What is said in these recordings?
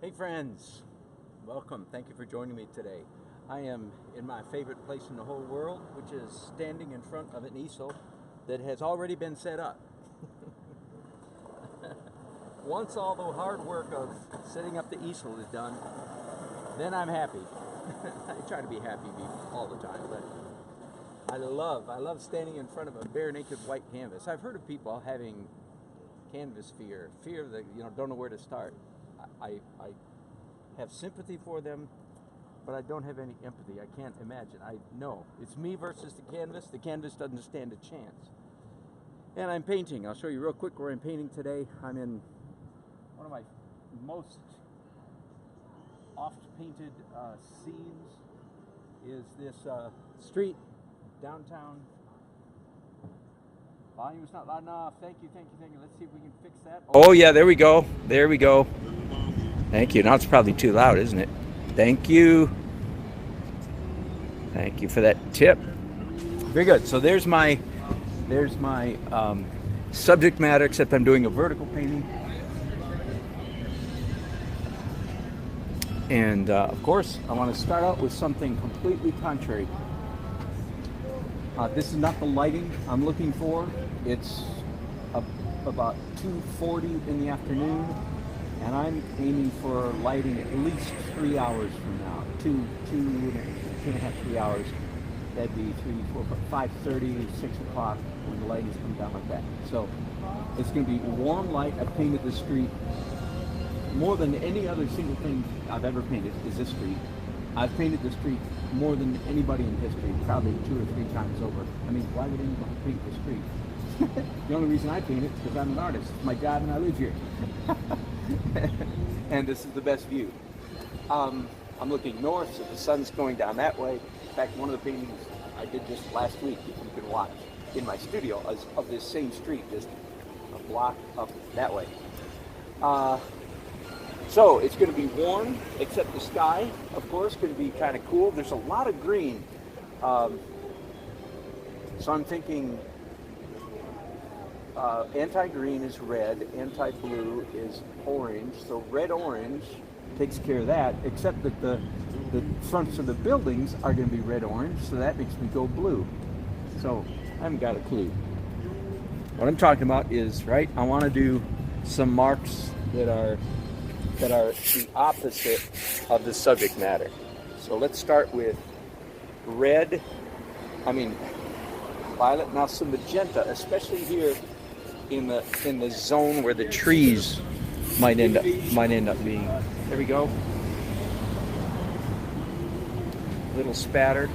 Hey friends, welcome. Thank you for joining me today. I am in my favorite place in the whole world, which is standing in front of an easel that has already been set up. Once all the hard work of setting up the easel is done, then I'm happy. I try to be happy all the time, but I love standing in front of a bare naked white canvas. I've heard of people having canvas fear that don't know where to start. I have sympathy for them, but I don't have any empathy. I can't imagine. I know it's me versus the canvas. The canvas doesn't stand a chance. And I'm painting. I'll show you real quick where I'm painting today. I'm in one of my most oft-painted scenes. Is this street downtown? Volume's not loud enough. Thank you. Let's see if we can fix that. Oh yeah, there we go. Thank you. Now it's probably too loud, isn't it? Thank you. Thank you for that tip. Very good. So there's my subject matter, except I'm doing a vertical painting. And of course, I want to start out with something completely contrary. This is not the lighting I'm looking for. It's about 2:40 in the afternoon, and I'm aiming for lighting at least 3 hours from now. Two and a half, 3 hours. That'd be 3, 4, 5:30, 6 o'clock when the lighting's come down like that. So it's going to be warm light. I've painted the street more than any other single thing I've ever painted is this street. I've painted the street more than anybody in history, probably 2 or 3 times over. I mean, why would anyone paint the street? The only reason I paint it is because I'm an artist. It's my job and I live here. And this is the best view. I'm looking north, so the sun's going down that way. In fact, one of the paintings I did just last week, if you can watch, in my studio, is of this same street, just a block up that way. So it's going to be warm, except the sky, of course, going to be kind of cool. There's a lot of green. So I'm thinking anti-green is red, anti-blue is orange. So red-orange takes care of that, except that the fronts of the buildings are going to be red-orange, so that makes me go blue. So I haven't got a clue. What I'm talking about is, I want to do some marks that are the opposite of the subject matter. So let's start with violet, now some magenta, especially here in the zone where the trees might end up being. There we go. Little spatter.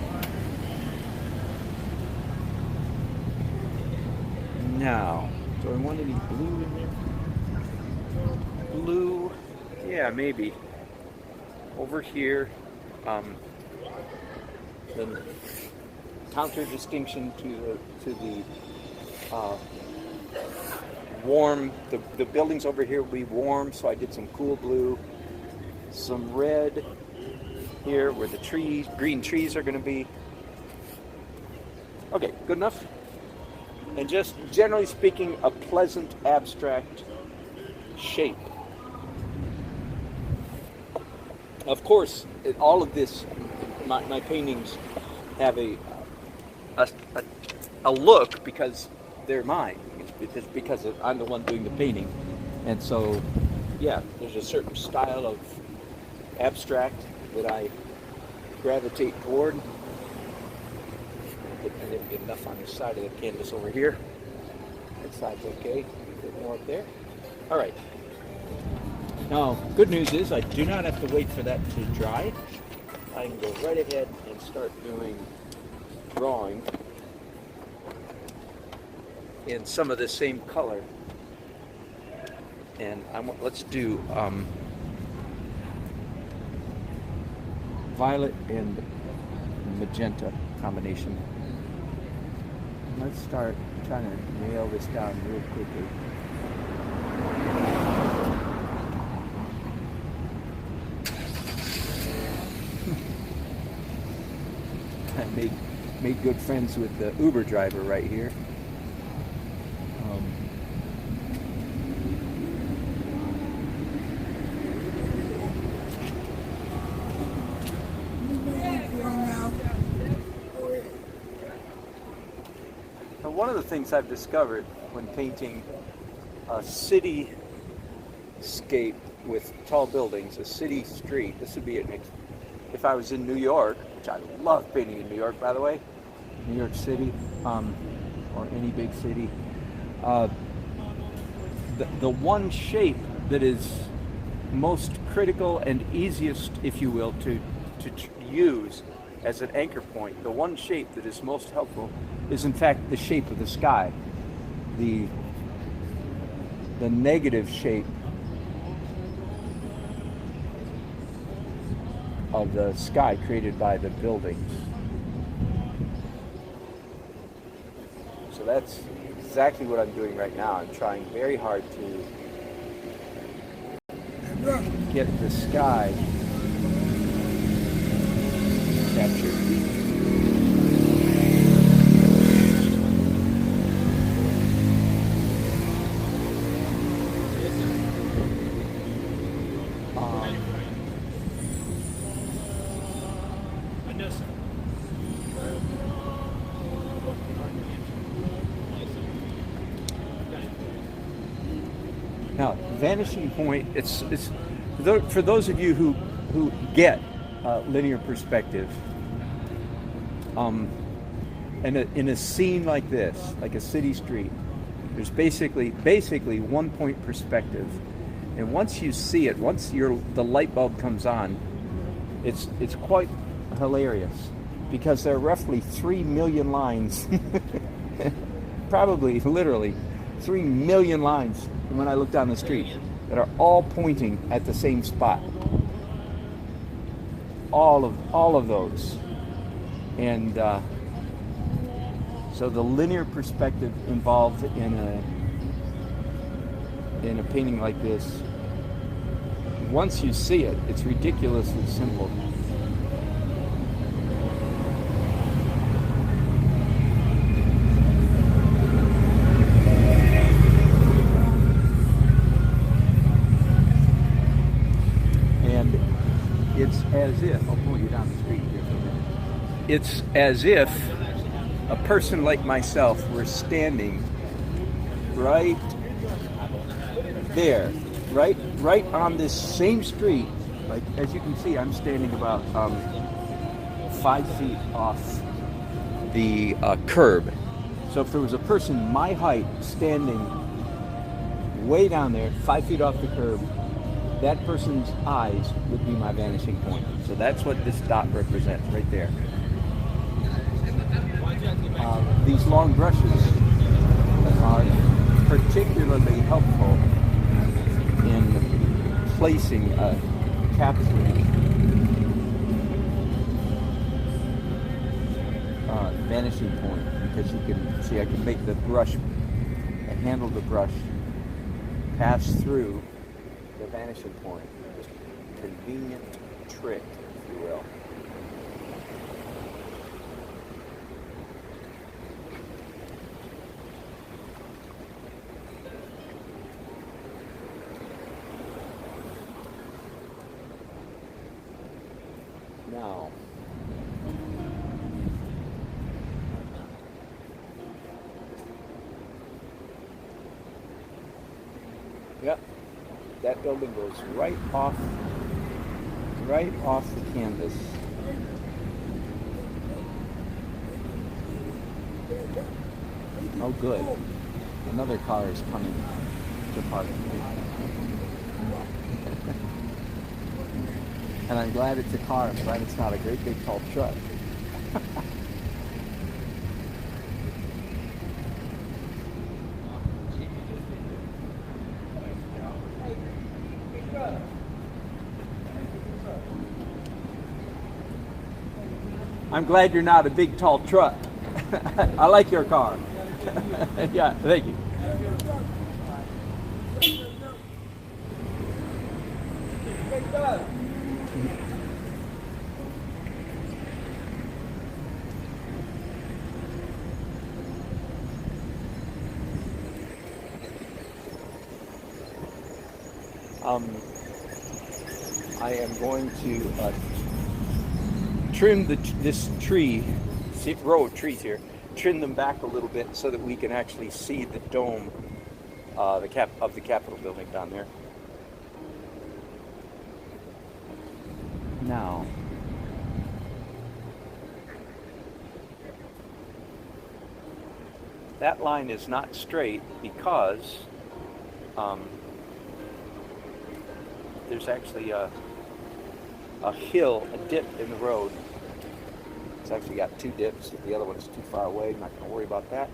Now, do I want any blue in there? Blue. Yeah, maybe. Over here, the counter distinction to the warm. The buildings over here will be warm, so I did some cool blue, some red here where the green trees are going to be. Okay, good enough. And just generally speaking, a pleasant abstract shape. Of course, all of this, my paintings have a look because they're mine. It's because I'm the one doing the painting. And so, yeah, there's a certain style of abstract that I gravitate toward. I didn't get enough on this side of the canvas over here. That side's okay. A bit more up there. All right. Now, good news is I do not have to wait for that to dry. I can go right ahead and start drawing in some of the same color. And let's do violet and magenta combination. Let's start trying to nail this down real quickly. I made good friends with the Uber driver right here. one of the things I've discovered when painting a cityscape with tall buildings, a city street, this would be an, if I was in New York, which I love painting in New York, by the way, New York City, or any big city, the one shape that is most critical and easiest, if you will, to use as an anchor point, the one shape that is most helpful is in fact the shape of the sky, the negative shape of the sky created by the buildings. So that's exactly what I'm doing right now. I'm trying very hard to get the sky captured. Now, vanishing point, it's for those of you who get linear perspective, in a scene like this, like a city street, there's basically 1 point perspective, and once you see it, once the light bulb comes on, it's quite hilarious, because there are roughly 3 million lines, probably literally 3 million lines when I look down the street that are all pointing at the same spot. All of those, and so the linear perspective involved in a painting like this, once you see it, it's ridiculously simple. It's as if, I'll pull you down the street here for a minute. It's as if a person like myself were standing right there, right on this same street. Like, as you can see, I'm standing about 5 feet off the curb. So if there was a person my height standing way down there, 5 feet off the curb, that person's eyes would be my vanishing point. So that's what this dot represents right there. These long brushes are particularly helpful in placing a capturing vanishing point, because you can see I can make the brush, I handle the brush pass through the vanishing point. Just a convenient trick, if you will. Now, yep, that building goes right off the canvas. Oh, good. Another car is coming to park. And I'm glad it's a car. I'm glad it's not a great big tall truck. I'm glad you're not a big tall truck. I like your car. Yeah, thank you. I am going to trim this tree, row of trees here, trim them back a little bit so that we can actually see the dome, of the Capitol building down there. Now, that line is not straight because there's actually a hill, a dip in the road. It's actually got two dips. The other one's too far away. I'm not going to worry about that.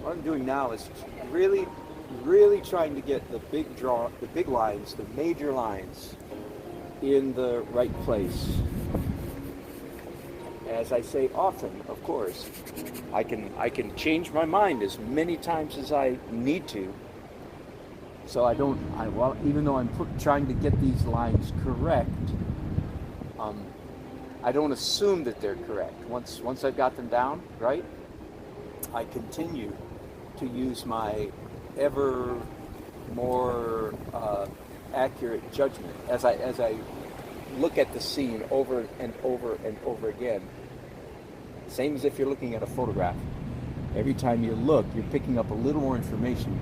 What I'm doing now is really trying to get the big lines, the major lines, in the right place. As I say often, of course, I can change my mind as many times as I need to. So even though I'm trying to get these lines correct, I don't assume that they're correct. Once I've got them down, right, I continue to use my ever more accurate judgment as I look at the scene over and over and over again. Same as if you're looking at a photograph. Every time you look, you're picking up a little more information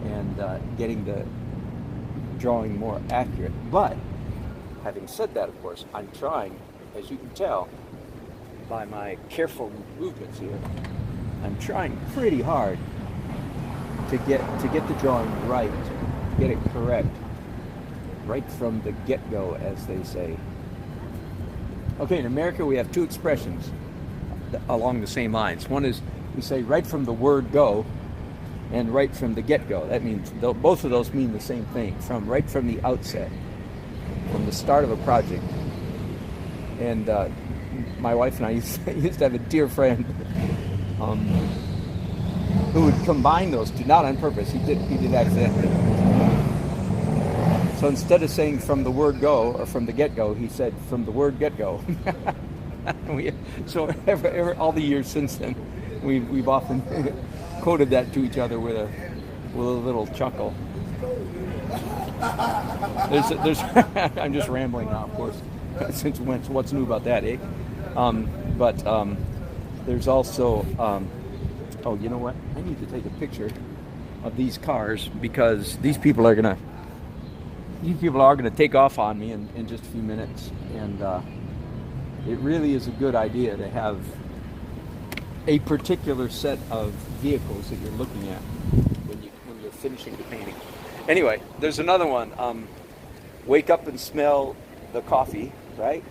and getting the drawing more accurate. But having said that, of course, I'm trying, as you can tell by my careful movements here, I'm trying pretty hard to get the drawing right, to get it correct, right from the get-go, as they say. Okay, in America we have two expressions along the same lines. One is we say right from the word go, and right from the get-go. That means both of those mean the same thing. Right from the outset, from the start of a project. And my wife and I used to have a dear friend who would combine those two, not on purpose. He did accidentally. So instead of saying from the word go or from the get-go, he said from the word get-go. So all the years since then, we've often quoted that to each other with a little chuckle. There's I'm just rambling now, of course. Since what's new about that, eh? But there's also oh, you know what? I need to take a picture of these cars because these people are gonna take off on me in just a few minutes, and it really is a good idea to have a particular set of vehicles that you're looking at when you're finishing the painting. Anyway, there's another one. Wake up and smell the coffee, right?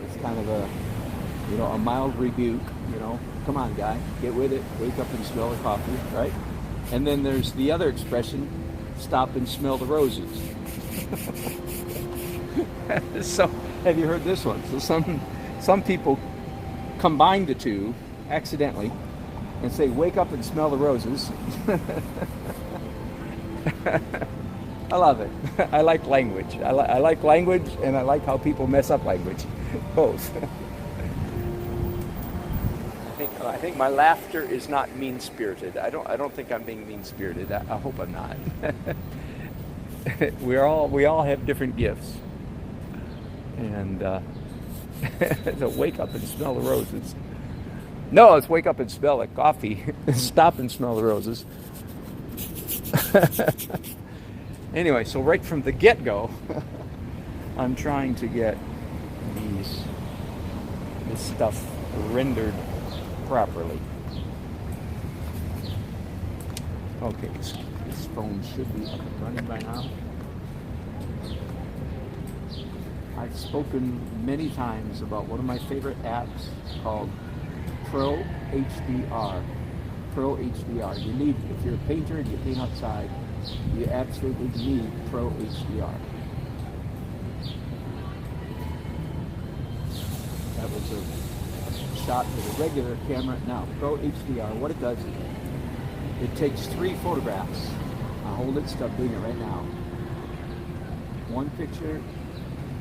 It's kind of a mild rebuke. Come on, guy, get with it. Wake up and smell the coffee, right? And then there's the other expression: stop and smell the roses. So, have you heard this one? So some people combine the two accidentally and say, wake up and smell the roses. I love it. I like language. I like language, and I like how people mess up language. Both. I think my laughter is not mean-spirited. I don't think I'm being mean-spirited. I hope I'm not. we all have different gifts. And so wake up and smell the roses. No, it's wake up and smell the coffee. Stop and smell the roses. Anyway, so right from the get-go, I'm trying to get this stuff rendered properly. Okay, this phone should be up and running by now. I've spoken many times about one of my favorite apps called Pro HDR. Pro HDR. You need, if you're a painter and you paint outside, you absolutely need Pro HDR. That was a shot with a regular camera. Now, Pro HDR, what it does is it takes 3 photographs. I'll hold it, stop doing it right now. 1 picture,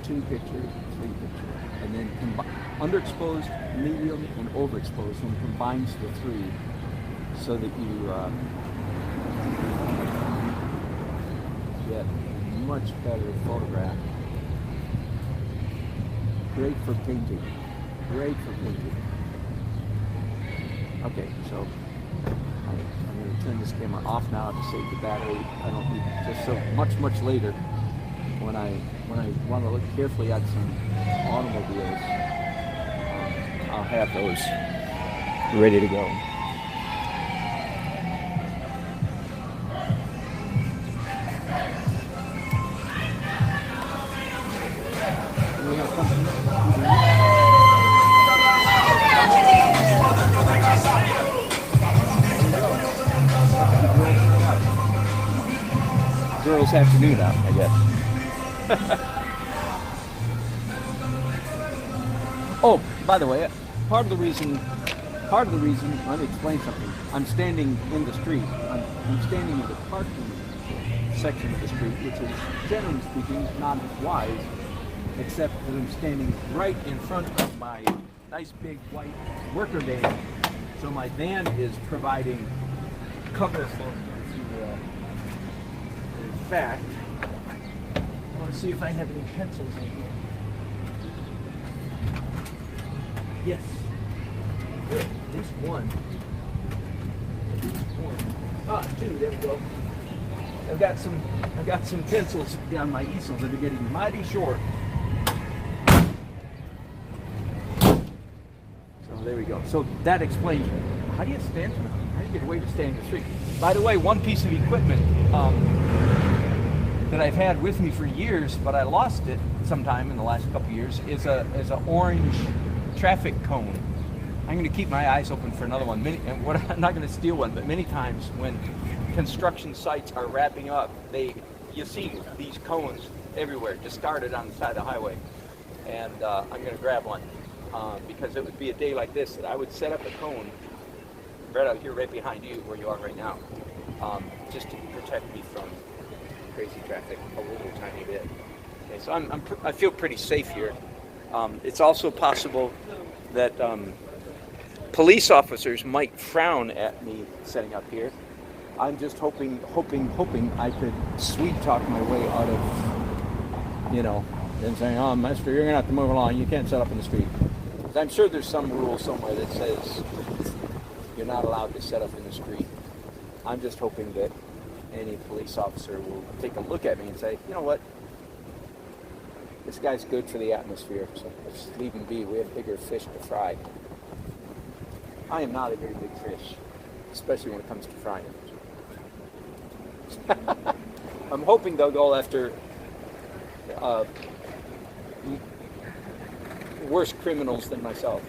2 pictures, 3 pictures. and then underexposed, medium, and overexposed, and combines the three so that you get a much better photograph. Great for painting. Great for painting. Okay, so I'm going to turn this camera off now to save the battery. I don't need just so much later when I want to look carefully at some automobiles. I'll have those ready to go. Girls' afternoon out, I guess. Oh, by the way, part of the reason, let me explain something. I'm standing in the street. I'm standing in the parking section of the street, which is, generally speaking, not wise, except that I'm standing right in front of my nice big white worker van. So my van is providing cover for me, if you will. In fact, I want to see if I have any pencils in here. Yes. Good. At least one. Ah, two. There we go. I've got some pencils on my easel that are getting mighty short. So there we go. So that explains how do you stand? How do you get away to stand in the street? By the way, one piece of equipment that I've had with me for years, but I lost it sometime in the last couple of years, is a orange traffic cone. I'm going to keep my eyes open for another one. I'm not going to steal one, but many times when construction sites are wrapping up, you see these cones everywhere, discarded on the side of the highway. And I'm going to grab one because it would be a day like this that I would set up a cone right out here, right behind you, where you are right now, just to protect me from crazy traffic a little tiny bit. Okay, so I feel pretty safe here. It's also possible that police officers might frown at me setting up here. I'm just hoping I could sweet talk my way out of, them saying, "Oh, mister, you're gonna have to move along. You can't set up in the street." I'm sure there's some rule somewhere that says you're not allowed to set up in the street. I'm just hoping that any police officer will take a look at me and say, "You know what? This guy's good for the atmosphere, so let's leave him be. We have bigger fish to fry." I am not a very big fish, especially when it comes to frying. I'm hoping they'll go after worse criminals than myself.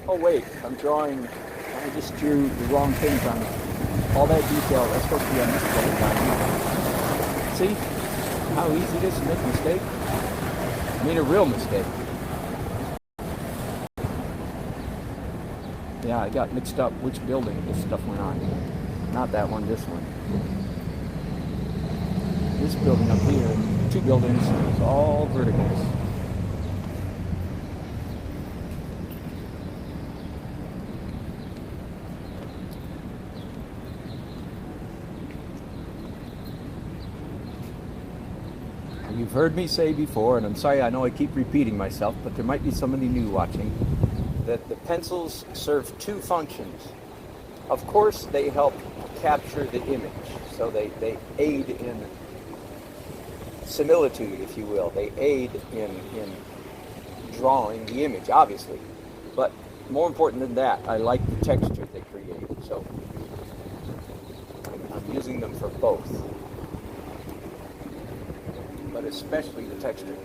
Oh wait, I just drew the wrong things on all that detail. That's supposed to be on this building down here. See how easy it is to make a mistake? I mean, a real mistake. Yeah, I got mixed up which building this stuff went on. Not that one, this one. This building up here, two buildings, it's all verticals. You've heard me say before, and I'm sorry, I know I keep repeating myself, but there might be somebody new watching, that the pencils serve two functions. Of course, they help capture the image, so they aid in similitude, if you will. They aid in drawing the image, obviously. But more important than that, I like the texture they create, so I'm using them for both. But especially the texture.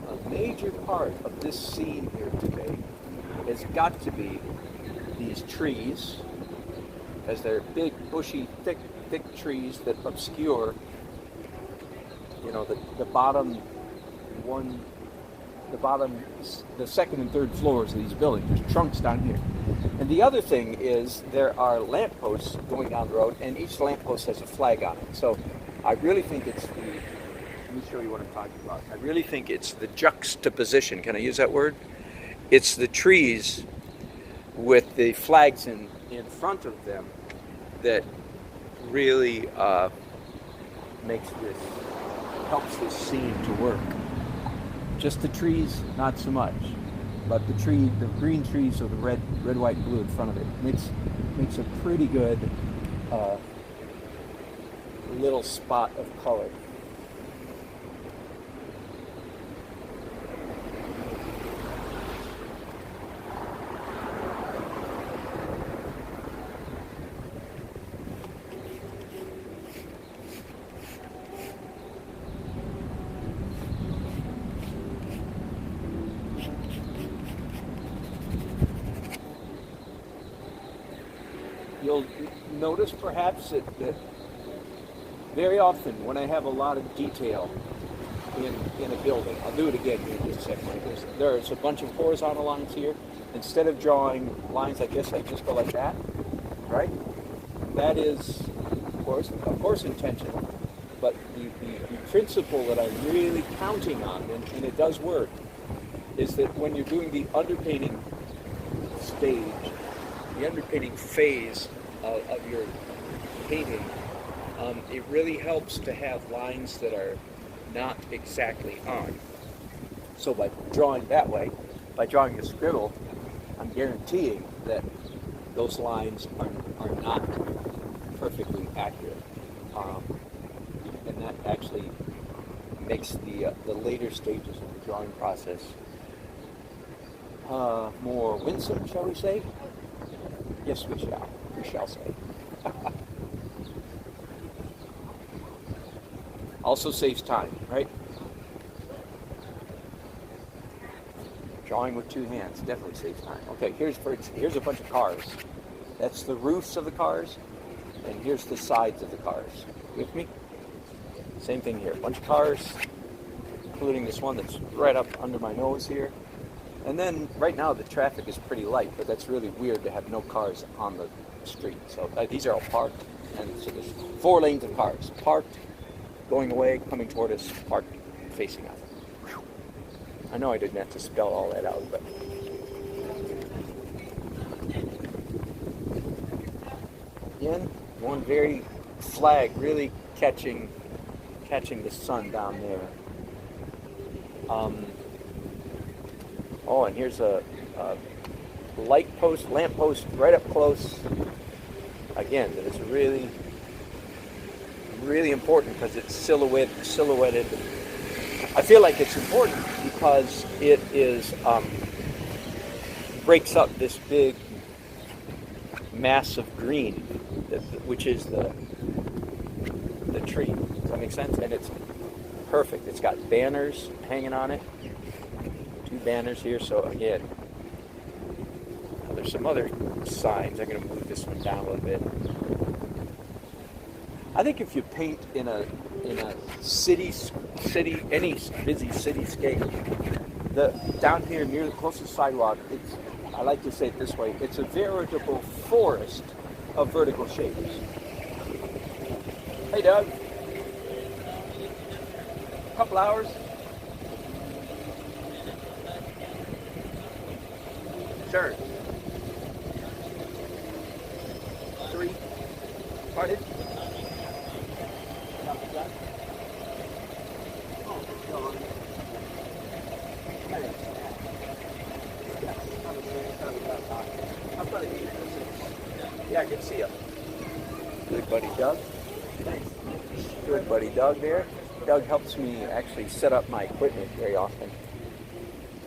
A major part of this scene here today has got to be these trees, as they're big, bushy, thick trees that obscure, the bottom one, the second and third floors of these buildings. There's trunks down here. And the other thing is there are lampposts going down the road, and each lamppost has a flag on it. So I really think it's the, let me show you what I'm talking about. I really think it's the juxtaposition. Can I use that word? It's the trees with the flags in front of them that really helps this scene to work. Just the trees, not so much. But the green trees or the red, white, blue in front of it makes a pretty good little spot of color. You'll notice perhaps that very often when I have a lot of detail in a building, I'll do it again here in just a second. There's a bunch of horizontal lines here. Instead of drawing lines like this, I just go like that, right? That is, of course intentional, but the principle that I'm really counting on, and it does work, is that when you're doing the underpainting stage, the underpainting phase of your painting, it really helps to have lines that are not exactly on. So by drawing that way, by drawing a scribble, I'm guaranteeing that those lines are not perfectly accurate. And that actually makes the later stages of the drawing process more winsome, shall we say? Yes, we shall say. Also saves time, right? Drawing with two hands definitely saves time. Okay, here's a bunch of cars. That's the roofs of the cars, and here's the sides of the cars. With me? Same thing here. A bunch of cars, including this one that's right up under my nose here. And then right now the traffic is pretty light, but that's really weird to have no cars on the street. So these are all parked, and so there's 4 lanes of cars. Parked, going away, coming toward us, parked, facing us. I know I didn't have to spell all that out, but again, one very flag really catching the sun down there. Oh, and here's a lamp post right up close. Again, that is really, really important because it's silhouetted. I feel like it's important because it is breaks up this big mass of green, which is the tree. Does that make sense? And it's perfect. It's got banners hanging on it. 2 banners here. So again, there's some other signs. I'm going to move this one down a little bit. I think if you paint in a city, any busy cityscape, down here near the closest sidewalk, I like to say it this way, it's a veritable forest of vertical shapes. Hey Doug, a couple hours? Sure. 3. Pardon? Yeah, I can see him. Good buddy Doug. Thanks. Good buddy Doug there. Doug helps me actually set up my equipment very often.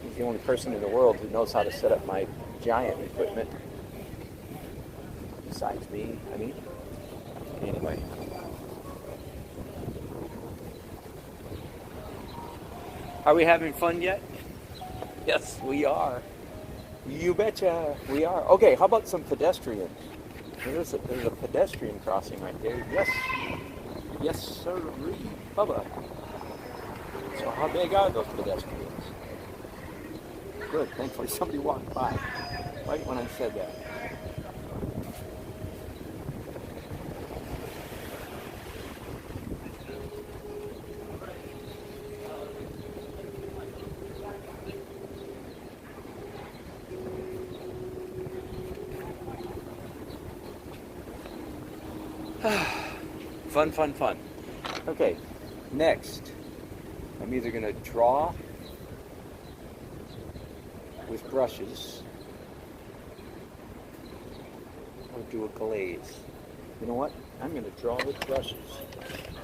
He's the only person in the world who knows how to set up my giant equipment. Besides me, I mean. Anyway. Are we having fun yet? Yes, we are. You betcha, we are. Okay, how about some pedestrians? There's a pedestrian crossing right there. Yes, sir. Bubba. So how big are those pedestrians? Good. Thankfully, somebody walked by right when I said that. Fun, fun, fun. Okay, next, I'm either going to draw with brushes or do a glaze. You know what? I'm going to draw with brushes.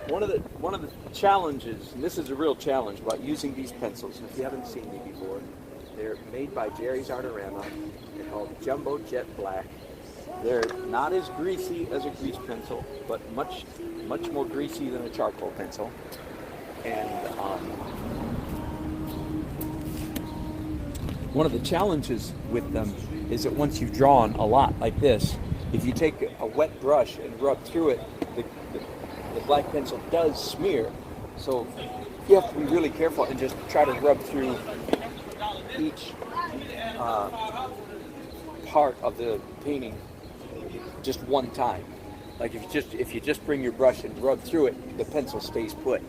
One of the challenges, and this is a real challenge about using these pencils, and if you haven't seen me before, they're made by Jerry's Artorama. They're called Jumbo Jet Black. They're not as greasy as a grease pencil, but much more greasy than a charcoal pencil. And one of the challenges with them is that once you've drawn a lot like this, if you take a wet brush and rub through it, the black pencil does smear. So you have to be really careful and just try to rub through each part of the painting just one time. Like if you just bring your brush and rub through it, the pencil stays put.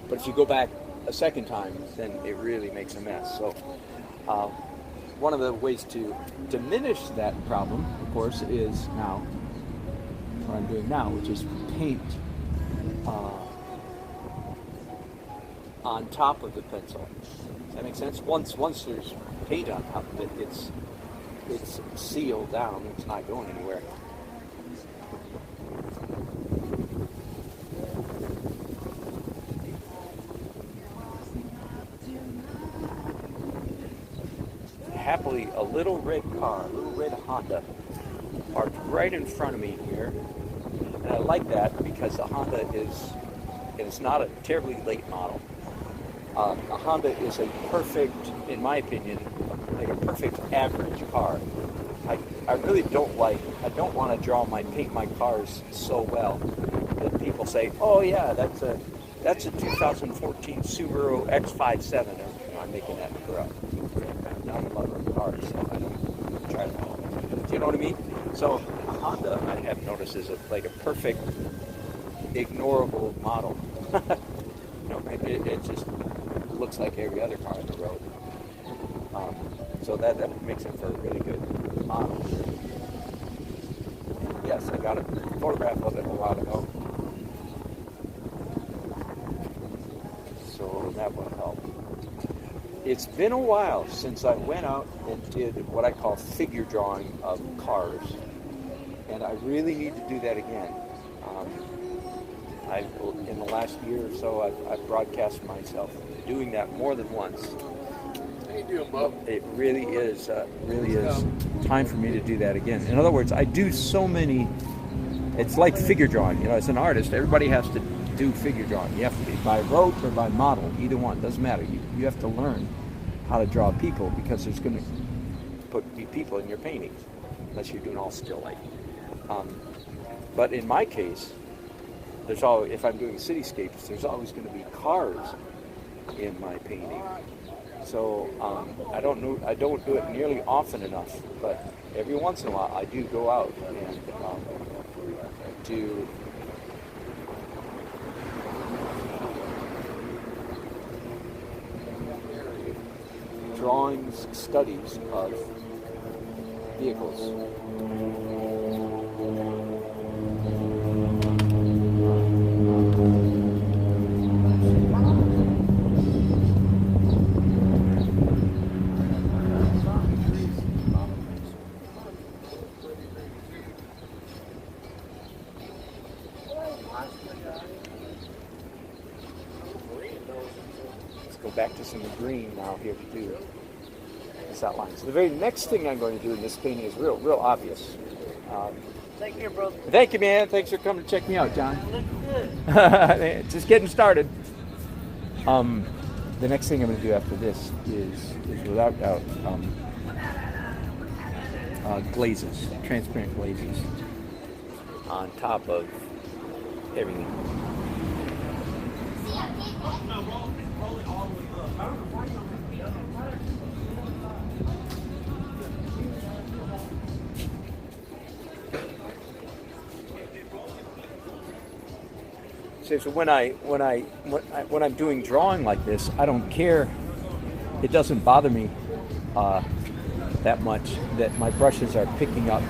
But if you go back a second time, then it really makes a mess. So one of the ways to diminish that problem, of course, is now what I'm doing now, which is paint on top of the pencil. Does that make sense? Once there's paint on top of it, it's sealed down. It's not going anywhere. Happily, a little red car, a little red Honda, parked right in front of me here. And I like that because the Honda it's not a terribly late model. A Honda is a perfect, in my opinion, like a perfect average car. I really don't want to paint my cars so well that people say, oh yeah, that's a 2014 Subaru X57. I'm making that corrupt. I'm not a lover of cars, so I don't try to follow. Do you know what I mean? So a Honda, I have noticed, is like a perfect, ignorable model. It just looks like every other car on the road. So that makes it for a really good model. Yes, I got a photograph of it a while ago. So that will help. It's been a while since I went out and did what I call figure drawing of cars. And I really need to do that again. In the last year or so, I've broadcast myself doing that more than once. How you doing, Bob? It really is time for me to do that again. In other words, I do so many. It's like figure drawing. As an artist, everybody has to do figure drawing. You have to be by rote or by model, either one. Doesn't matter. You have to learn how to draw people because there's going to be people in your paintings, unless you're doing all still life. But in my case, if I'm doing cityscapes, there's always going to be cars in my painting. So I don't do it nearly often enough, but every once in a while I do go out and do drawings, studies of vehicles. Back to some green now here to do this outline. So the very next thing I'm going to do in this painting is real obvious. Thank you, brother. Thank you, man. Thanks for coming to check me out, John. Look good. Just getting started. The next thing I'm going to do after this is without doubt glazes, transparent glazes on top of everything. So when I'm doing drawing like this, I don't care. It doesn't bother me that much that my brushes are picking up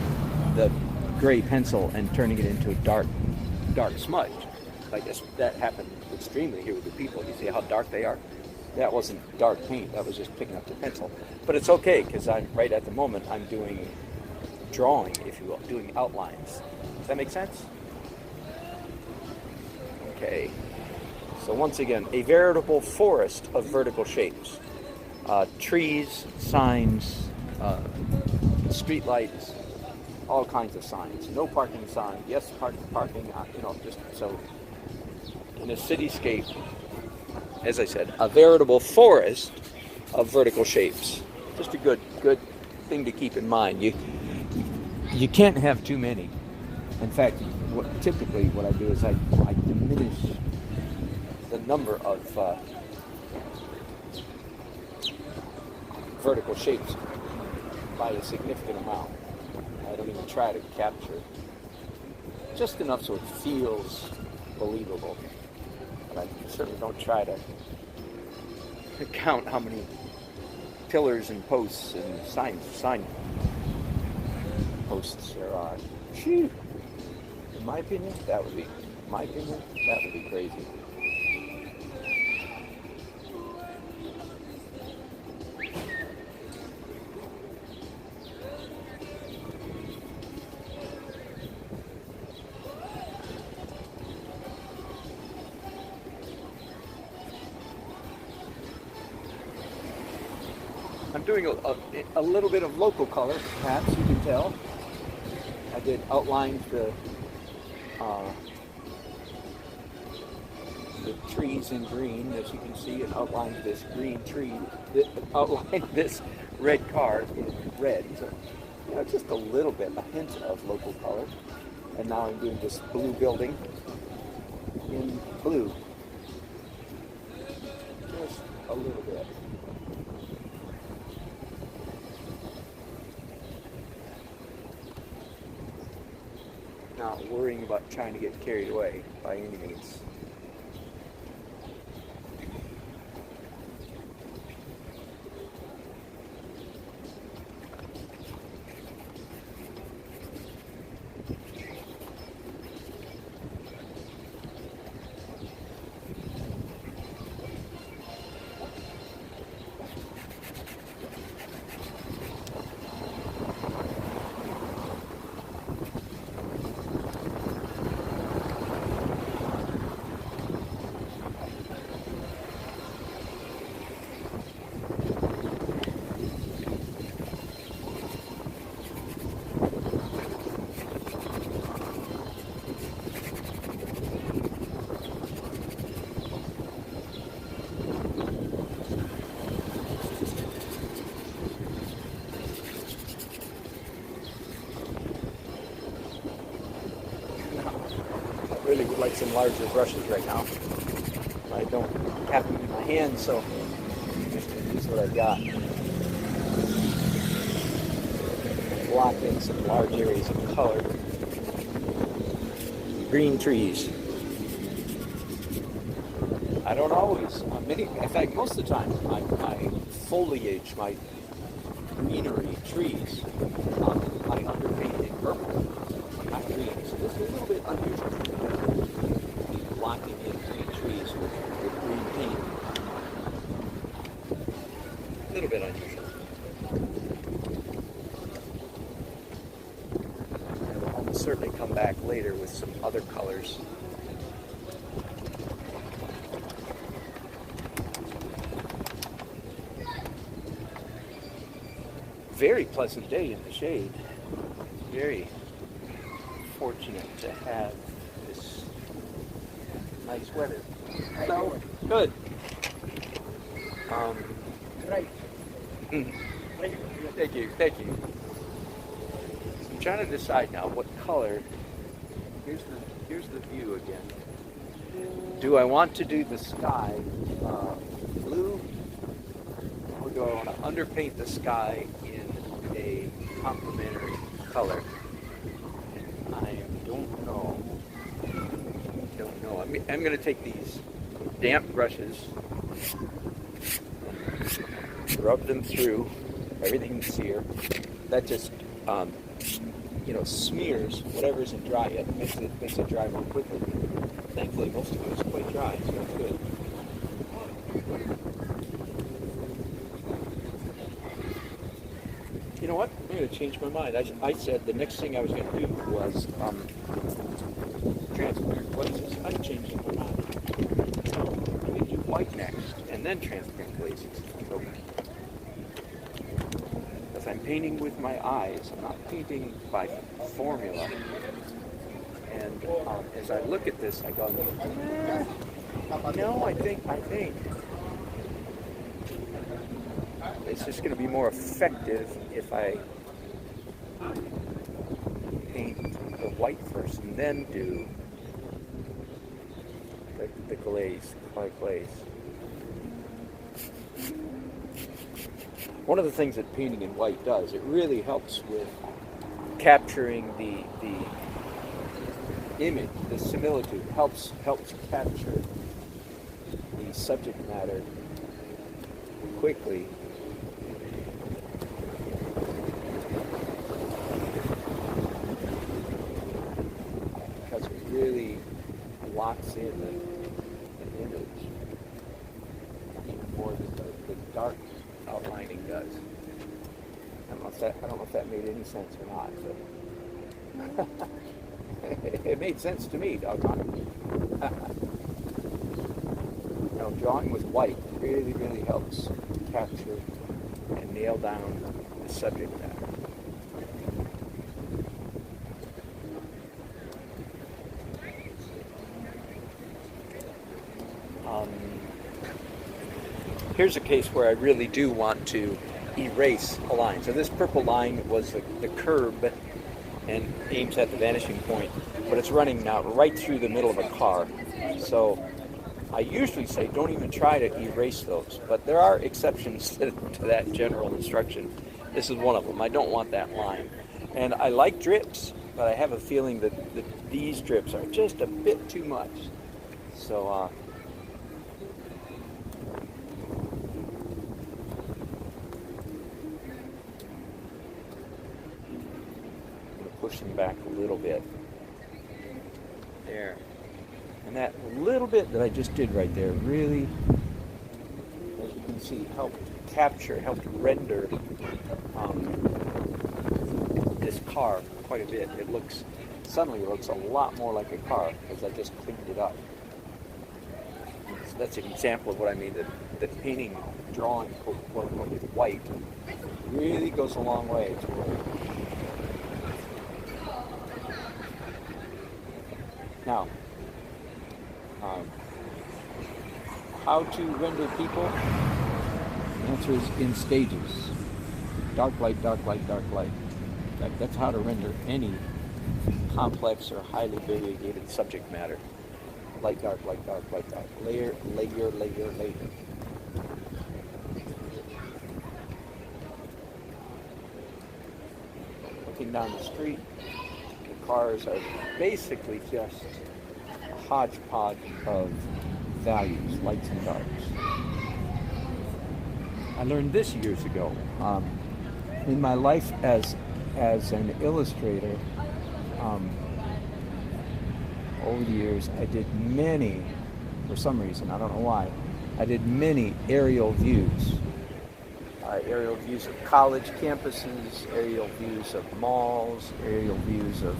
the gray pencil and turning it into a dark smudge. I guess that happened extremely here with the people. You see how dark they are? That wasn't dark paint, that was just picking up the pencil. But it's okay, because I'm right at the moment, I'm doing drawing, if you will, doing outlines. Does that make sense? Okay. So once again, a veritable forest of vertical shapes. Trees, signs, street lights, all kinds of signs. No parking sign, yes, parking, just so. In a cityscape, as I said, a veritable forest of vertical shapes. Just a good thing to keep in mind. You can't have too many. In fact, typically what I do is I diminish the number of vertical shapes by a significant amount. I don't even try to capture just enough so it feels believable. But I certainly don't try to count how many pillars and posts and sign posts there are. Phew. In my opinion, that would be crazy. I'm doing a little bit of local color, perhaps you can tell. I did outline the trees in green, as you can see, and outlined this green tree, outlined this red car in red. So, just a little bit, a hint of local color. And now I'm doing this blue building in blue. Just a little bit. Not worrying about trying to get carried away by any means. Really would like some larger brushes right now. I don't have them in my hand, so this is what I've got. Block in some large areas of color. Green trees. I don't always, in fact, most of the time, my foliage, my greenery, trees, I underpaint in purple, not green. So this is a little bit unusual. Blocking in green trees with green paint. A little bit unusual. And I'll certainly come back later with some other colors. Very pleasant day in the shade. Very fortunate to have this nice weather. Hello. Good. Right. Thank you. So I'm trying to decide now what color. Here's the view again. Do I want to do the sky blue, or do I want to underpaint the sky in a complementary color? I don't know. I'm going to take these damp brushes, rub them through everything that's here. That just smears whatever isn't dry yet, makes it dry more quickly. Thankfully, most of it is quite dry, so that's good. You know what? I'm going to change my mind. I said the next thing I was going to do was transparent glazes. I'm changing my mind. I'm going to do white next, and then transparent glazes. So, as I'm painting with my eyes, I'm not painting by formula. And as I look at this, I go, no, I think it's just going to be more effective if I paint the white first and then do the glaze. One of the things that painting in white does, it really helps with capturing the image, the similitude, helps capture the subject matter quickly. Because it really locks in the image even more than the dark outlining does. I don't know if that made any sense or not, but it made sense to me, doggone it. Drawing with white really, really helps capture and nail down the subject matter. Here's a case where I really do want to erase a line. So this purple line was the curb and aims at the vanishing point, but it's running now right through the middle of a car. So I usually say don't even try to erase those, but there are exceptions to that general instruction. This is one of them. I don't want that line. And I like drips, but I have a feeling that these drips are just a bit too much. So push them back a little bit. There. And that little bit that I just did right there really, as you can see, helped render this car quite a bit. Suddenly it looks a lot more like a car because I just cleaned it up. So that's an example of what I mean, that painting, drawing, quote unquote, with white really goes a long way toward. Now, how to render people? The answer is in stages. Dark light, dark light, dark light. In fact, that's how to render any complex or highly variegated subject matter. Light, dark, light, dark, light, dark. Layer, layer, layer, layer. Looking down the street, the cars are basically just a hodgepodge of values, lights and darks. I learned this years ago. In my life as an illustrator, over the years, I did many, for some reason, I don't know why, I did many aerial views. Aerial views of college campuses, aerial views of malls, aerial views of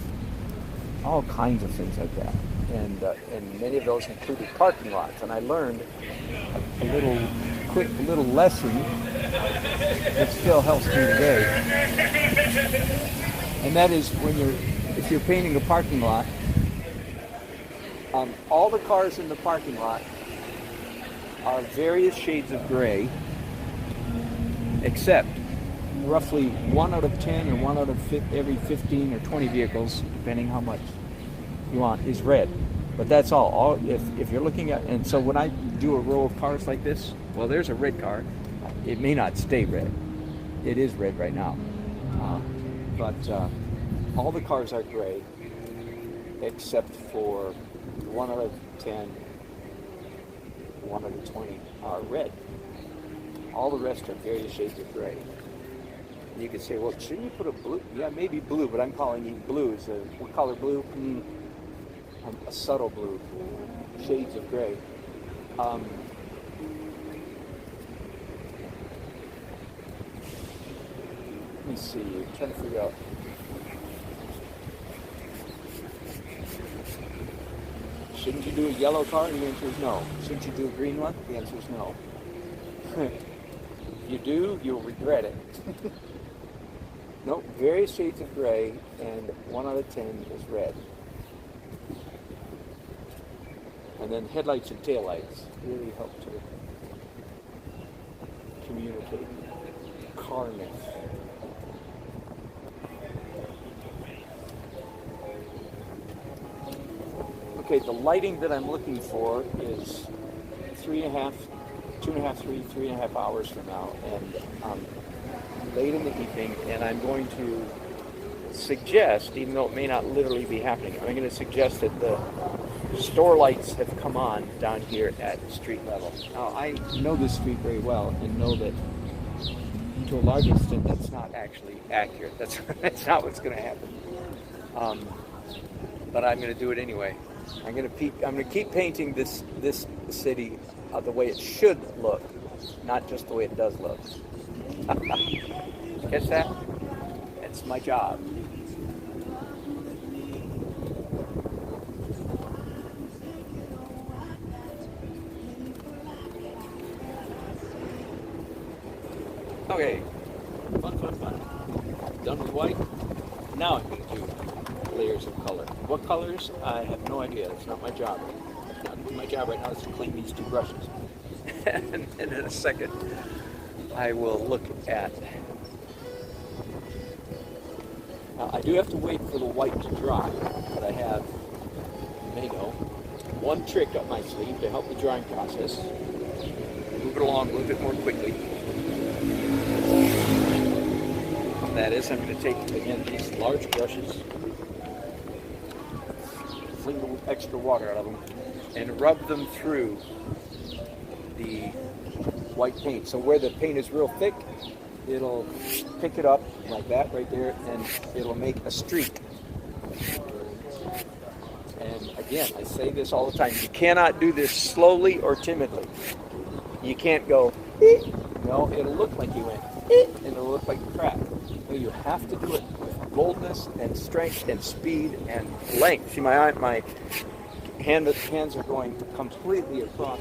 all kinds of things like that. And many of those included parking lots. And I learned a quick little lesson that still helps me today. And that is if you're painting a parking lot, all the cars in the parking lot are various shades of gray, except roughly 1 out of 10 or 1 out of every 15 or 20 vehicles, depending how much you want, is red. But that's all. If you're looking at, and so when I do a row of cars like this, well, there's a red car. It may not stay red. It is red right now. But all the cars are gray, except for 1 out of 10, 1 out of 20 are red. All the rest are various shades of gray. You could say, well, shouldn't you put a blue? Yeah, maybe blue, but I'm calling it blue. What color blue? A subtle blue, shades of gray. Let me see. I'm trying to figure out. Shouldn't you do a yellow car? And the answer is no. Shouldn't you do a green one? The answer is no. If you do, you'll regret it. Nope, various shades of gray, and 1 out of 10 is red. And then headlights and taillights really help to communicate carness. Okay, the lighting that I'm looking for is 3.5, 2.5, 3.5 hours from now, and late in the evening, and I'm going to suggest, even though it may not literally be happening, I'm going to suggest that the store lights have come on down here at street level. Now, I know this street very well and know that to a large extent that's not actually accurate. That's not what's going to happen. But I'm going to do it anyway. I'm going to keep painting this city the way it should look, not just the way it does look. Catch that? That's my job. Okay, fun. Done with white. Now I'm going to do layers of color. What colors? I have no idea. That's not my job. My job right now is to clean these 2 brushes. And in a second, I will look at. Now, I do have to wait for the white to dry, but I have, you may know, one trick up my sleeve to help the drying process. Move it along a little bit more quickly. That is, I'm going to take, again, these large brushes, fling the extra water out of them, and rub them through the white paint. So where the paint is real thick, it'll pick it up like that right there, and it'll make a streak. And again, I say this all the time, you cannot do this slowly or timidly. You can't go, no, it'll look like you went, and it'll look like crap. No, you have to do it with boldness and strength and speed and length. See, my hands are going completely across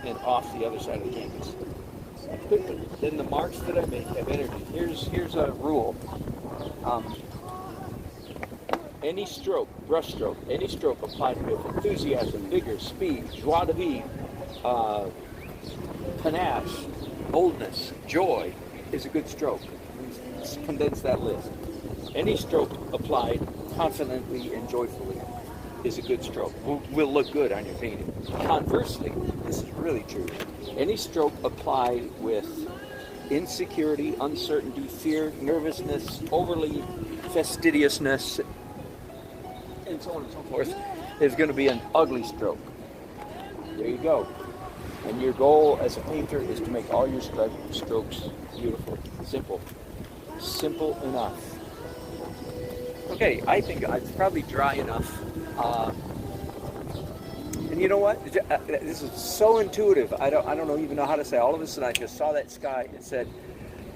and off the other side of the canvas. Quickly. Then the marks that I make have energy. Here's a rule. Any stroke, brush stroke, any stroke applied with enthusiasm, vigor, speed, joie de vivre, panache, boldness, joy is a good stroke. Let's condense that list. Any stroke applied confidently and joyfully is a good stroke. Will look good on your painting. Conversely, this is really true. Any stroke applied with insecurity, uncertainty, fear, nervousness, overly fastidiousness, and so on and so forth, is going to be an ugly stroke. There you go. And your goal as a painter is to make all your strokes beautiful, simple. Simple enough. Okay, I think it's probably dry enough. And you know what? This is so intuitive. I don't even know how to say. All of a sudden, I just saw that sky and said,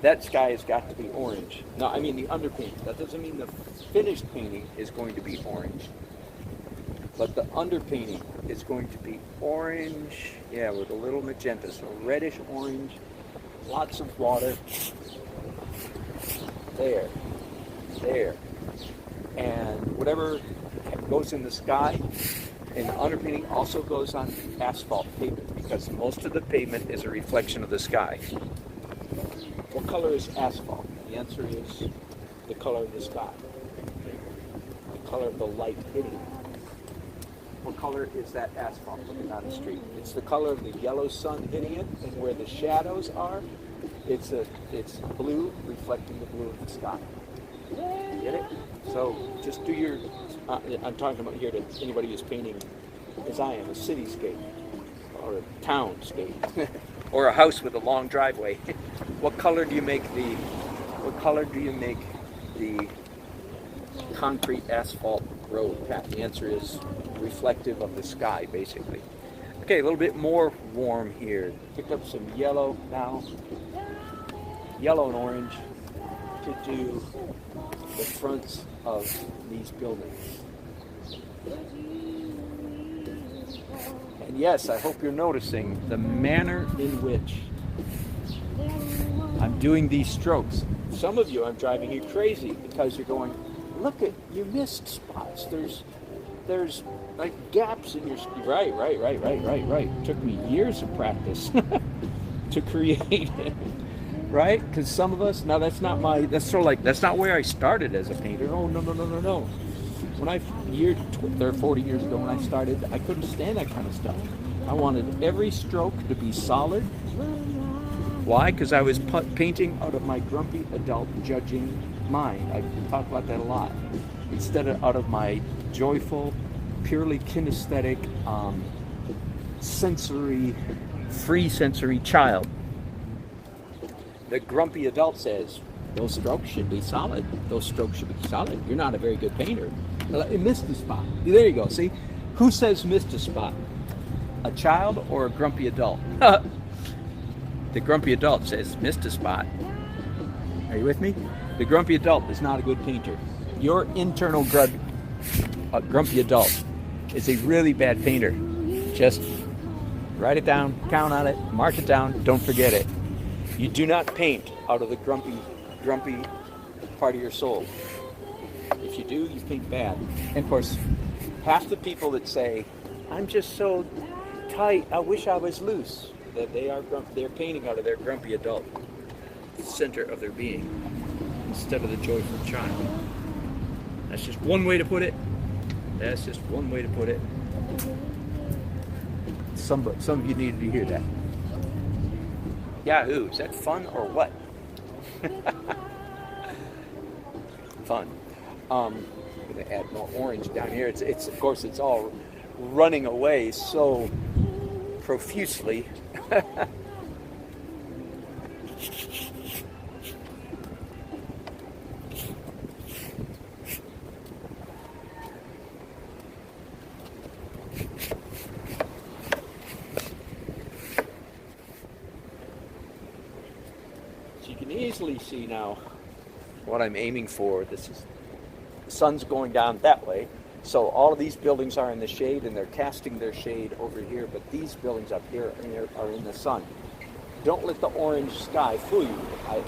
that sky has got to be orange. No, I mean the underpainting. That doesn't mean the finished painting is going to be orange. But the underpainting is going to be orange, yeah, with a little magenta, so reddish orange, lots of water. There. And whatever goes in the sky in the underpainting also goes on asphalt pavement, because most of the pavement is a reflection of the sky. What color is asphalt? The answer is the color of the sky. The color of the light hitting it. What color is that asphalt looking down the street? It's the color of the yellow sun hitting it, and where the shadows are, it's blue reflecting the blue of the sky. Get it? So just do your, I'm talking about here to anybody who's painting, as I am, a cityscape, or a townscape, or a house with a long driveway. What color do you make the what color do you make the concrete asphalt road, Pat? The answer is reflective of the sky, basically. Okay, a little bit more warm here. Picked up some yellow now. Yellow and orange to do the fronts of these buildings. And yes, I hope you're noticing the manner in which I'm doing these strokes. Some of you, I'm driving you crazy because you're going, look at, you missed spots. There's like gaps in your, right. Took me years of practice to create it, right? Because some of us, now that's not where I started as a painter. Oh, no. When I, 40 years ago when I started, I couldn't stand that kind of stuff. I wanted every stroke to be solid. Why? Because I was painting out of my grumpy adult judging mind. I talk about that a lot. Instead of out of my joyful, purely kinesthetic, free sensory child. The grumpy adult says, those strokes should be solid. Those strokes should be solid. You're not a very good painter. It missed a spot. There you go. See? Who says missed a spot? A child or a grumpy adult? The grumpy adult says missed a spot. Are you with me? The grumpy adult is not a good painter. Your internal grumpy adult is a really bad painter. Just write it down, count on it, mark it down, don't forget it. You do not paint out of the grumpy part of your soul. If you do, you paint bad. And of course, half the people that say, I'm just so tight, I wish I was loose, that they're painting out of their grumpy adult, the center of their being, instead of the joyful child. That's just one way to put it. Some of you needed to hear that. Yahoo! Is that fun or what? Fun. I'm going to add more orange down here. It's of course it's all running away so profusely. So you can easily see now what I'm aiming for. This is the sun's going down that way, so all of these buildings are in the shade and they're casting their shade over here, but these buildings up here are in the sun. Don't let the orange sky fool you.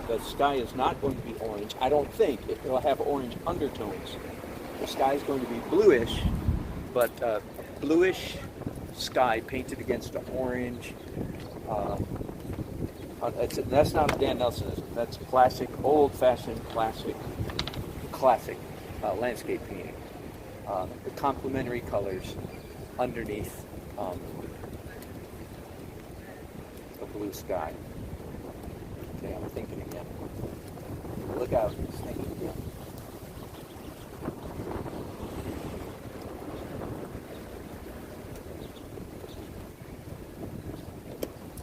The sky is not going to be orange. I don't think it will have orange undertones. The sky is going to be bluish, but bluish sky painted against an orange. That's not a Dan Nelsonist. That's classic, old-fashioned, classic landscape painting. The complementary colors underneath the blue sky. Okay, I'm thinking again. Look out, he's thinking again.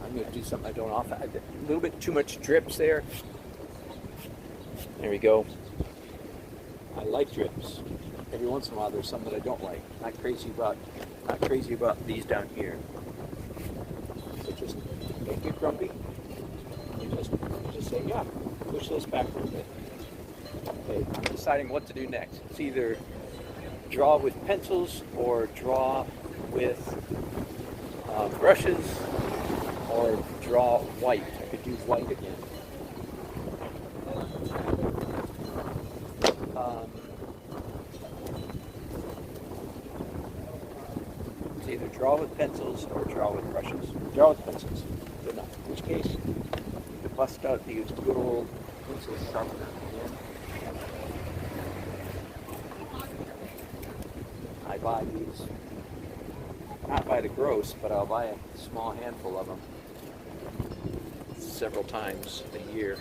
I'm going to do something I don't often. A little bit too much drips there. There we go. I like drips. Every once in a while there's some that I don't like. Not crazy about these down here. So just make it grumpy. You just say, yeah, push this back a little bit. Okay, I'm deciding what to do next. It's either draw with pencils or draw with brushes or draw white. I could use white again. It's either draw with pencils or draw with brushes. Draw with pencils. Good enough. In which case, you could bust out and use good old pencil sharpener again. I buy these, not by the gross, but I'll buy a small handful of them several times a year.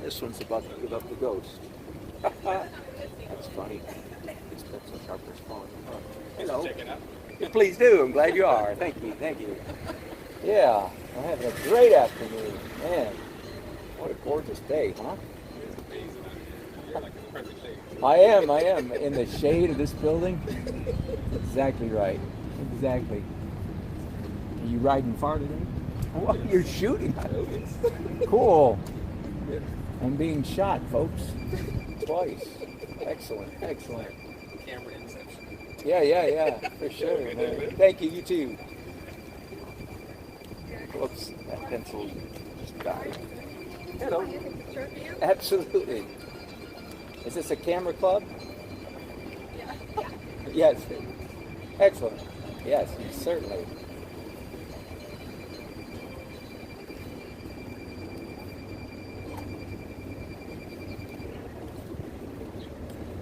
This one's about to give up the ghost. That's funny. This pencil sharpener's falling apart. Hello. Please do. I'm glad you are. Thank you. Yeah, I'm having a great afternoon. Man, what a gorgeous day, huh? I am. In the shade of this building? Exactly right. Exactly. Are you riding far today? What? You're shooting? Cool. I'm being shot, folks. Twice. Excellent, excellent. Camera inception. Yeah, for sure. Man. Thank you, you too. Whoops, that pencil just died. Hello. Absolutely. Is this a camera club? Yeah. Yes. Excellent. Yes, certainly.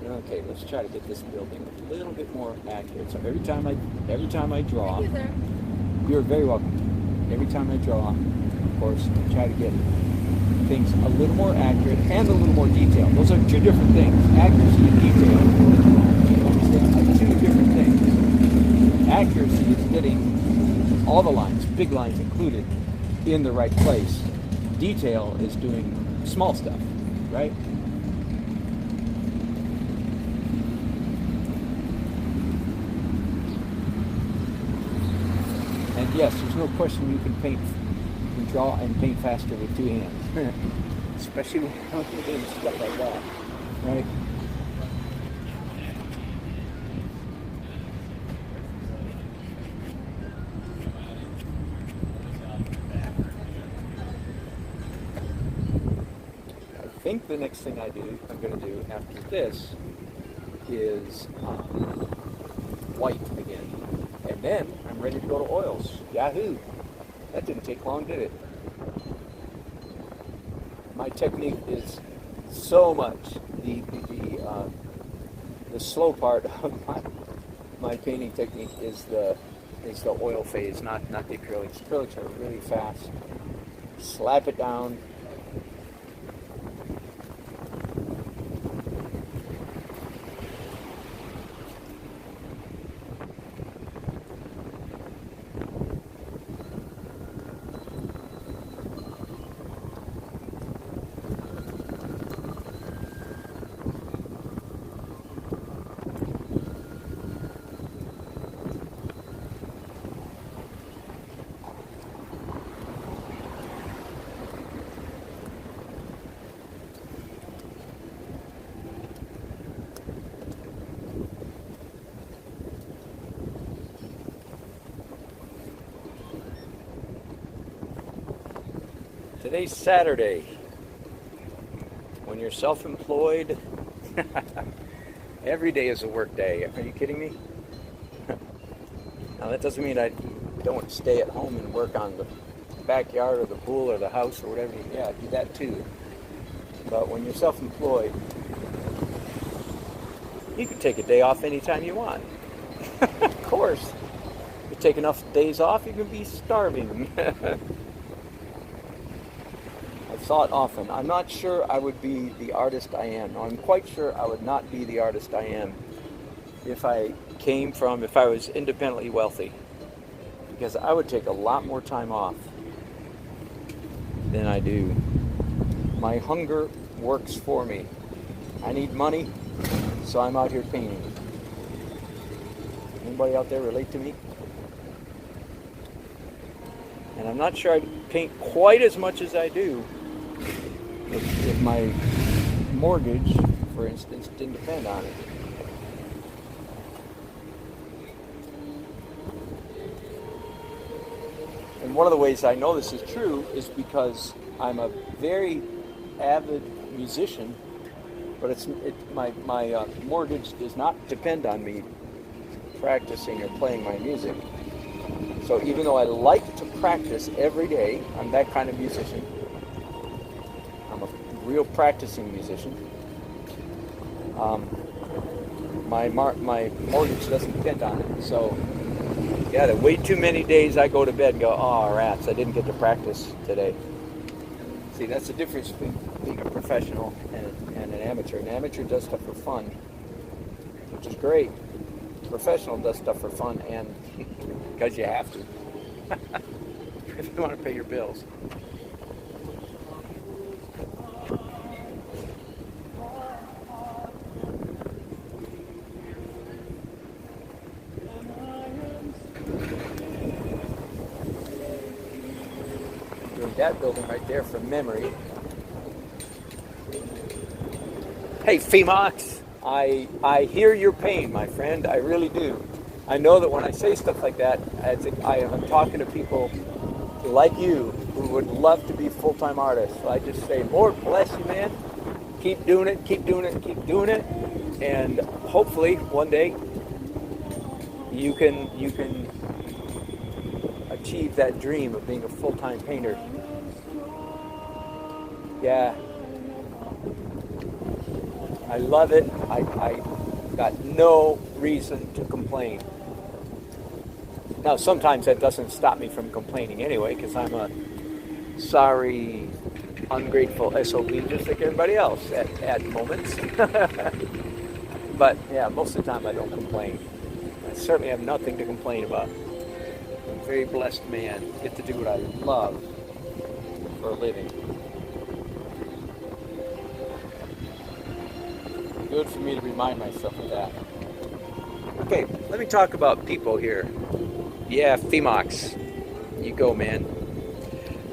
Okay, let's try to get this building a little bit more accurate. So every time I draw, you're very welcome. Every time I draw, of course, I try to get things a little more accurate and a little more detailed. Those are two different things. Accuracy and detail, you understand, are two different things. Accuracy is getting all the lines, big lines included, in the right place. Detail is doing small stuff, right? And yes, there's no question you can paint, you can draw and paint faster with two hands. Especially when you're doing stuff like that, right? I think the next thing I'm going to do after this is white again. And then I'm ready to go to oils. Yahoo! That didn't take long, did it? My technique is so much the slow part of my painting technique is the oil phase, not the acrylics. Acrylics are really fast. Slap it down. Today's Saturday. When you're self-employed, every day is a work day. Are you kidding me? Now that doesn't mean I don't stay at home and work on the backyard or the pool or the house or whatever. Yeah, I do that too. But when you're self-employed, you can take a day off anytime you want. Of course. You take enough days off, you can be starving. Thought often, I'm not sure I would be the artist I am. No, I'm quite sure I would not be the artist I am if I was independently wealthy. Because I would take a lot more time off than I do. My hunger works for me. I need money, so I'm out here painting. Anybody out there relate to me? And I'm not sure I'd paint quite as much as I do if my mortgage, for instance, didn't depend on it. And one of the ways I know this is true is because I'm a very avid musician, but my mortgage does not depend on me practicing or playing my music. So even though I like to practice every day, I'm that kind of musician. I'm a real practicing musician. My mortgage doesn't depend on it. So, yeah, the way too many days I go to bed and go, oh, rats, I didn't get to practice today. See, that's the difference between being a professional and an amateur. An amateur does stuff for fun, which is great. A professional does stuff for fun and because you have to. if you want to pay your bills. Doing that building right there from memory. Hey, Femox, I hear your pain, my friend. I really do. I know that when I say stuff like that, I'm talking to people like you who would love to be full-time artists. So I just say, Lord bless you, man. Keep doing it, keep doing it, keep doing it. And hopefully one day you can achieve that dream of being a full-time painter. Yeah. I love it. I got no reason to complain. Now, sometimes that doesn't stop me from complaining anyway, because I'm a sorry, ungrateful SOB just like everybody else at moments. But yeah, most of the time I don't complain. I certainly have nothing to complain about. I'm a very blessed man. Get to do what I love for a living. Good for me to remind myself of that. Okay, let me talk about people here. Yeah, Femox, you go, man.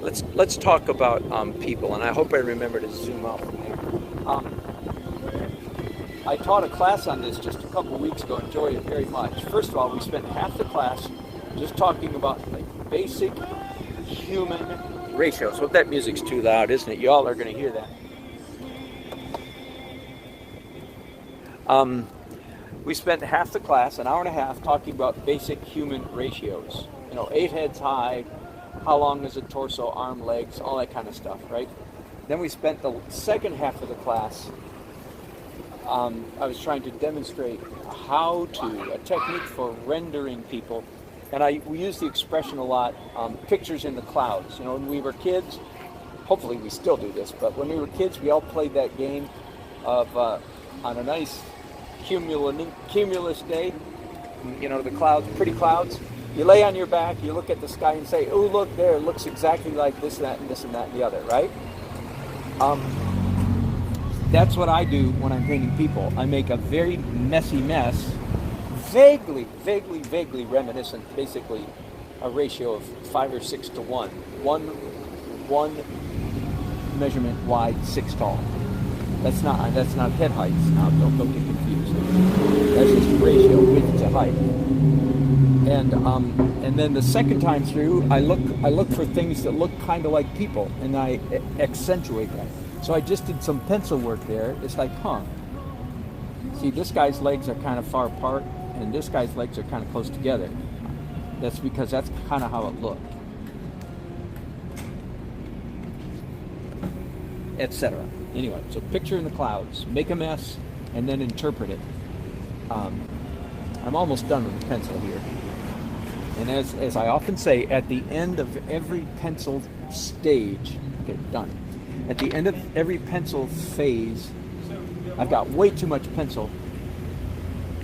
Let's talk about people, and I hope I remember to zoom out from here. I taught a class on this just a couple weeks ago. Enjoyed it very much. First of all, we spent half the class just talking about like basic human ratios. Hope that music's too loud, isn't it? Y'all are going to hear that. We spent half the class, an hour and a half, talking about basic human ratios. 8 heads high, how long is a torso, arm, legs, all that kind of stuff, right? Then we spent the second half of the class, I was trying to demonstrate a technique for rendering people. And we use the expression a lot, pictures in the clouds. When we were kids, hopefully we still do this, but when we were kids, we all played that game of, on a nice cumulus day, the clouds, pretty clouds. You lay on your back, you look at the sky and say, oh, look there, it looks exactly like this, that, and this, and that, and the other, right? That's what I do when I'm painting people. I make a very messy mess, vaguely reminiscent, basically a ratio of 5 or 6 to 1. One measurement wide, 6 tall. That's not head heights. Now, don't get confused. That's just a ratio, width to height. And then the second time through, I look for things that look kind of like people, and I accentuate that. So I just did some pencil work there. It's like, see, this guy's legs are kind of far apart, and this guy's legs are kind of close together. That's because that's kind of how it looked, etc. Anyway, so picture in the clouds, make a mess, and then interpret it. I'm almost done with the pencil here. And as I often say, at the end of every pencil stage, okay, done. At the end of every pencil phase, I've got way too much pencil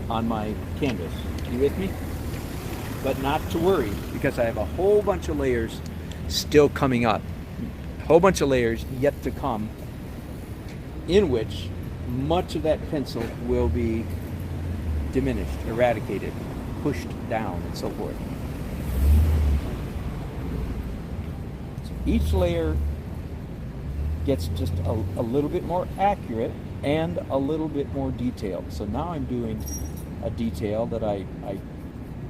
on my canvas. You with me? But not to worry, because I have a whole bunch of layers still coming up. A whole bunch of layers yet to come, in which much of that pencil will be diminished, eradicated, pushed down, and so forth. So each layer gets just a little bit more accurate and a little bit more detailed. So now I'm doing a detail that I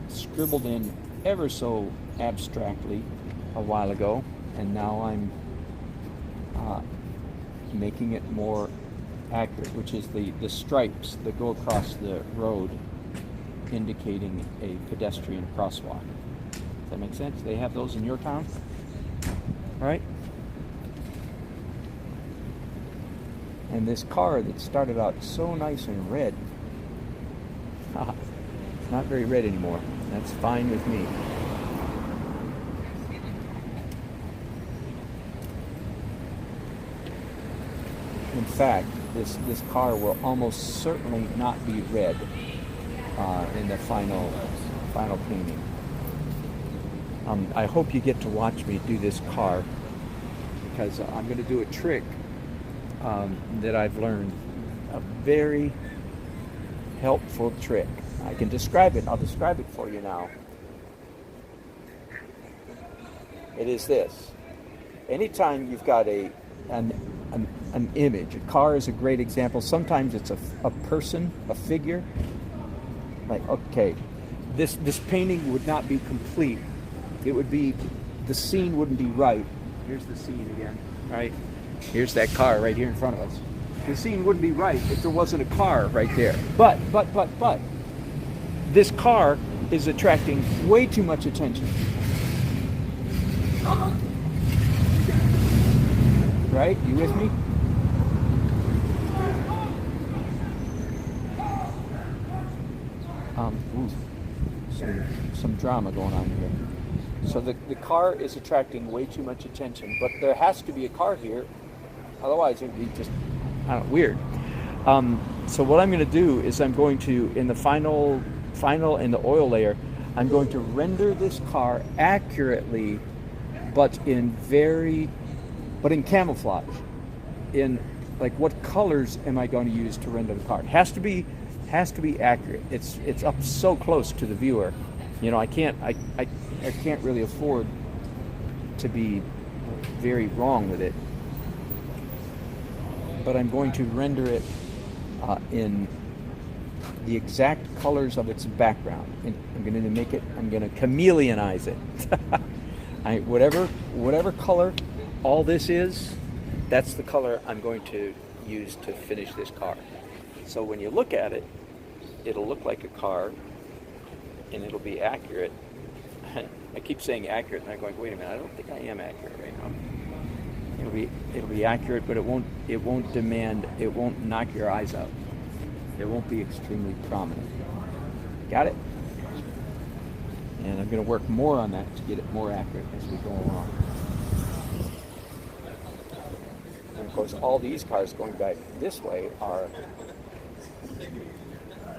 scribbled in ever so abstractly a while ago, and now I'm making it more accurate, which is the stripes that go across the road indicating a pedestrian crosswalk. Does that make sense? They have those in your town? All right? And this car that started out so nice and red, it's not very red anymore. That's fine with me. In fact, this car will almost certainly not be red in the final painting. I hope you get to watch me do this car, because I'm going to do a trick that I've learned, a very helpful trick. I can describe it. I'll describe it for you now. It is this. Anytime you've got an image, a car is a great example. Sometimes it's a person, a figure. Like, okay, this painting would not be complete. It would be, the scene wouldn't be right. Here's the scene again, right? Here's that car right here in front of us. The scene wouldn't be right if there wasn't a car right there. But, this car is attracting way too much attention. Right? You with me? Some drama going on here. So the car is attracting way too much attention, but there has to be a car here, otherwise it would be just, I don't know, weird. So what I'm going to do is I'm going to, in the final in the oil layer, I'm going to render this car accurately, but in camouflage. In like, what colors am I going to use to render the car? It has to be accurate. It's up so close to the viewer. You know, I can't really afford to be very wrong with it. But I'm going to render it in the exact colors of its background. And I'm going to chameleonize it. Whatever color all this is, that's the color I'm going to use to finish this car. So when you look at it, it'll look like a car, and it'll be accurate. I keep saying accurate, and I'm going, wait a minute, I don't think I am accurate right now. It'll be accurate, but it won't knock your eyes out. It won't be extremely prominent. Got it? And I'm going to work more on that to get it more accurate as we go along. And of course, all these cars going back this way are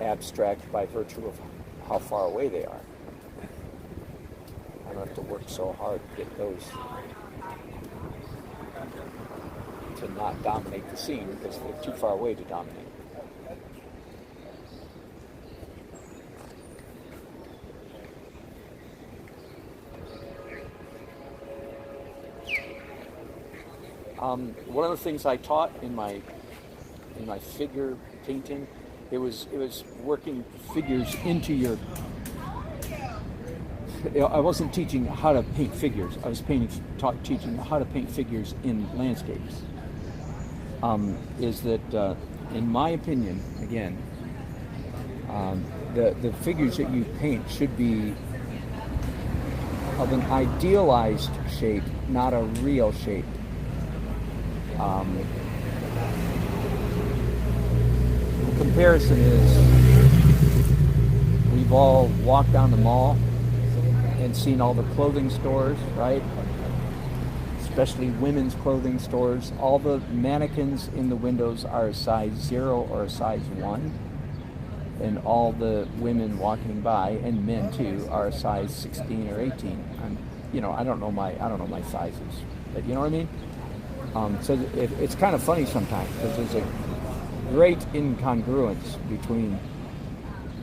abstract by virtue of how far away they are. I don't have to work so hard to get those to not dominate the scene, because they're too far away to dominate. One of the things I taught in my figure painting, it was working figures into your. I wasn't teaching how to paint figures. I was teaching how to paint figures in landscapes. Is that, in my opinion, again, the figures that you paint should be of an idealized shape, not a real shape. The comparison is, we've all walked down the mall and seen all the clothing stores, right? Especially women's clothing stores. All the mannequins in the windows are a size 0 or a size 1. And all the women walking by, and men too, are a size 16 or 18. I don't know my sizes, but you know what I mean? So it's kind of funny sometimes, because there's a great incongruence between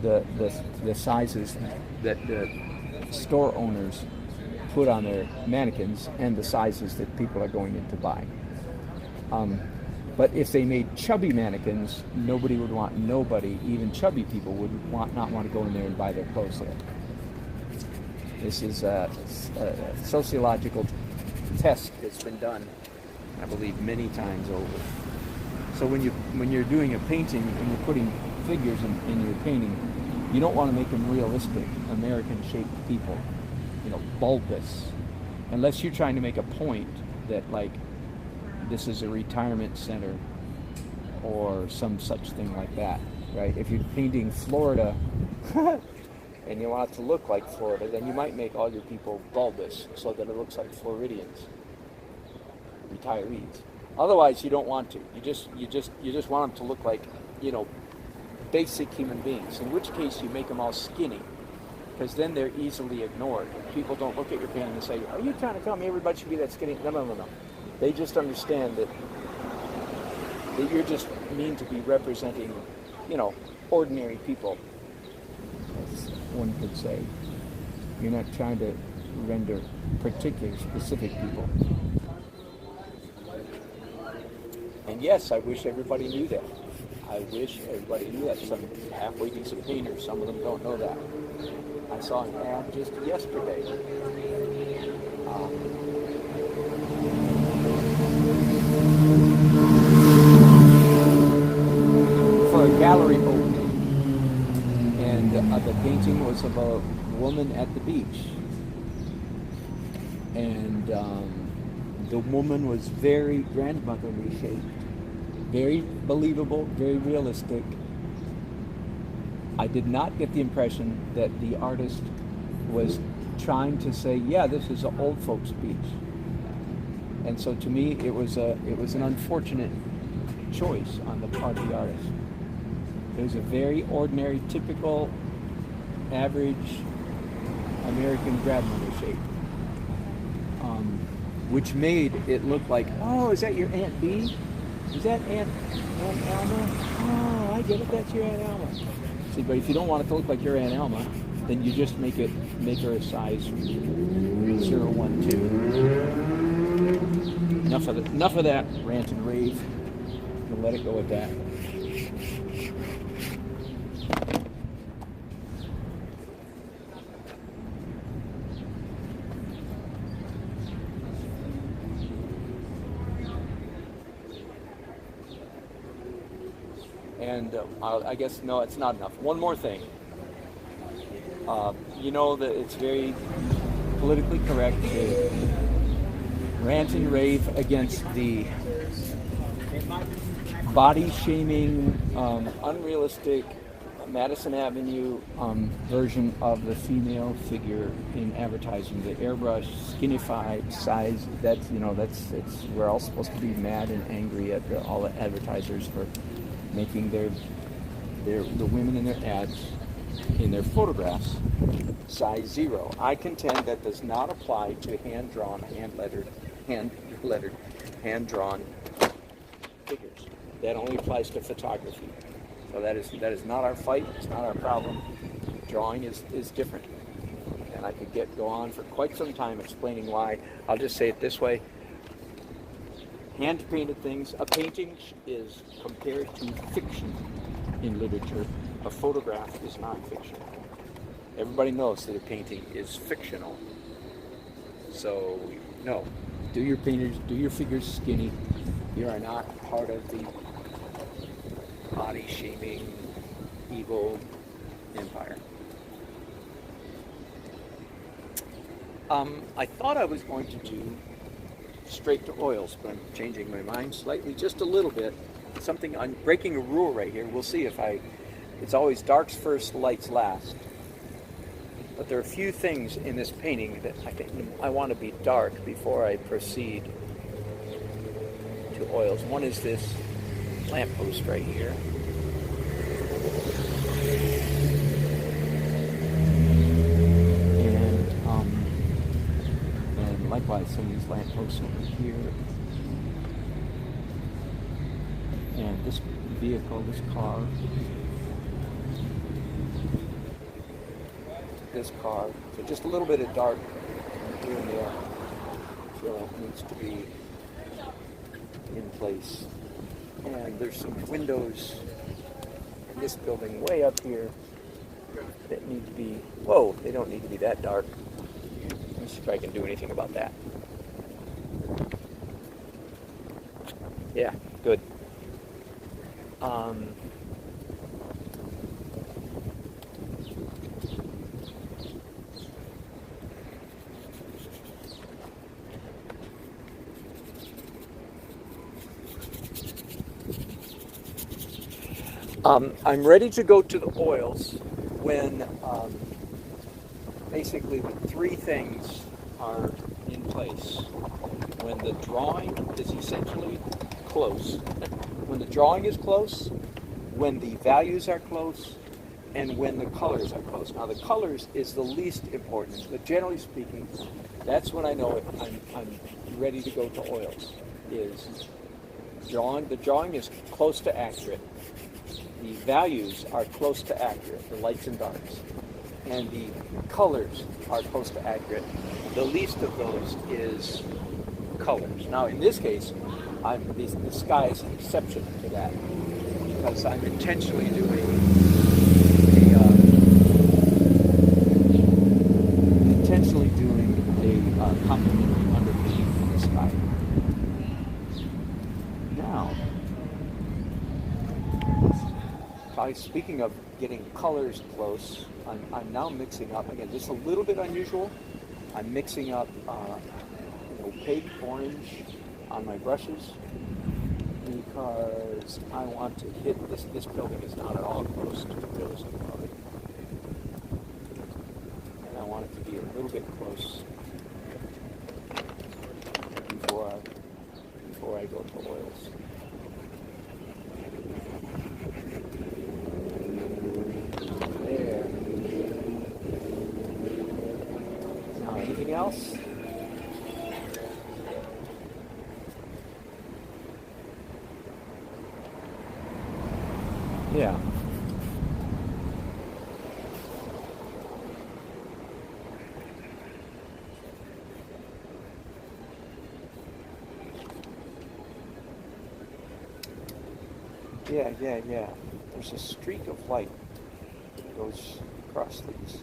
the sizes that the store owners put on their mannequins and the sizes that people are going in to buy. But if they made chubby mannequins, nobody, even chubby people, would not want to go in there and buy their clothes there. This is a sociological test that's been done, I believe, many times over. So when you're doing a painting and you're putting figures in your painting, you don't want to make them realistic, American-shaped people, bulbous, unless you're trying to make a point that, like, this is a retirement center or some such thing like that, right? If you're painting Florida and you want it to look like Florida, then you might make all your people bulbous so that it looks like Floridians, retirees. Otherwise, you don't want to. You just want them to look like, basic human beings. In which case, you make them all skinny, because then they're easily ignored. People don't look at your painting and say, are you trying to tell me everybody should be that skinny? No, no, no, no. They just understand that you're just mean to be representing, ordinary people, as one could say. You're not trying to render particular, specific people. And yes, I wish everybody knew that. I wish everybody knew that. Some halfway decent painters, some of them don't know that. I saw an ad just yesterday. For a gallery opening. And the painting was of a woman at the beach. And the woman was very grandmotherly shaped. Very believable, very realistic. I did not get the impression that the artist was trying to say, yeah, this is an old folks beach. And so to me, it was an unfortunate choice on the part of the artist. It was a very ordinary, typical, average American grandmother shape, which made it look like, oh, is that your Aunt Bee? Is that Aunt Alma? Oh, I get it, that's your Aunt Alma. See, but if you don't want it to look like your Aunt Alma, then you just make her a size 012. Enough of that rant and rave. We'll let it go at that. And I guess, no, it's not enough. One more thing. You know that it's very politically correct to rant and rave against the body-shaming, unrealistic Madison Avenue version of the female figure in advertising. The airbrush, skinified size. That's we're all supposed to be mad and angry at all the advertisers for making the women in their ads, in their photographs, size 0. I contend that does not apply to hand-drawn, hand-drawn figures. That only applies to photography. So that is not our fight. It's not our problem. Drawing is different, and I could go on for quite some time explaining why. I'll just say it this way. Hand-painted things, a painting is compared to fiction in literature. A photograph is non-fiction. Everybody knows that a painting is fictional. So, no, do your figures skinny. You are not part of the body-shaming, evil empire. I thought I was going to do straight to oils, but I'm changing my mind slightly, just a little bit. I'm breaking a rule right here. We'll see if it's always darks first, lights last. But there are a few things in this painting that I think I want to be dark before I proceed to oils. One is this lamppost right here. And likewise, some of these lampposts over here. And this vehicle, this car. This car. So just a little bit of dark here and there. I feel like it needs to be in place. And there's some windows in this building way up here that need to be, whoa, they don't need to be that dark. Let me see if I can do anything about that. Yeah, good. I'm ready to go to the oils when basically the three things are in place. When the drawing is essentially close, when the drawing is close, when the values are close, and when the colors are close. Now the colors is the least important, but generally speaking, that's when I know it. I'm ready to go to oils. Is drawing. The drawing is close to accurate. The values are close to accurate, the lights and darks, and the colors are close to accurate. The least of those is colors. Now in this case, the sky is an exception to that because I'm intentionally doing a complementary underpainting in the sky. Now, speaking of getting colors close, I'm now mixing up, again, just a little bit unusual, I'm mixing up an opaque orange on my brushes because I want to hit this building is not at all close to the realism of it. And I want it to be a little bit close before I go to oils. There. Now, anything else? Yeah. Yeah. There's a streak of light that goes across these.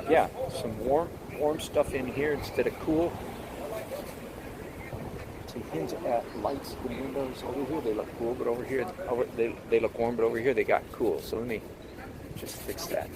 Yeah, some warm stuff in here instead of cool. To hint at lights in windows. Over here they look cool, but over here they look warm, but over here they got cool. So let me just fix that.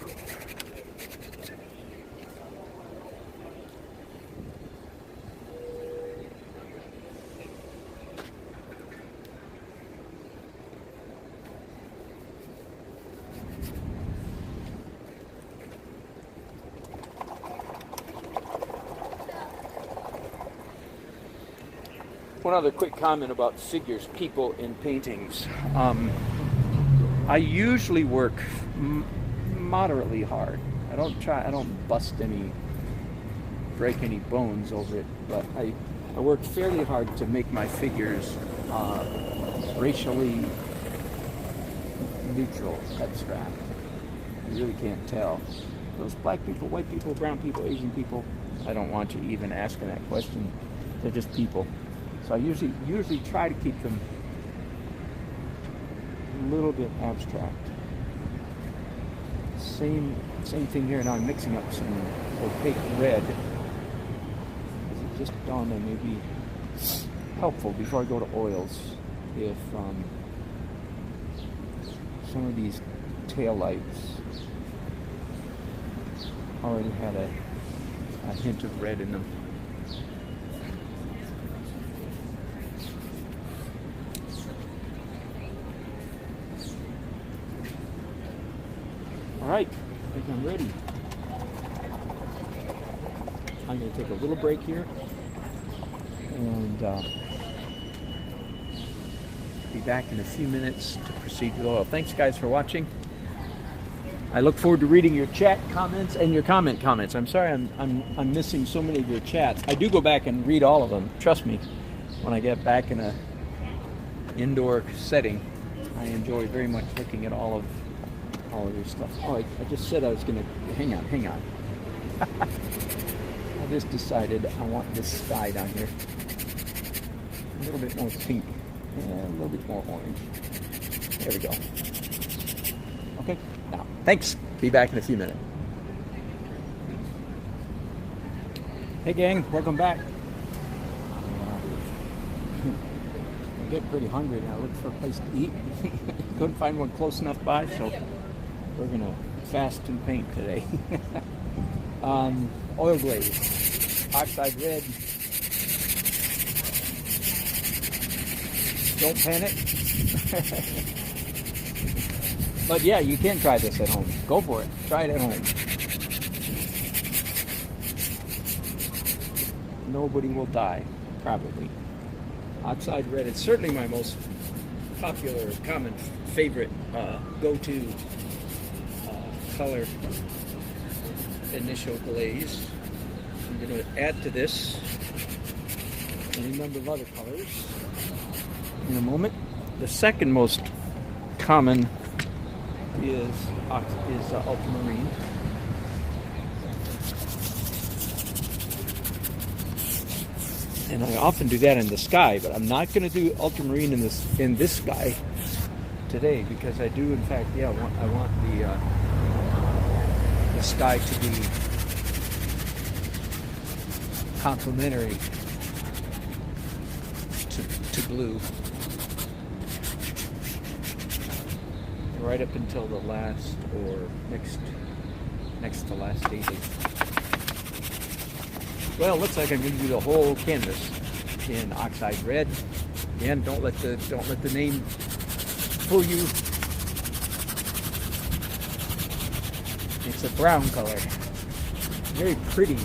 One other quick comment about figures, people in paintings. I usually work moderately hard. I don't break any bones over it, but I work fairly hard to make my figures racially neutral, abstract. You really can't tell. Those black people, white people, brown people, Asian people, I don't want you even asking that question. They're just people. So I usually try to keep them a little bit abstract. Same thing here. Now I'm mixing up some opaque red. It just dawned on me it'd be helpful before I go to oils if some of these tail lights already had a hint of red in them. All right, I think I'm ready. I'm going to take a little break here and be back in a few minutes to proceed with oil. Thanks, guys, for watching. I look forward to reading your chat comments and your comments. I'm sorry I'm missing so many of your chats. I do go back and read all of them. Trust me, when I get back in a indoor setting, I enjoy very much looking at all of your stuff. Oh, I just said I was going to... Hang on. I just decided I want this sky down here a little bit more pink and a little bit more orange. There we go. Okay, now, thanks. Be back in a few minutes. Hey gang, welcome back. I get pretty hungry and I look for a place to eat. Couldn't find one close enough by, so we're gonna fast and paint today. Oil glaze, oxide red. Don't panic. But yeah, you can try this at home. Go for it. Try it at home. nobody will die, probably. Oxide red is certainly my most popular, common favorite go-to color initial glaze. I'm going to add to this a number of other colors in a moment. The second most common is ultramarine. And I often do that in the sky, but I'm not going to do ultramarine in this sky today, because I do, in fact, I want the sky to be complementary to blue, right up until the last or next to last daisy. Well, it looks like I'm going to do the whole canvas in oxide red. Again, don't let the name fool you. It's a brown color, very pretty,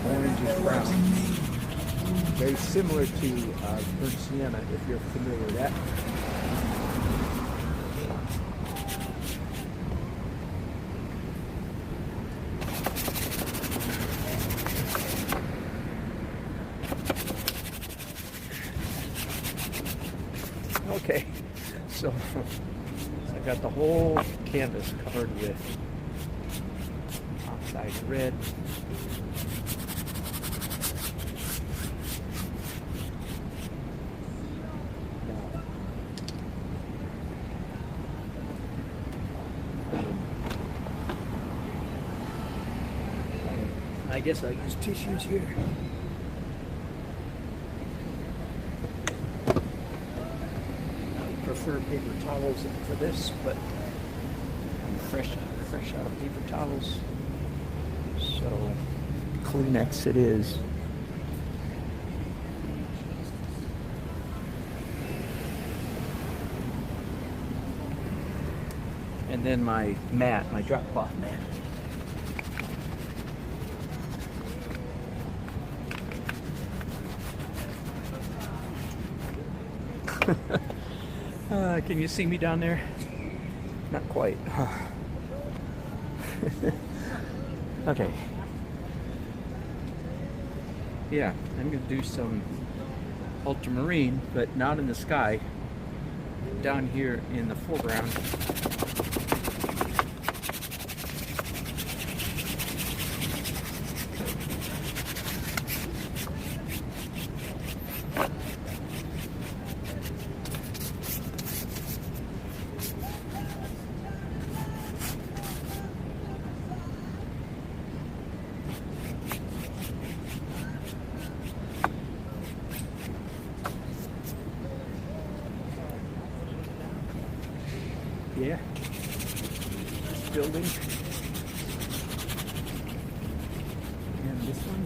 orangish brown, very similar to burnt sienna, if you're familiar with that. Okay, so I got the whole canvas covered with oxide red. I guess I'll use tissues here. Prefer paper towels for this, but I'm fresh out of paper towels, so Kleenex it is. And then my mat, my drop cloth mat. Can you see me down there? Not quite. Okay. Yeah, I'm going to do some ultramarine, but not in the sky. Down here in the foreground. Yeah, this building, and this one.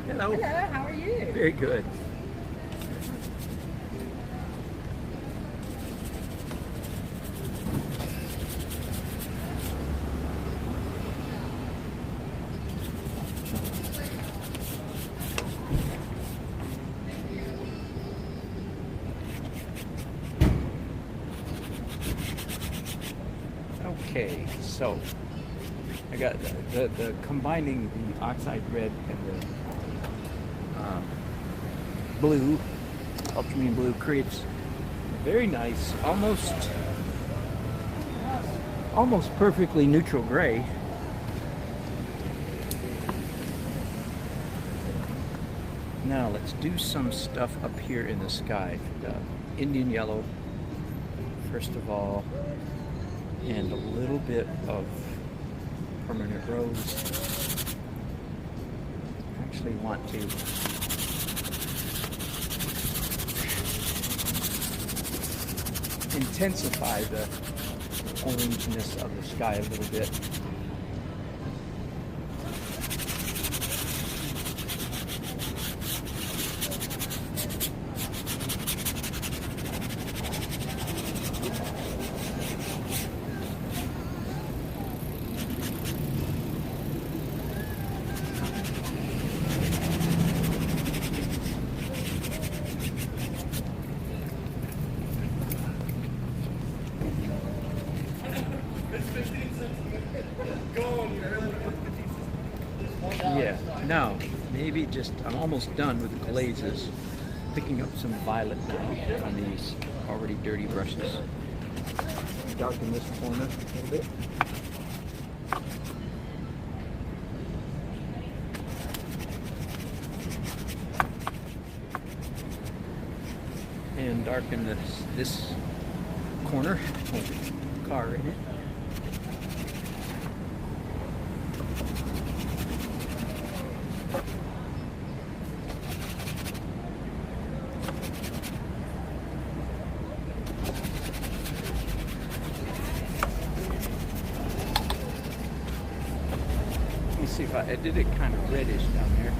Hello. Hello, how are you? Very good. Okay, so I got the combining the oxide red and the blue, ultramarine blue, creates a very nice, almost perfectly neutral gray. Now let's do some stuff up here in the sky. Indian yellow, first of all. And a little bit of permanent rose. I actually want to intensify the orangeness of the sky a little bit. Now, maybe just, I'm almost done with the glazes. Picking up some violet now on these already dirty brushes. Darken this corner a little bit. And darken this corner with the car in it. Let me see if I did it kind of reddish down there.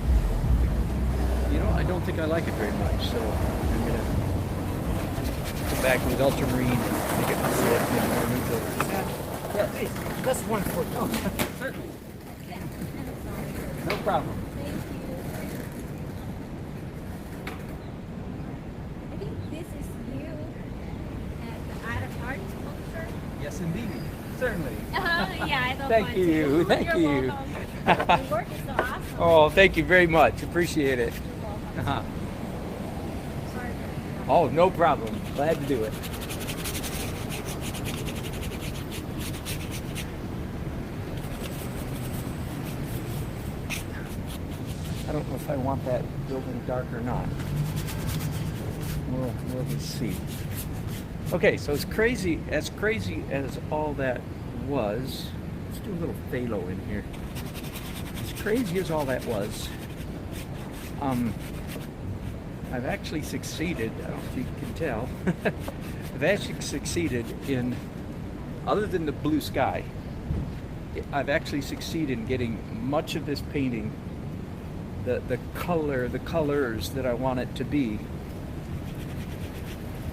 You know, I don't think I like it very much, so I'm gonna come back with ultramarine and make it more neutral. Yeah, please. Just one for no, certainly. No problem. I think this is you at the Art of Art sculpture. Yes, indeed. Certainly. Yeah, I love Thank one you, too. thank You're you. welcome. Your work is so awesome. Oh, thank you very much. Appreciate it. You're welcome. Uh-huh. Sorry for Oh, no problem. Glad to do it. I don't know if I want that building dark or not. We'll just see. Okay, so as crazy as all that was, let's do a little phthalo in here. As crazy as all that was, I've actually succeeded, I don't know if you can tell, I've actually succeeded in, other than the blue sky, I've actually succeeded in getting much of this painting, the colors that I want it to be,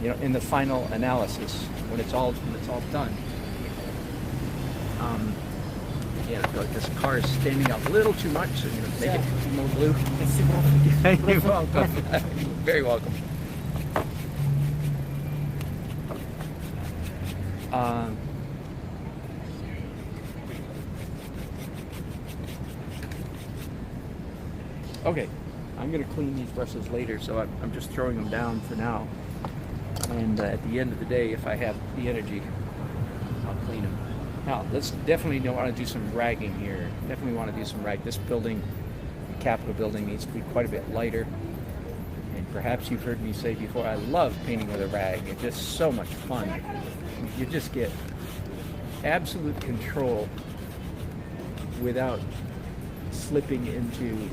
you know, in the final analysis, when it's all done. Yeah, I feel like this car is standing up a little too much, so I'm going to make it more blue. You're welcome. Very welcome. Okay, I'm going to clean these brushes later, so I'm just throwing them down for now. And at the end of the day, if I have the energy, I'll clean them. Now, let's definitely want to do some ragging here. Definitely want to do some rag. This building, the Capitol building, needs to be quite a bit lighter. And perhaps you've heard me say before, I love painting with a rag. It's just so much fun. You just get absolute control without slipping into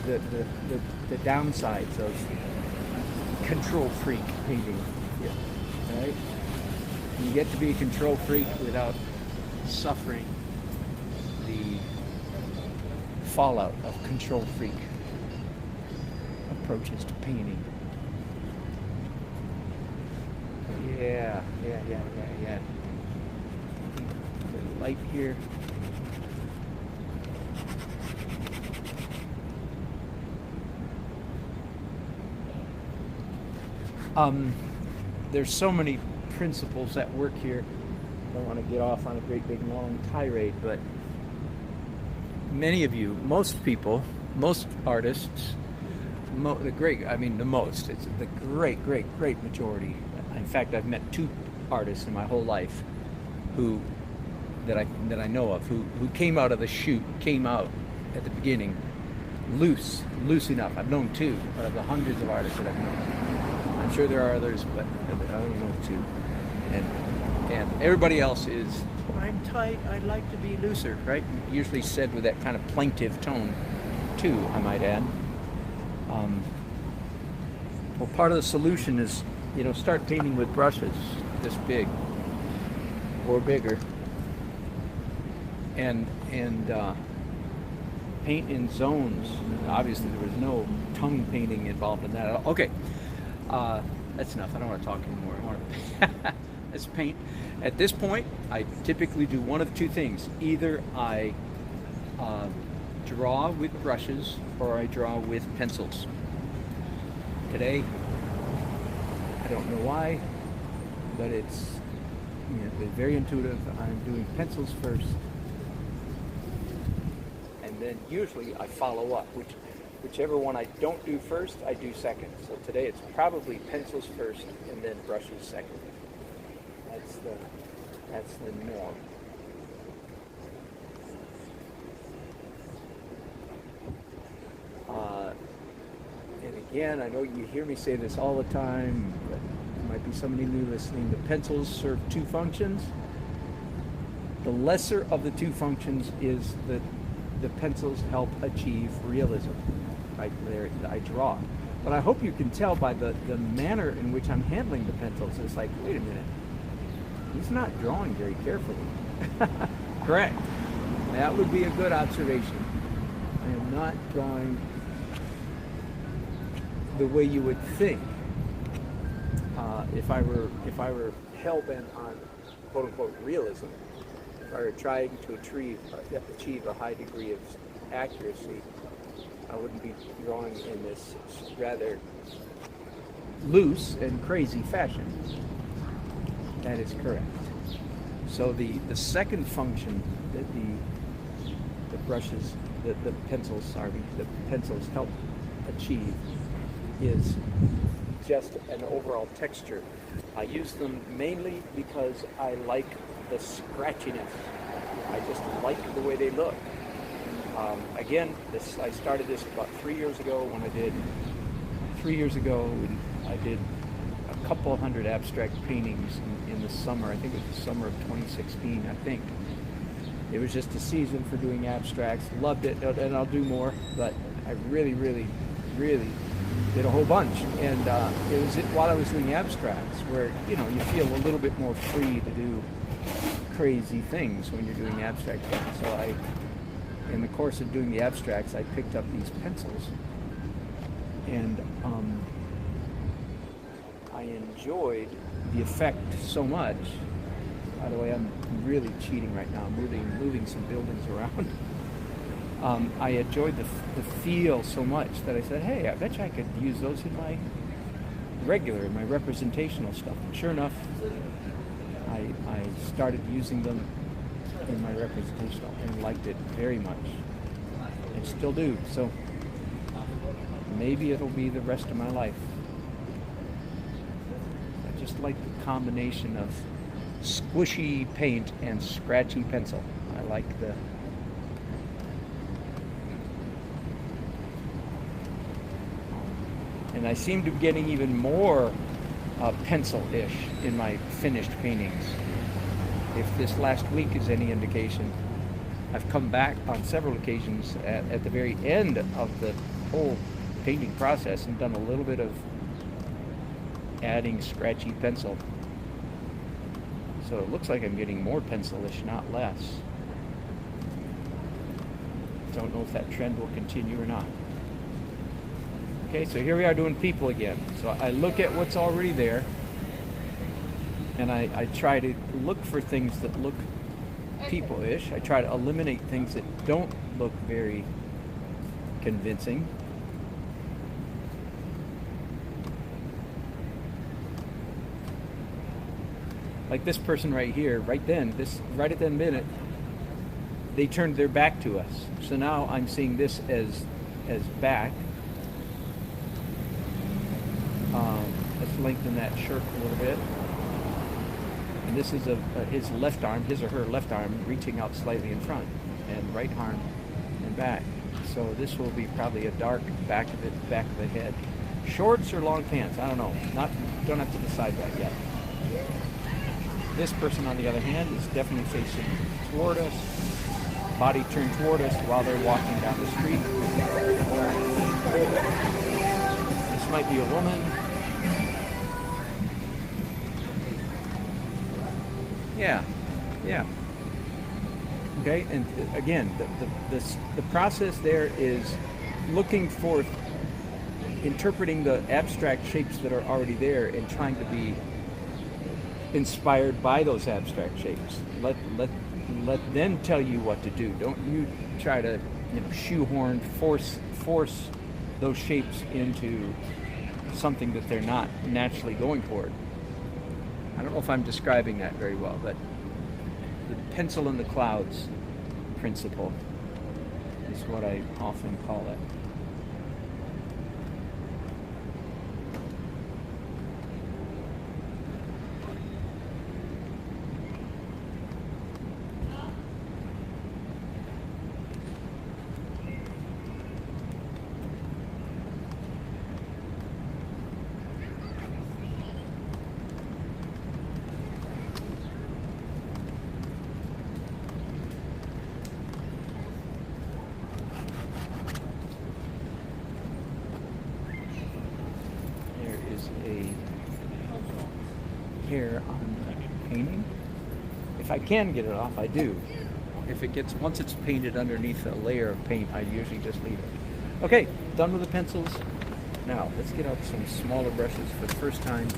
the downsides of control freak painting. Yeah. Right? You get to be a control freak without suffering the fallout of control freak approaches to painting. Yeah. The light here. There's so many principles at work here. I don't want to get off on a great big long tirade, but many of you, most people, most artists, the great majority. In fact, I've met two artists in my whole life that I know of who came out of the chute, came out at the beginning loose enough. I've known two, but of the hundreds of artists that I've known. I'm sure there are others, but I only know two. And everybody else is, I'm tight, I'd like to be looser, right? Usually said with that kind of plaintive tone, too, I might add. Well, part of the solution is, start painting with brushes this big or bigger, and paint in zones. Obviously, there was no tongue painting involved in that at all. Okay. That's enough. I don't want to talk anymore. Let's paint. At this point, I typically do one of two things. Either I draw with brushes or I draw with pencils. Today, I don't know why, but it's been very intuitive. I'm doing pencils first, and then usually I follow up, whichever one I don't do first, I do second. So today it's probably pencils first and then brushes second. That's the norm. And again, I know you hear me say this all the time, but there might be somebody new listening. The pencils serve two functions. The lesser of the two functions is that the pencils help achieve realism. Right there, I draw. But I hope you can tell by the manner in which I'm handling the pencils. It's like, wait a minute, he's not drawing very carefully. Correct. That would be a good observation. I am not drawing the way you would think if I were hell-bent on quote-unquote realism. If I were trying to achieve a high degree of accuracy, I wouldn't be drawing in this rather loose and crazy fashion. That is correct. So the second function that the brushes, the pencils help achieve is just an overall texture. I use them mainly because I like the scratchiness. I just like the way they look. Again, I started this about 3 years ago when I did a couple hundred abstract paintings in the summer. I think it was the summer of 2016, I think. It was just a season for doing abstracts. Loved it, and I'll do more, but I really, really, really did a whole bunch. And it was while I was doing abstracts where, you feel a little bit more free to do crazy things when you're doing abstract things. So in the course of doing the abstracts, I picked up these pencils, and I enjoyed the effect so much. By the way, I'm really cheating right now. I'm moving some buildings around. I enjoyed the feel so much that I said, hey, I bet you I could use those in my representational stuff. And sure enough, I started using them in my representational and liked it very much, and still do. So maybe it'll be the rest of my life. I just like the combination of squishy paint and scratchy pencil. I like and I seem to be getting even more pencil-ish in my finished paintings. If this last week is any indication, I've come back on several occasions at the very end of the whole painting process and done a little bit of adding scratchy pencil. So it looks like I'm getting more pencil-ish, not less. Don't know if that trend will continue or not. Okay, so here we are doing people again. So I look at what's already there, and I try to look for things that look people-ish. I try to eliminate things that don't look very convincing. Like this person right here, right at that minute, they turned their back to us. So now I'm seeing this as back. Let's lengthen that shirt a little bit. And this is his left arm, his or her left arm, reaching out slightly in front, and right arm and back. So this will be probably a dark back of the head. Shorts or long pants? I don't know. Don't have to decide that yet. This person, on the other hand, is definitely facing toward us, body turned toward us while they're walking down the street. This might be a woman. Yeah. Okay, and again, the process there is looking for interpreting the abstract shapes that are already there and trying to be inspired by those abstract shapes. Let them tell you what to do. Don't you try to shoehorn, force those shapes into something that they're not naturally going toward. I don't know if I'm describing that very well, but the pencil in the clouds principle is what I often call it. Hair on the painting. If I can get it off, I do. If it gets, once it's painted underneath a layer of paint, I usually just leave it. Okay, done with the pencils. Now, let's get out some smaller brushes for the first time.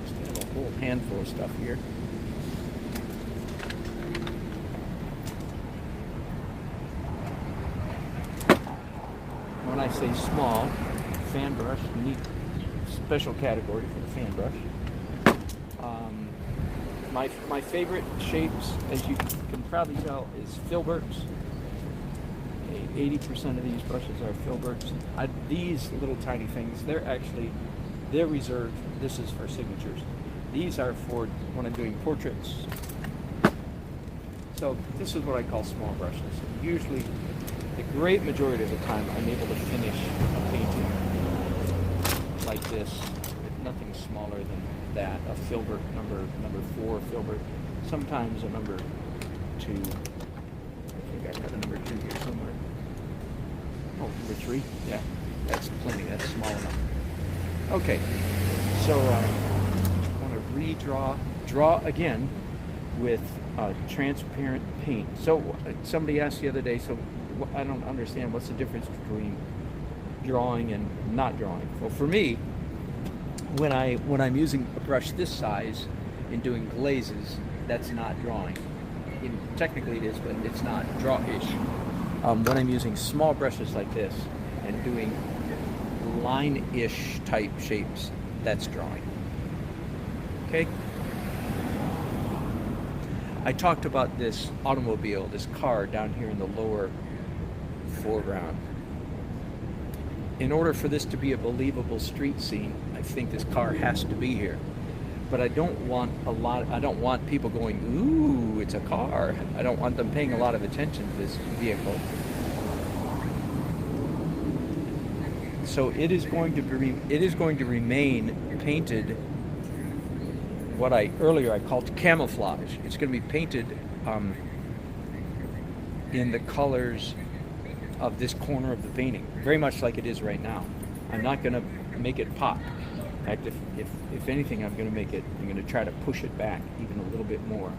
Just have a whole handful of stuff here. When I say small, fan brush, unique special category for the fan brush. My favorite shapes, as you can probably tell, is filberts. 80% of these brushes are filberts. These little tiny things, they're reserved. This is for signatures. These are for when I'm doing portraits. So this is what I call small brushes. Usually, the great majority of the time, I'm able to finish a painting like this with nothing smaller than that. A filbert number 4 filbert, sometimes a number 2. I think I got a number 2 here somewhere. Oh, number 3. Yeah, that's plenty. That's small enough. Okay, so I want to draw again with transparent paint. So somebody asked the other day, so I don't understand what's the difference between drawing and not drawing. Well, for me, when I'm using a brush this size and doing glazes, that's not drawing. Technically it is, but it's not draw-ish. When I'm using small brushes like this and doing line-ish type shapes, that's drawing. Okay? I talked about this automobile, this car down here in the lower foreground. In order for this to be a believable street scene, I think this car has to be here. But I don't want people going, ooh, it's a car. I don't want them paying a lot of attention to this vehicle. So it is going to remain painted what earlier I called camouflage. It's going to be painted in the colors of this corner of the painting, very much like it is right now. I'm not going to make it pop. In fact, if anything, I'm going to try to push it back even a little bit more.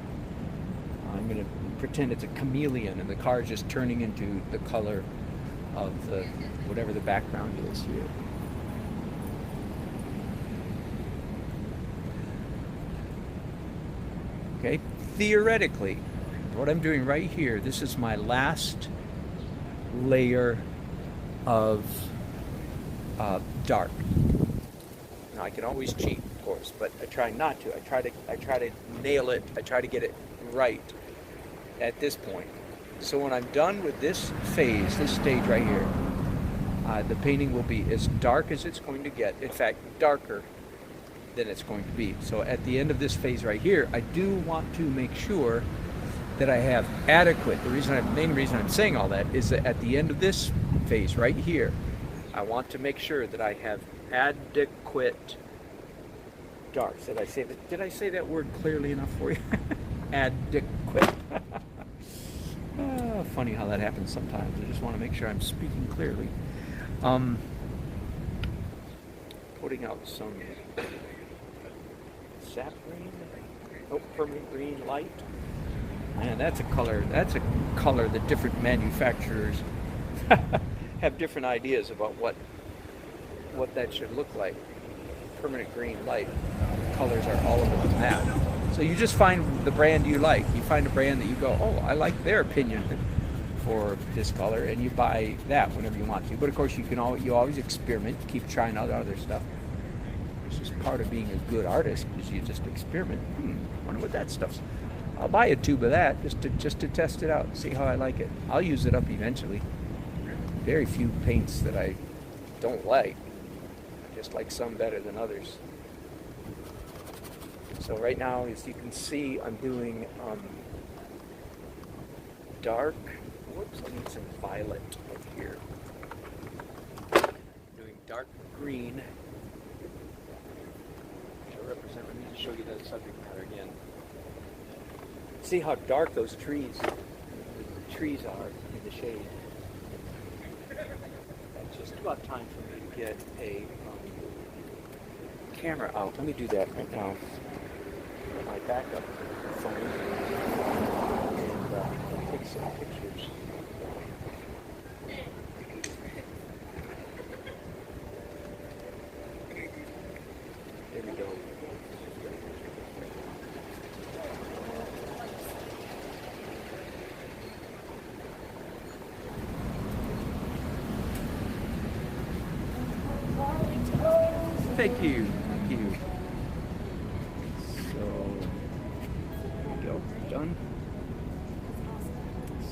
I'm going to pretend it's a chameleon and the car is just turning into the color of whatever the background is here. Okay, theoretically, what I'm doing right here, this is my last layer of dark. Now I can always cheat, of course, but I try not to. I try to nail it. I try to get it right at this point. So when I'm done with this phase, this stage right here, the painting will be as dark as it's going to get. In fact, darker than it's going to be. So at the end of this phase right here, I do want to make sure that I have adequate. The main reason I'm saying all that is that at the end of this phase right here, I want to make sure that I have adequate darks. Did I say that word clearly enough for you? Adequate. Funny how that happens sometimes. I just want to make sure I'm speaking clearly. Putting out some sap green, permanent green light. Man, that's a color that different manufacturers have different ideas about what that should look like. Permanent green light colors are all over the map. So you just find the brand you like. You find a brand that you go, oh, I like their opinion for this color, and you buy that whenever you want to. But of course, you always experiment, keep trying out other stuff. It's just part of being a good artist is you just experiment. Wonder what that stuff's. I'll buy a tube of that just to test it out, see how I like it. I'll use it up eventually. Very few paints that I don't like. I just like some better than others. So right now, as you can see, I'm doing dark. Whoops, I need some violet up here. Doing dark green. To represent. Let me just show you the subject matter again. See how dark those trees are in the shade. It's just about time for me to get a camera out. Let me do that right now. My backup phone and take some pictures. There we go. Thank you. Thank you. So, there we go. Done.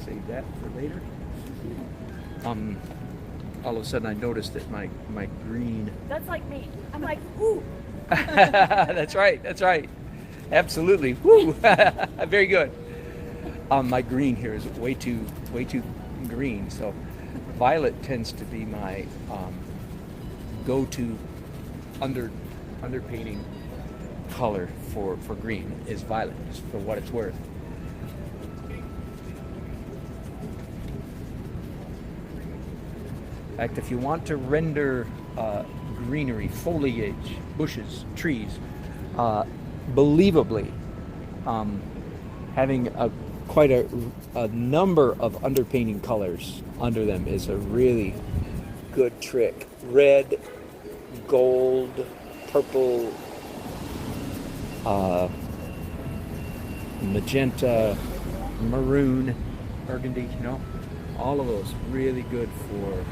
Save that for later. All of a sudden I noticed that my green. That's like me. I'm like, ooh. That's right. That's right. Absolutely. Woo. Very good. My green here is way too green. So, violet tends to be my go-to underpainting color for green is violet, just for what it's worth. In fact, if you want to render greenery, foliage, bushes, trees, believably, having quite a number of underpainting colors under them is a really good trick. Red, gold, purple, magenta, maroon, burgundy, all of those really good for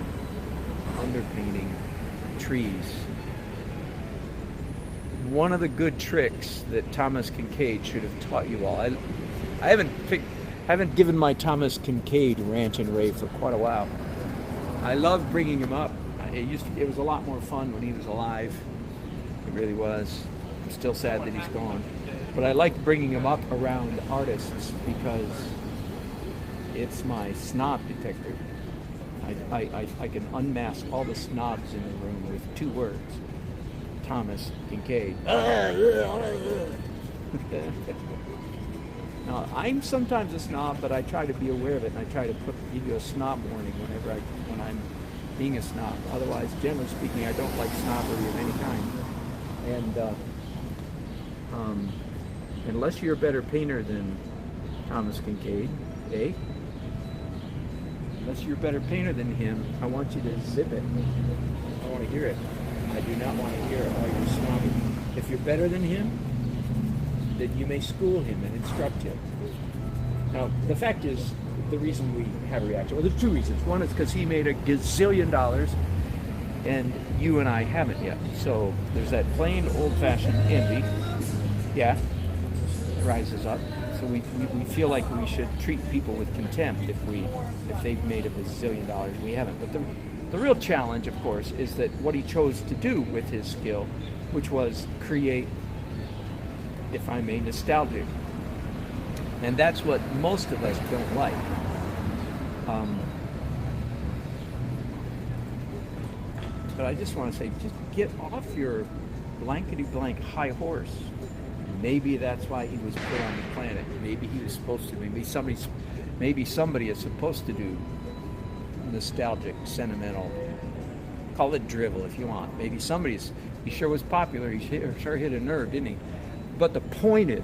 underpainting trees. One of the good tricks that Thomas Kincaid should have taught you all. I haven't given my Thomas Kincaid rant and rave for quite a while. I love bringing him up. It was a lot more fun when he was alive. It really was. I'm still sad that he's gone. But I like bringing him up around artists because it's my snob detector. I can unmask all the snobs in the room with 2 words. Thomas Kincaid. Now, I'm sometimes a snob, but I try to be aware of it, and I try to give you a snob warning when I'm being a snob. Otherwise, generally speaking, I don't like snobbery of any kind. And unless you're a better painter than Thomas Kincaid, unless you're a better painter than him, I want you to zip it. I want to hear it. I do not want to hear all your snobbing. If you're better than him, then you may school him and instruct him. Now, the fact is, the reason we have a reaction, well, there's 2 reasons. One is because he made a gazillion dollars, and you and I haven't yet. So there's that plain old-fashioned envy. Yeah, it rises up. So we feel like we should treat people with contempt if they've made a bazillion dollars. We haven't. But the real challenge, of course, is that what he chose to do with his skill, which was create, if I may, nostalgia. And that's what most of us don't like. But I just want to say, just get off your blankety-blank high horse. Maybe that's why he was put on the planet. Maybe he was supposed to. Maybe somebody is supposed to do nostalgic, sentimental. Call it drivel if you want. Maybe he sure was popular. He sure hit a nerve, didn't he? But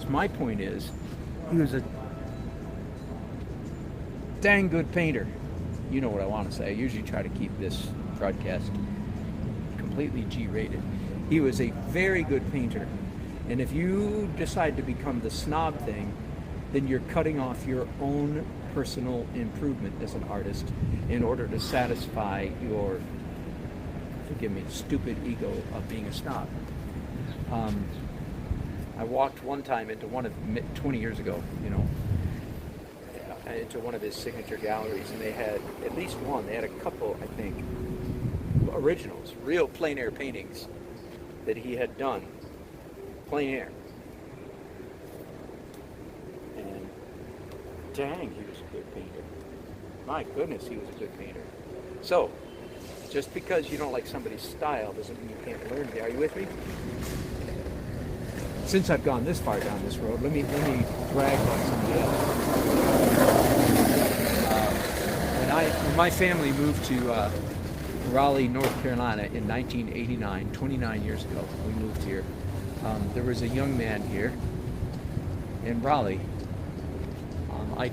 my point is, he was a dang good painter. You know what I want to say. I usually try to keep this broadcast completely G-rated. He was a very good painter. And if you decide to become the snob thing, then you're cutting off your own personal improvement as an artist in order to satisfy your, forgive me, stupid ego of being a snob. I walked one time into 20 years ago, into one of his signature galleries, and they had at least one. They had a couple, I think, originals, real plein air paintings that he had done, plein air. And dang, he was a good painter. My goodness, he was a good painter. So, just because you don't like somebody's style doesn't mean you can't learn it. Are you with me? Since I've gone this far down this road, let me brag about somebody else. When my family moved to Raleigh, North Carolina in 1989, 29 years ago, we moved here. There was a young man here in Raleigh. I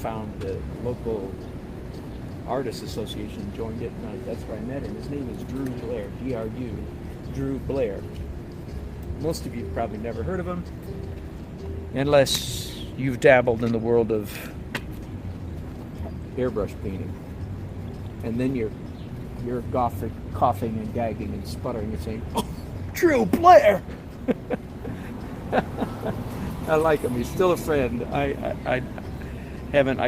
found the local Artists Association, joined it, and that's where I met him. His name is Drew Blair, D-R-U, Drew Blair. Most of you probably never heard of him, unless you've dabbled in the world of airbrush painting. And then you're coughing and gagging and sputtering and saying, "Oh, Drew Blair!" I like him. He's still a friend. I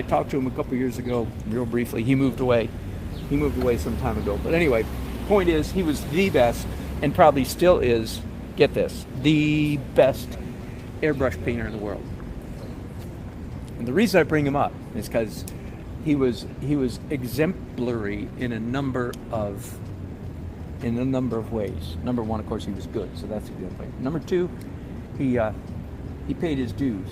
talked to him a couple years ago, real briefly. He moved away. He moved away some time ago. But anyway, point is, he was the best, and probably still is, get this, the best airbrush painter in the world. And the reason I bring him up is because he was exemplary in a number of ways. Number one, of course, he was good, so that's a good thing. Number two, he paid his dues.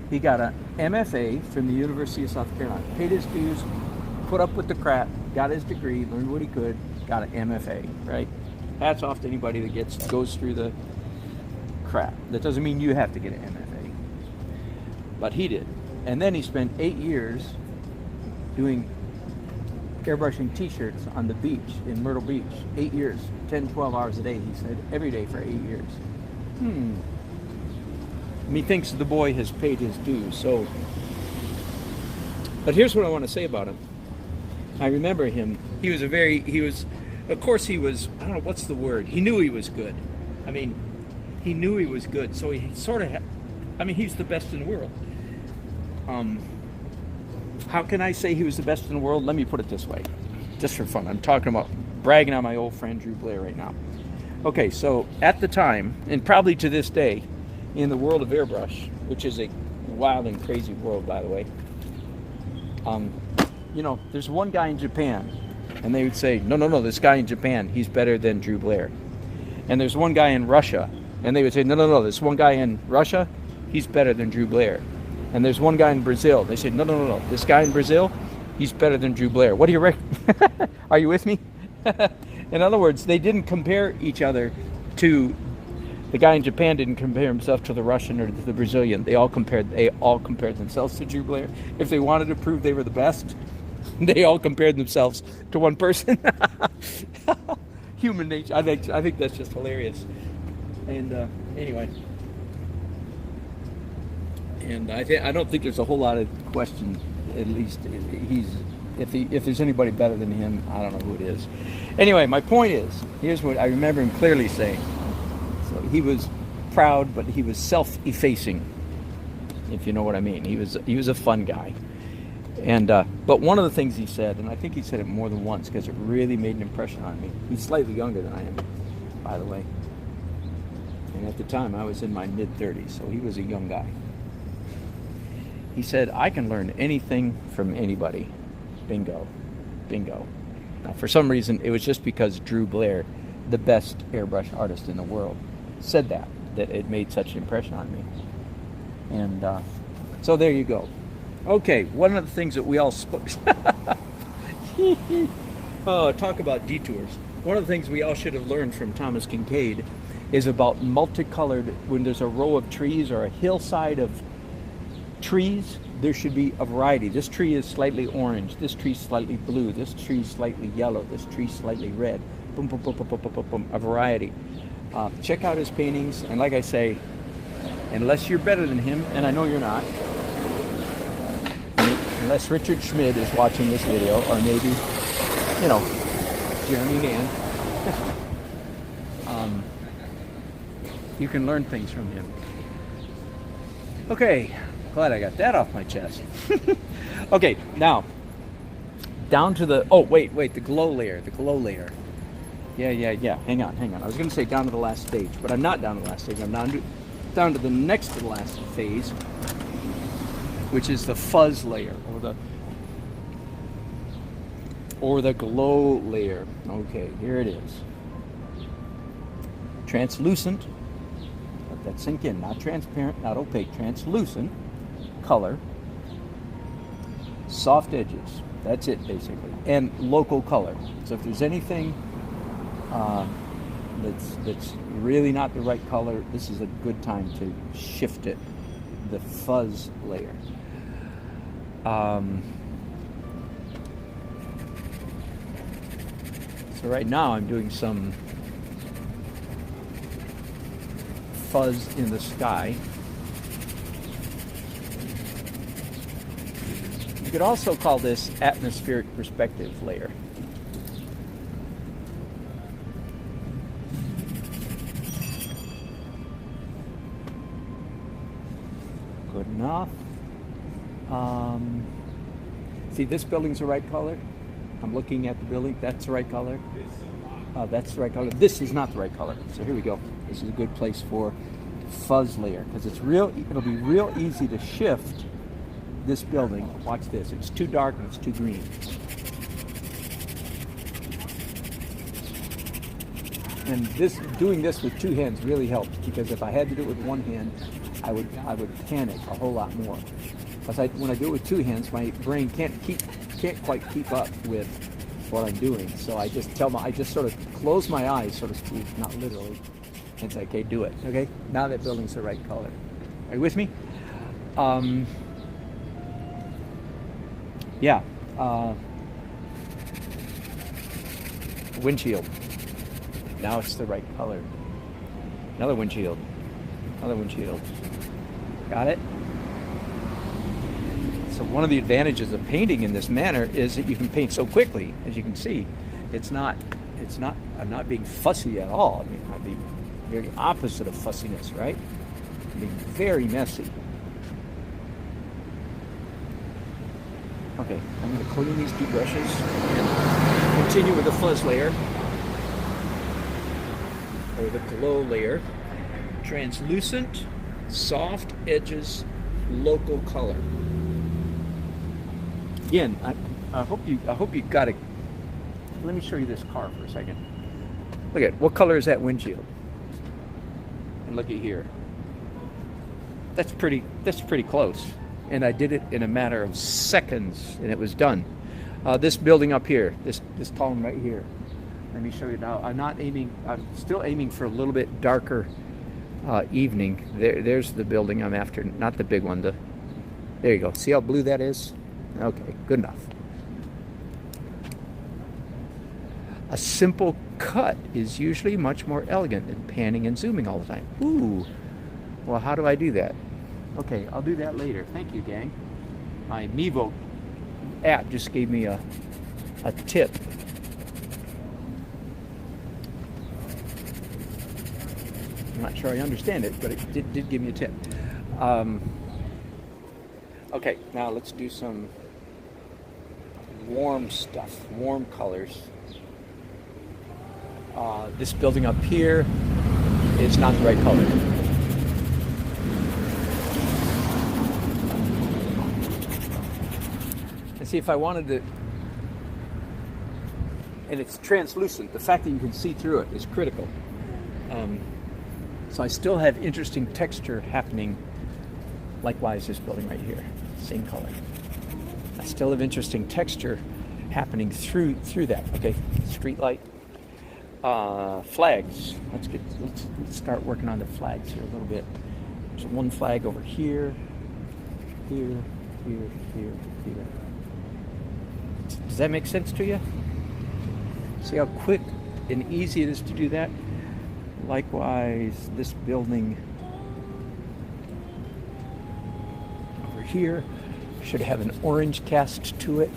He got an MFA from the University of South Carolina. Paid his dues, put up with the crap, got his degree, learned what he could, got an MFA, right? Hats off to anybody that goes through the crap. That doesn't mean you have to get an MFA. But he did. And then he spent 8 years doing airbrushing t-shirts on the beach in Myrtle Beach. 8 years, 10, 12 hours a day, he said, every day for 8 years. Methinks the boy has paid his dues. So, but here's what I want to say about him. I remember him. He was, of course he was, I don't know, what's the word? He knew he was good. I mean, he knew he was good. So he sort of, he's the best in the world. How can I say he was the best in the world? Let me put it this way, just for fun. I'm talking about bragging on my old friend Drew Blair right now. Okay, so at the time, and probably to this day, in the world of airbrush, which is a wild and crazy world, by the way, there's one guy in Japan, and they would say, no, this guy in Japan, he's better than Drew Blair. And there's one guy in Russia, and they would say, no, this one guy in Russia, he's better than Drew Blair. And there's one guy in Brazil, they say, no, this guy in Brazil, he's better than Drew Blair. What do you reckon? Are you with me? In other words, they didn't compare each other to, the guy in Japan didn't compare himself to the Russian or to the Brazilian. They all compared themselves to Drew Blair. If they wanted to prove they were the best, they all compared themselves to one person. Human nature. I think that's just hilarious. And anyway, and I don't think there's a whole lot of question. At least if there's anybody better than him, I don't know who it is. Anyway, my point is, here's what I remember him clearly saying. So he was proud, but he was self-effacing, if you know what I mean. He was a fun guy. And but one of the things he said, and I think he said it more than once because it really made an impression on me. He's slightly younger than I am, by the way. And at the time, I was in my mid-30s, so he was a young guy. He said, I can learn anything from anybody. Bingo. Now, for some reason, it was just because Drew Blair, the best airbrush artist in the world, said that it made such an impression on me. And so there you go. Okay, one of the things that we all talk about detours. One of the things we all should have learned from Thomas Kincaid is about multicolored, when there's a row of trees or a hillside of trees, there should be a variety. This tree is slightly orange, this tree is slightly blue, this tree is slightly yellow, this tree is slightly red. Boom, boom, boom, boom, boom, boom, boom, boom, a variety. Check out his paintings, and like I say, unless you're better than him, and I know you're not, unless Richard Schmid is watching this video, or maybe, Jeremy Mann, You can learn things from him. Okay, glad I got that off my chest. Okay, now down to the, oh wait, the glow layer, Yeah. Hang on. I was going to say down to the last stage, but I'm not down to the last stage. I'm down to the next to the last phase, which is the fuzz layer, or the glow layer. Okay, here it is. Translucent. Let that sink in. Not transparent, not opaque. Translucent color. Soft edges. That's it, basically. And local color. So if there's anything that's really not the right color, this is a good time to shift it. The fuzz layer. So right now I'm doing some fuzz in the sky. You could also call this atmospheric perspective layer. Good enough. See, this building's the right color. I'm looking at the building. That's the right color. That's the right color. This is not the right color. So here we go. This is a good place for fuzz layer because it'll be real easy to shift this building. Watch this. It's too dark and it's too green. And doing this with two hands really helps because if I had to do it with one hand, I would panic a whole lot more. Because when I do it with two hands, my brain can't quite keep up with what I'm doing. So I just sort of close my eyes, so to speak, not literally, and say, okay, do it. Okay, now that building's the right color. Are you with me? Yeah. Windshield. Now it's the right color. Another windshield. Got it? So one of the advantages of painting in this manner is that you can paint so quickly. As you can see, I'm not being fussy at all. I mean, I'm being very opposite of fussiness, right? I'm being very messy. Okay, I'm going to clean these two brushes and continue with the fuzz layer, or the glow layer. Translucent, soft edges, local color. Again, I hope you got it. Let me show you this car for a second. Look at what color is that windshield? And look at here. That's pretty close. And I did it in a matter of seconds, and it was done. This building up here, this column right here. Let me show you now. I'm still aiming for a little bit darker evening. There's the building I'm after, not the big one. There you go. See how blue that is? Okay, good enough. A simple cut is usually much more elegant than panning and zooming all the time. Ooh, well, how do I do that? Okay, I'll do that later. Thank you, gang. My Mevo app just gave me a tip. I'm not sure I understand it, but it did give me a tip. Okay, now let's do some warm stuff, warm colors. This building up here is not the right color. And see, if I wanted to, and it's translucent, the fact that you can see through it is critical. So I still have interesting texture happening. Likewise, this building right here, same color. I still have interesting texture happening through that. Okay, street light, flags. Let's start working on the flags here a little bit. There's one flag over here, here. Does that make sense to you? See how quick and easy it is to do that? Likewise, this building over here should have an orange cast to it.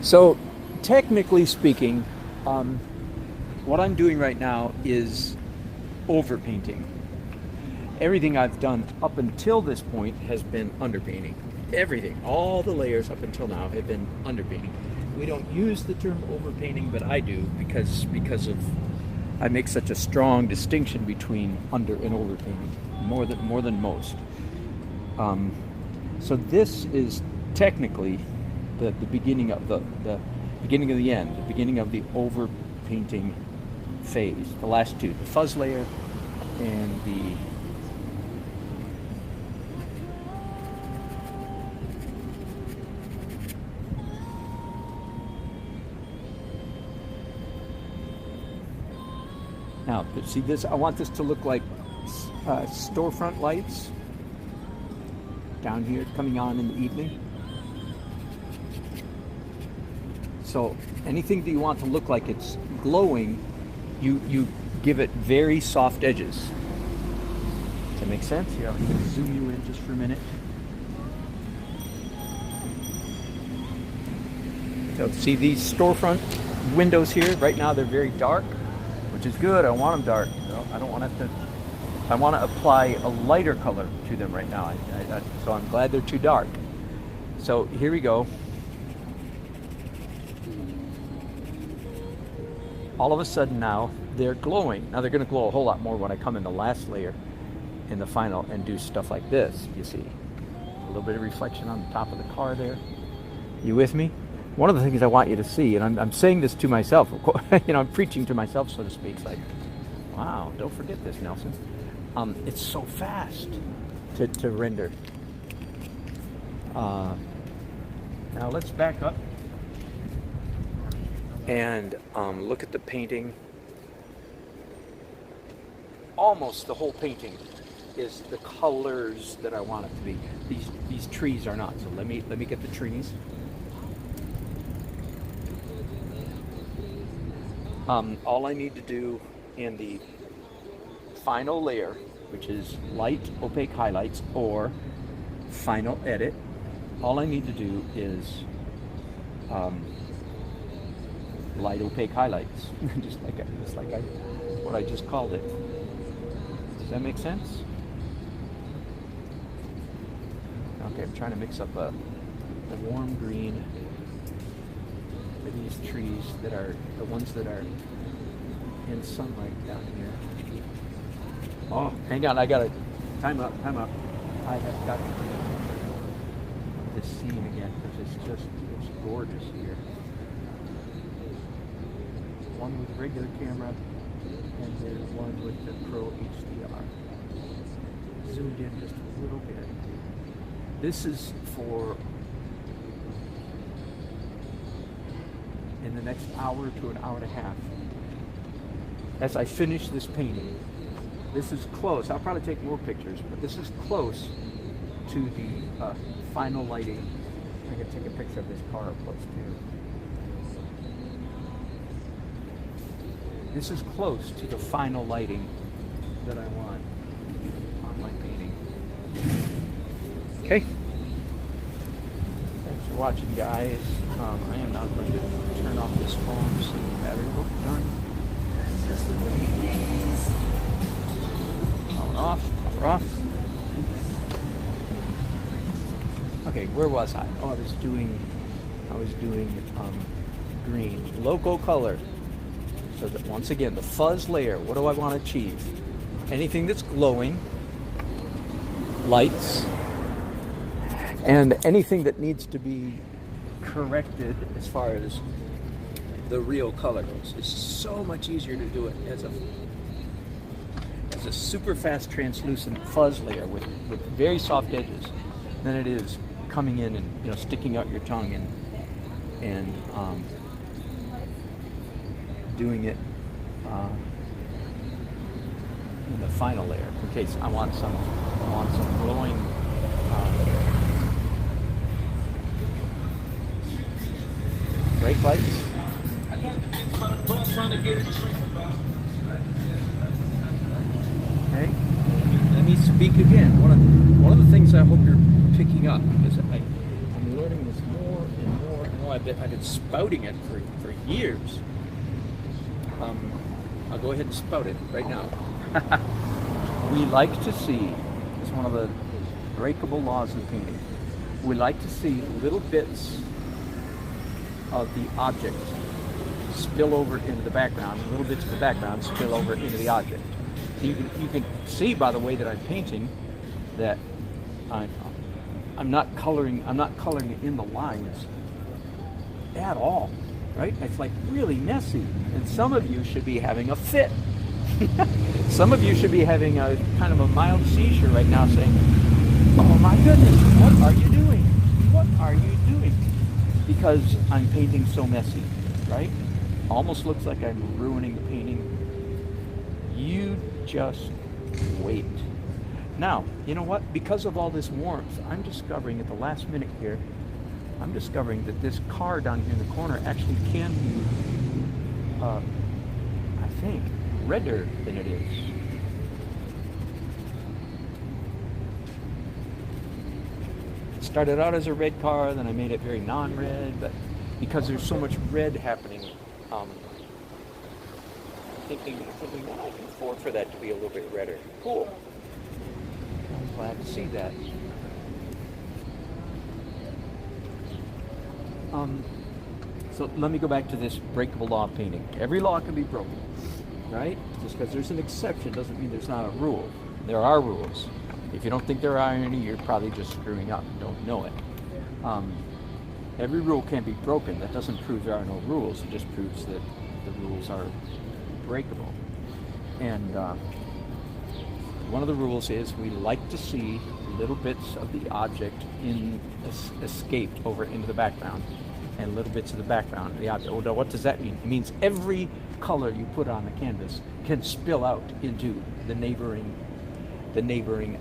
So, technically speaking, what I'm doing right now is overpainting. Everything I've done up until this point has been underpainting. Everything, all the layers up until now have been underpainting. We don't use the term overpainting, but I do because of I make such a strong distinction between under and overpainting, more than most. So this is technically the beginning of the beginning of the end, the beginning of the overpainting phase. The last two, the fuzz layer and the now, see this, I want this to look like storefront lights down here coming on in the evening. So anything that you want to look like it's glowing, you give it very soft edges. Does that make sense? Here, I'm going to zoom you in just for a minute. So see these storefront windows here? Right now they're very dark, which is good. I want them dark. I don't want to. I want to apply a lighter color to them right now. So I'm glad they're too dark. So here we go. All of a sudden now they're glowing. Now they're going to glow a whole lot more when I come in the last layer in the final and do stuff like this. You see a little bit of reflection on the top of the car there. You with me? One of the things I want you to see, and I'm saying this to myself, of course, you know, I'm preaching to myself, so to speak. It's like, wow, don't forget this, Nelson. It's so fast to render. Now let's back up and look at the painting. Almost the whole painting is the colors that I want it to be. These trees are not. So let me get the trees. All I need to do in the final layer, which is light opaque highlights or final edit, all I need to do is light opaque highlights, just like what I just called it. Does that make sense? Okay, I'm trying to mix up a warm green for these trees that are the ones that are in sunlight down here. Oh, hang on, I gotta time up. I have got to bring up this scene again because it's gorgeous here. One with regular camera and then one with the Pro HDR. Zoomed in just a little bit. This is for in the next hour to an hour and a half. As I finish this painting, this is close. I'll probably take more pictures, but this is close to the final lighting. I can take a picture of this car up close too. This is close to the final lighting that I want on my painting. Okay. Thanks for watching, guys. I am now going to turn off this phone so the battery will be done. Off. Okay, where was I? Oh, I was doing green. Local color. So that once again, the fuzz layer, what do I want to achieve? Anything that's glowing, lights, and anything that needs to be corrected as far as the real color goes. It's so much easier to do it as a super fast translucent fuzz layer with very soft edges than it is coming in and sticking out your tongue and doing it in the final layer. In case I want some glowing brake lights. Okay, let me speak again. One of the things I hope you're picking up is that I'm learning this more and more. I know I've been spouting it for years. I'll go ahead and spout it right now. We like to see, it's one of the breakable laws of painting, we like to see little bits of the object spill over into the background, little bits of the background spill over into the object. You can see by the way that I'm painting that I'm not coloring it in the lines at all, right? It's like really messy, and some of you should be having a fit. Some of you should be having a kind of a mild seizure right now, saying, "Oh my goodness, what are you doing? What are you doing?" Because I'm painting so messy, right? Almost looks like I'm ruining the painting. You just wait. Now, you know what? Because of all this warmth, I'm discovering at the last minute here, I'm discovering that this car down here in the corner actually can be, I think, redder than it is. It started out as a red car, then I made it very non-red, but because there's so much red happening, thinking well, I can afford for that to be a little bit redder. Cool. I'm glad to see that. So let me go back to this breakable law of painting. Every law can be broken, right? Just because there's an exception doesn't mean there's not a rule. There are rules. If you don't think there are any, you're probably just screwing up and don't know it. Every rule can be broken. That doesn't prove there are no rules. It just proves that the rules are breakable. And one of the rules is we like to see little bits of the object escaped over into the background, and little bits of the background of the object. Well, what does that mean? It means every color you put on the canvas can spill out into the neighboring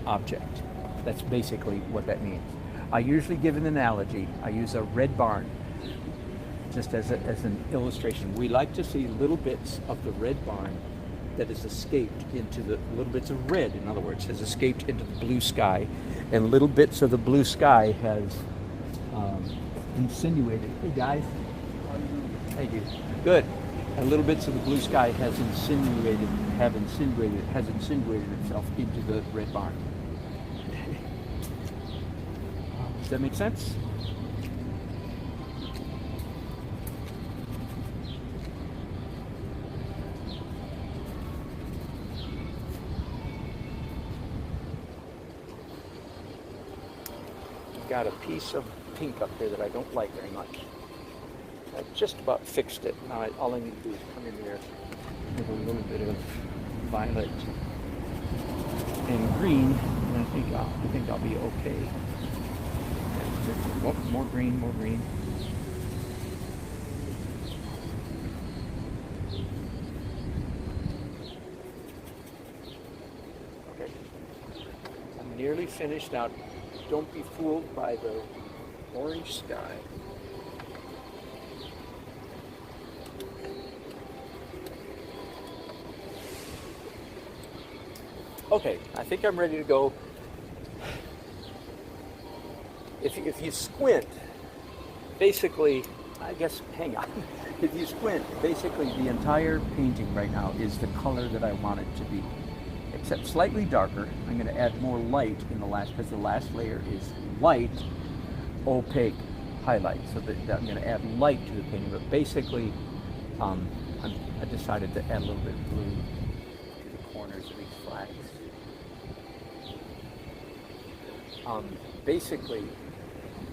object. That's basically what that means. I usually give an analogy. I use a red barn just as an illustration. We like to see little bits of the red barn that has escaped into the little bits of red, in other words, has escaped into the blue sky, and little bits of the blue sky has insinuated. Hey guys, thank you. Good. And little bits of the blue sky has insinuated itself into the red barn. Does that make sense? Got a piece of pink up here that I don't like very much. I just about fixed it. Now all I need to do is come in there with a little bit of violet and green, and I think I'll be okay. Oh, more green, more green. Okay, I'm nearly finished now. Don't be fooled by the orange sky. Okay, I think I'm ready to go. If you squint, basically, I guess, hang on. If you squint, basically the entire painting right now is the color that I want it to be, except slightly darker. I'm going to add more light in the last, because the last layer is light, opaque highlight. So that I'm going to add light to the painting, but basically, I decided to add a little bit of blue to the corners of these flags. Basically,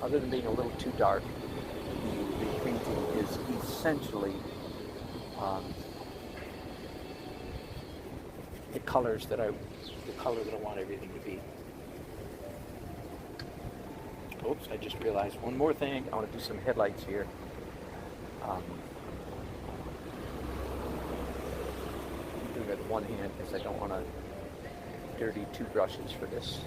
other than being a little too dark, the painting is essentially the color that I want everything to be. Oops! I just realized one more thing. I want to do some headlights here. I'm doing it with one hand because I don't want to dirty two brushes for this.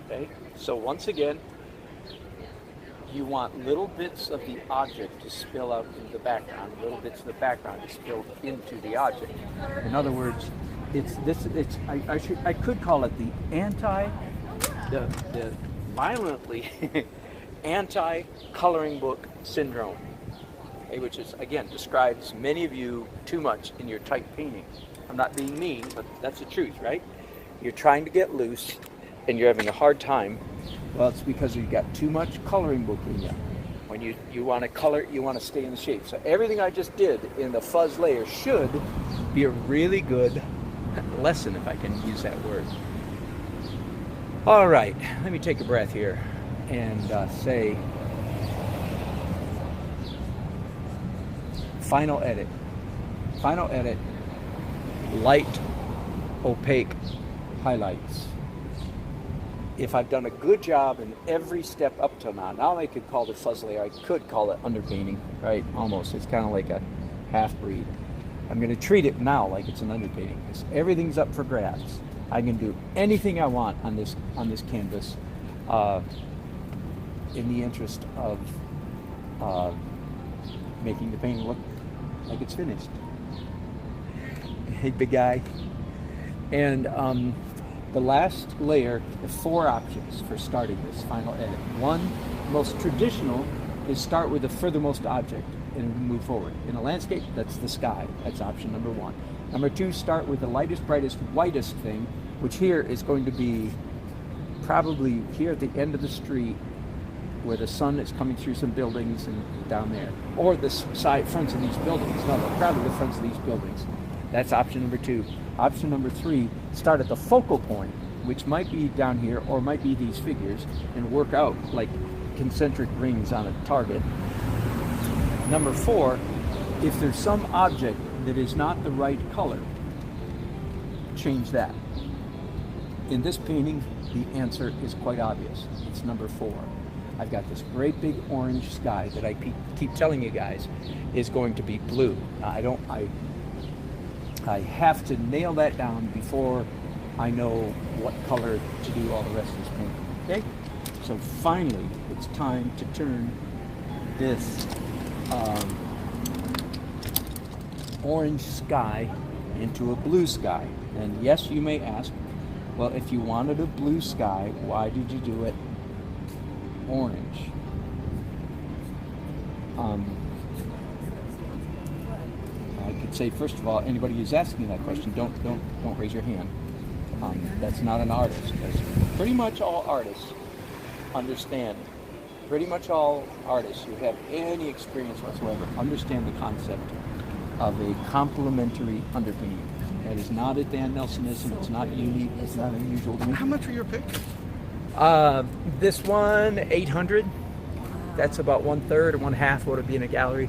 Okay, so once again, you want little bits of the object to spill out into the background, little bits of the background to spill into the object. In other words, I could call it the the violently anti-coloring book syndrome, okay, which is, again, describes many of you too much in your type painting. I'm not being mean, but that's the truth, right? You're trying to get loose and you're having a hard time. Well, it's because you've got too much coloring book in you. When you want to color, you want to stay in the shape. So everything I just did in the fuzz layer should be a really good lesson, if I can use that word. All right, let me take a breath here and say, final edit. Final edit, light, opaque highlights. If I've done a good job in every step up till now I could call the fuzz layer, I could call it underpainting, right? Almost. It's kind of like a half-breed. I'm going to treat it now like it's an underpainting because everything's up for grabs. I can do anything I want on this canvas in the interest of making the painting look like it's finished. Hey, big guy. And the last layer, the 4 options for starting this final edit. One, most traditional, is start with the furthermost object and move forward. In a landscape, that's the sky. That's option number 1. Number 2, start with the lightest, brightest, whitest thing, which here is going to be probably here at the end of the street where the sun is coming through some buildings and down there. Or the fronts of these buildings. No, probably the fronts of these buildings. That's option number 2. Option number 3, start at the focal point, which might be down here or might be these figures, and work out like concentric rings on a target. Number 4, if there's some object that is not the right color, change that. In this painting, the answer is quite obvious. It's number 4. I've got this great big orange sky that I keep telling you guys is going to be blue. Now, I have to nail that down before I know what color to do all the rest of this painting. Okay? So finally, it's time to turn this orange sky into a blue sky. And yes, you may ask, well, if you wanted a blue sky, why did you do it orange? I could say, first of all, anybody who's asking that question, don't raise your hand. That's not an artist. Because pretty much all artists understand. Pretty much all artists who have any experience whatsoever understand the concept of a complementary underpainting. That is not a Dan Nelsonism. It's not unique. It's not unusual to me. How much are your pictures? This one, 800. That's about 1/3 or 1/2 what would be in a gallery.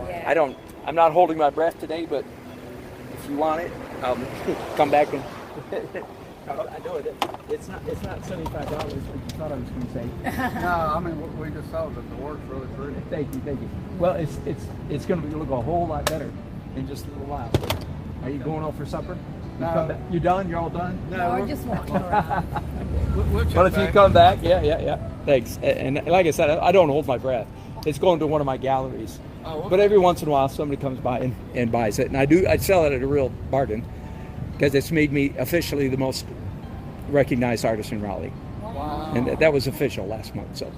Yeah. I'm not holding my breath today, but if you want it, come back and. I know it's not $75 like you thought I was going to say. No, I mean we just saw that the work's really pretty. Thank you. Well, it's going to look a whole lot better in just a little while. Are you going out for supper? No. You done? You're all done? No, we're just walking around. We'll check But if you back. come back, yeah. Thanks. And like I said, I don't hold my breath. It's going to one of my galleries. Oh, okay. But every once in a while, somebody comes by and buys it, and I sell it at a real bargain because it's made me officially the most recognized artist in Raleigh. Wow. And that was official last month. So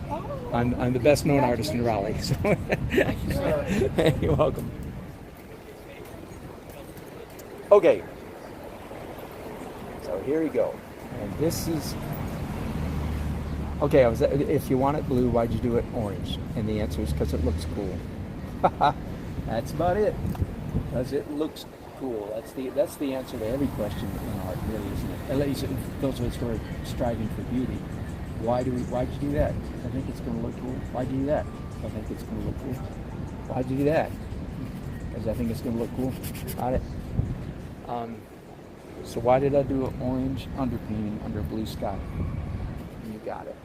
I'm the best known artist in Raleigh. So Thank you, sir. you're welcome. Okay. So here we go. And this is okay. If you want it blue, why'd you do it orange? And the answer is because it looks cool. That's about it. Because it looks cool. That's the answer to every question in art, really, isn't it? At least those of us who are striving for beauty. Why'd you do that? I think it's going to look cool. Why'd you do that? I think it's going to look cool. Why'd you do that? Because I think it's going to look cool. Got it. So why did I do an orange underpainting under blue sky? You got it.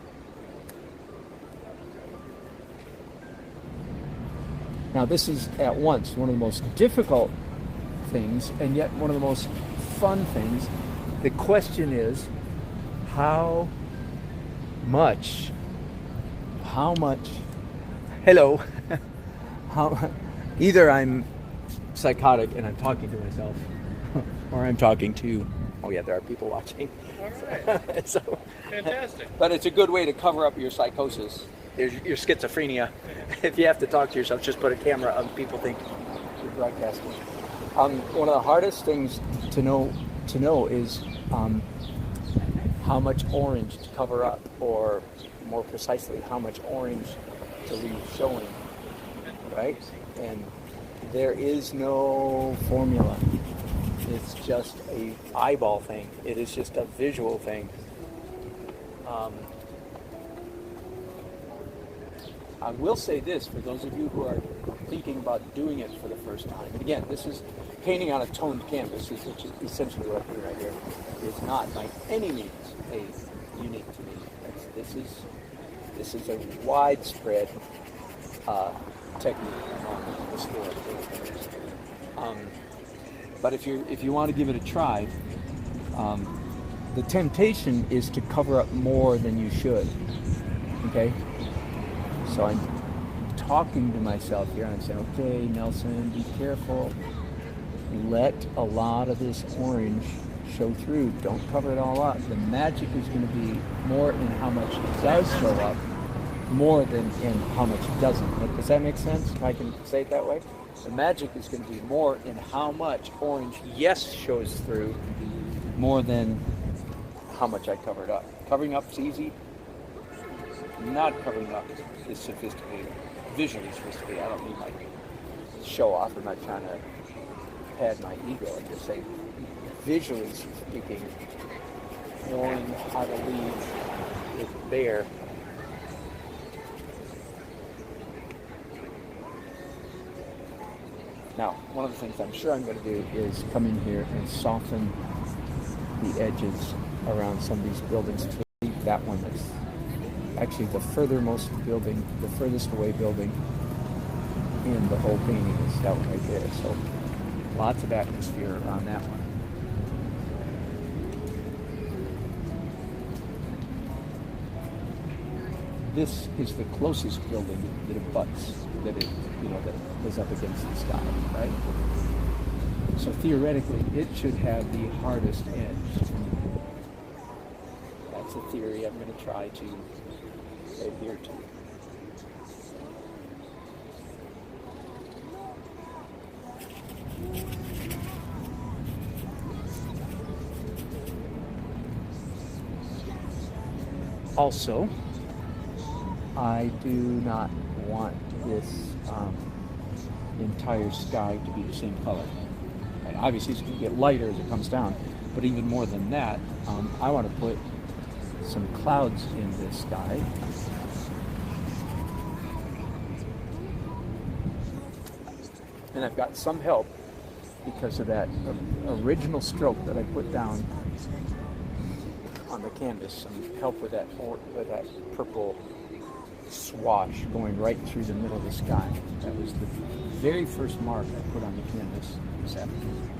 Now this is at once one of the most difficult things and yet one of the most fun things. The question is, how much, hello, either I'm psychotic and I'm talking to myself, or Oh yeah, there are people watching. All right. So, Fantastic. but it's a good way to cover up your psychosis, your schizophrenia. If you have to talk to yourself, just put a camera on. People think you're broadcasting. One of the hardest things to know is how much orange to cover up, or more precisely, how much orange to leave showing, right? And there is no formula. It's just a eyeball thing. It is just a visual thing. I will say this for those of you who are thinking about doing it for the first time. And again, this is painting on a toned canvas, which is essentially what I do right here. Is not by any means unique to me. This is a widespread technique among historic painters. But if you want to give it a try, the temptation is to cover up more than you should. Okay? So I'm talking to myself here and I'm saying, okay, Nelson, be careful. Let a lot of this orange show through. Don't cover it all up. The magic is going to be more in how much it does show up, more than in how much it doesn't. Does that make sense? If I can say it that way? The magic is going to be more in how much orange, yes, shows through, more than how much I covered up. Covering up's easy. Not covering up is sophisticated, visually sophisticated. I don't mean like show off. I'm not trying to pad my ego. I'm just saying, visually speaking, knowing how to leave it bare. Now, one of the things I'm sure I'm going to do is come in here and soften the edges around some of these buildings to leave that one that's actually the furthermost building, the furthest away building in the whole painting is that one right there. So lots of atmosphere around that one. This is the closest building that abuts, that is up against the sky, right? So theoretically, it should have the hardest edge. That's a theory I'm going to try to adhere to. Also, I do not want this entire sky to be the same color. And obviously it's going to get lighter as it comes down, but even more than that, I want to put some clouds in this sky. And I've got some help because of that original stroke that I put down on the canvas. Some help with that purple swash going right through the middle of the sky. That was the very first mark I put on the canvas this afternoon.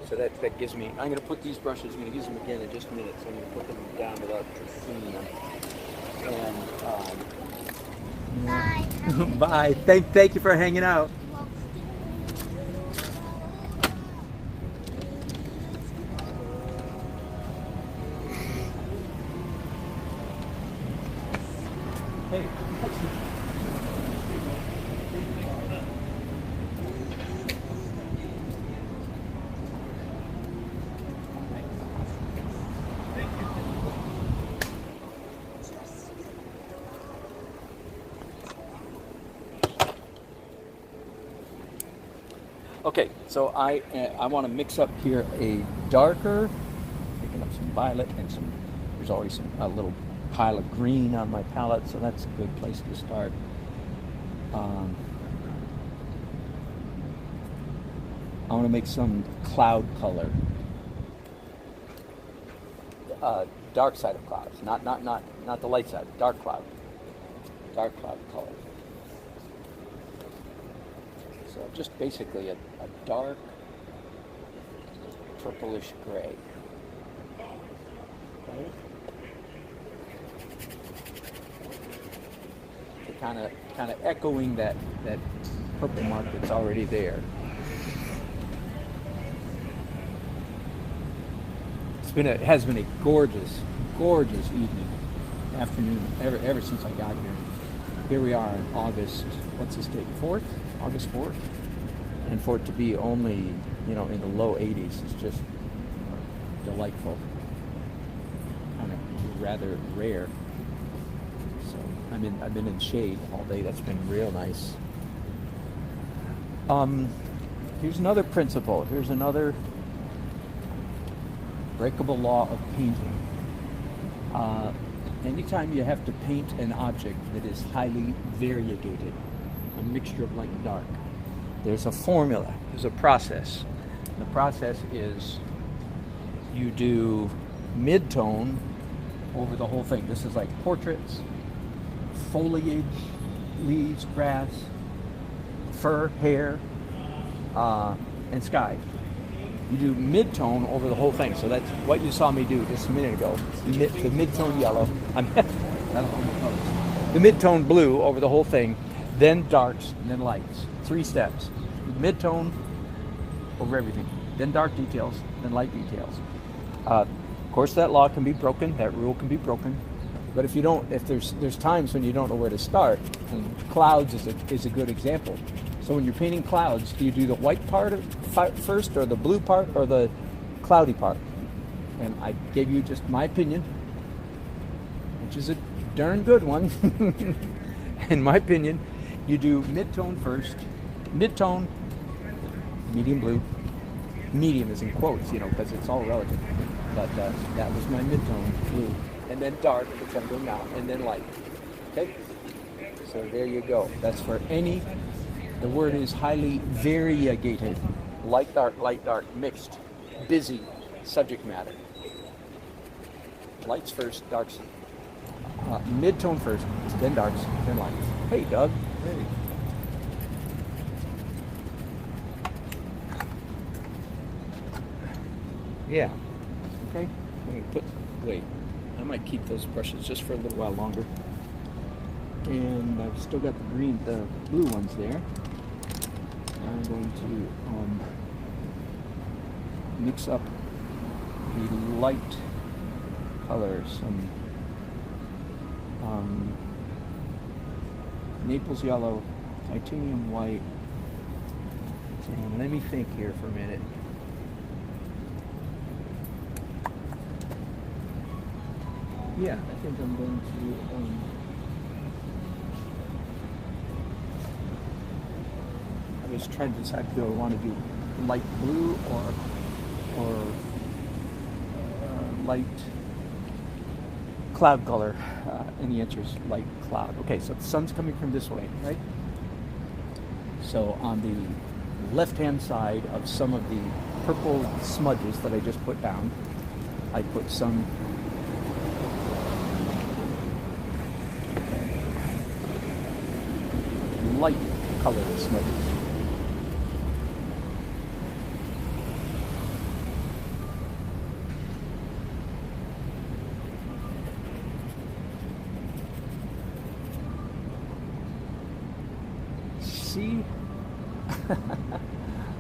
So that gives me, I'm going to put these brushes, I'm going to use them again in just a minute, so I'm going to put them down without cleaning them. And bye. Thank you for hanging out. Hey. Okay, so I want to mix up here a darker, picking up some violet and some. There's already a little pile of green on my palette, so that's a good place to start. I want to make some cloud color, dark side of clouds, not the light side, dark cloud color. So just basically a dark purplish gray. Okay. Kind of echoing that purple mark that's already there. It has been a gorgeous, gorgeous afternoon, ever since I got here. Here we are on August, what's this date? 4th? August 4th? And for it to be only, in the low 80s is just delightful. Kind of rather rare. So I've been in shade all day. That's been real nice. Here's another principle. Here's another breakable law of painting. Anytime you have to paint an object that is highly variegated, a mixture of light and dark, there's a formula, there's a process. The process is you do mid-tone over the whole thing. This is like portraits, foliage, leaves, grass, fur, hair, and sky. You do mid-tone over the whole thing. So that's what you saw me do just a minute ago. The mid-tone yellow. The mid-tone blue over the whole thing, then darks, and then lights. 3 steps. Mid-tone over everything. Then dark details, then light details. Of course, that law can be broken. That rule can be broken. But if there's times when you don't know where to start, and clouds is a good example. So when you're painting clouds, do you do the white part first, or the blue part, or the cloudy part? And I gave you just my opinion, which is a darn good one. In my opinion, you do mid-tone first, mid-tone, medium blue. Medium is in quotes, because it's all relative. But that was my mid-tone blue. And then dark, which I'm doing now, and then light. Okay? So there you go. That's for any. The word is highly variegated. Light, dark, mixed, busy subject matter. Lights first, darks. Mid-tone first, then darks, then lights. Hey, Doug. Hey. Yeah. Okay. Wait. I might keep those brushes just for a little while longer. And I've still got the blue ones there. I'm going to mix up the light colors, some Naples yellow, titanium white. And let me think here for a minute. Yeah, I think I'm going to I was trying to decide, do I want to do light blue or light cloud color? And the answer is light cloud. Okay, so the sun's coming from this way, right? So on the left-hand side of some of the purple smudges that I just put down, I put some light colored smudges. See?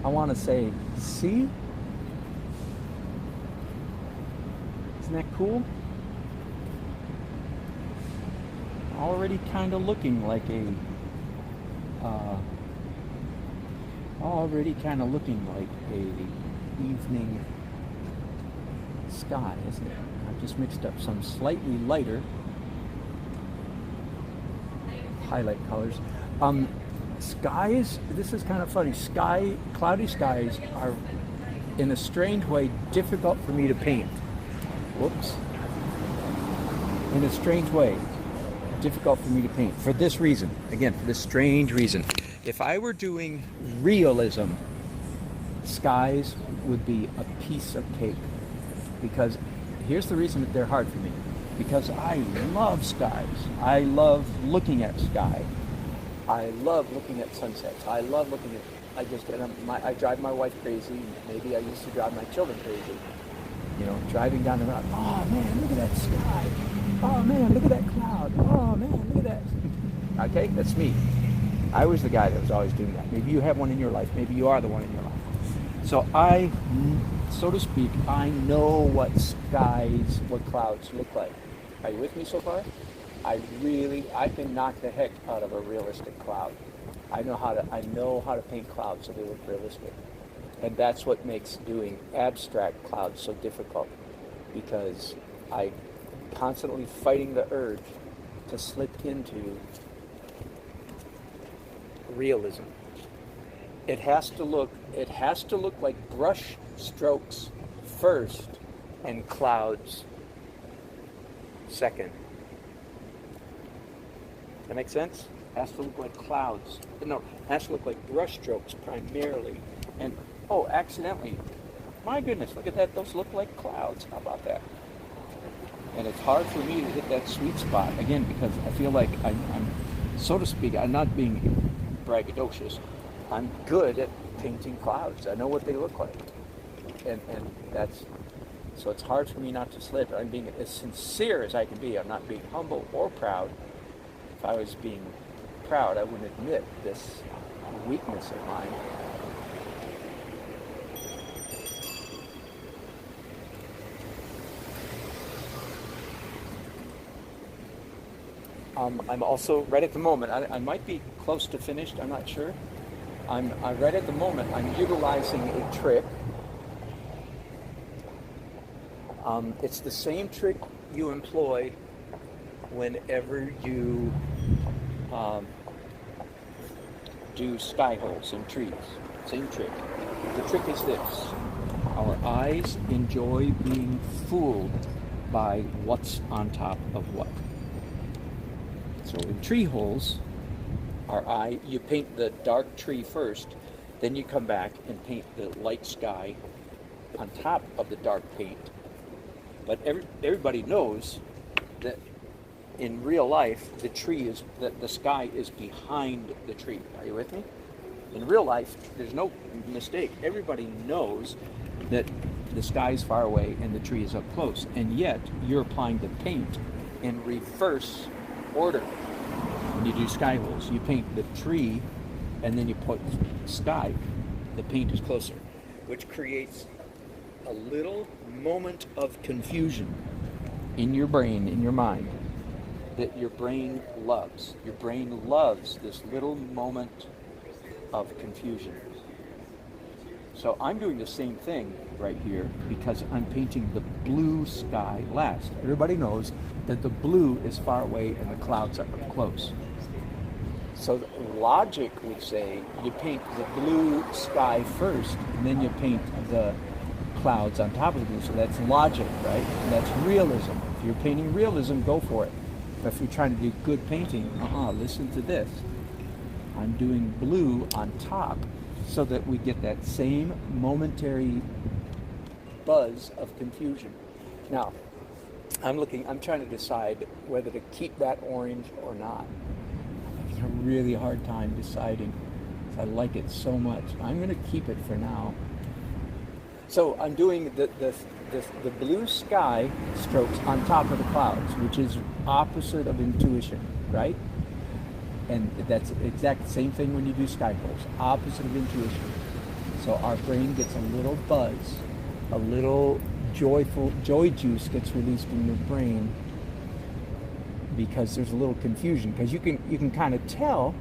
I want to say, see? Isn't that cool? Already kind of looking like a evening sky, isn't it? I've just mixed up some slightly lighter highlight colors. Skies, this is kind of funny. Cloudy skies are, in a strange way, difficult for me to paint. Whoops. In a strange way, difficult for me to paint. For this reason, again, for this strange reason. If I were doing realism, skies would be a piece of cake. Because here's the reason that they're hard for me. Because I love skies. I love looking at sky. I love looking at sunsets. I love looking at, I drive my wife crazy. Maybe I used to drive my children crazy. Driving down the road. Oh man, look at that sky. Oh man, look at that cloud. Oh man, look at that. Okay, that's me. I was the guy that was always doing that. Maybe you have one in your life. Maybe you are the one in your life. So I, so to speak, I know what clouds look like. Are you with me so far? I can knock the heck out of a realistic cloud. I know how to paint clouds so they look realistic. And that's what makes doing abstract clouds so difficult, because I constantly fighting the urge to slip into realism. It has to look like brush strokes first and clouds second. That make sense? It has to look like clouds. No, it has to look like brush strokes primarily. And oh, accidentally. My goodness, look at that. Those look like clouds. How about that? And it's hard for me to hit that sweet spot, again, because I feel like I'm so to speak, I'm not being braggadocious. I'm good at painting clouds. I know what they look like. And that's, so it's hard for me not to slip. I'm being as sincere as I can be. I'm not being humble or proud. If I was being proud, I wouldn't admit this weakness of mine. I'm also, right at the moment, I might be close to finished, I'm not sure. Right at the moment, I'm utilizing a trick. It's the same trick you employ whenever you do sky holes in trees. Same trick. The trick is this. Our eyes enjoy being fooled by what's on top of what. So in tree holes, you paint the dark tree first, then you come back and paint the light sky on top of the dark paint. But everybody knows that in real life, the sky is behind the tree. Are you with me? In real life, there's no mistake. Everybody knows that the sky is far away and the tree is up close, and yet you're applying the paint in reverse order. When you do sky holes, you paint the tree and then you put sky. The paint is closer, which creates a little moment of confusion in your brain, in your mind, that your brain loves. Your brain loves this little moment of confusion. So I'm doing the same thing right here because I'm painting the blue sky last. Everybody knows that the blue is far away and the clouds are up close. So logic would say you paint the blue sky first and then you paint the clouds on top of the blue. So that's logic, right? And that's realism. If you're painting realism, go for it. But if you're trying to do good painting, listen to this. I'm doing blue on top so that we get that same momentary buzz of confusion. Now, I'm trying to decide whether to keep that orange or not. I'm having a really hard time deciding because I like it so much. I'm going to keep it for now. So I'm doing the blue sky strokes on top of the clouds, which is opposite of intuition, right? And that's the exact same thing when you do sky holes, opposite of intuition. So our brain gets a little buzz, a little joy juice gets released in your brain because there's a little confusion. Because you can kind of tell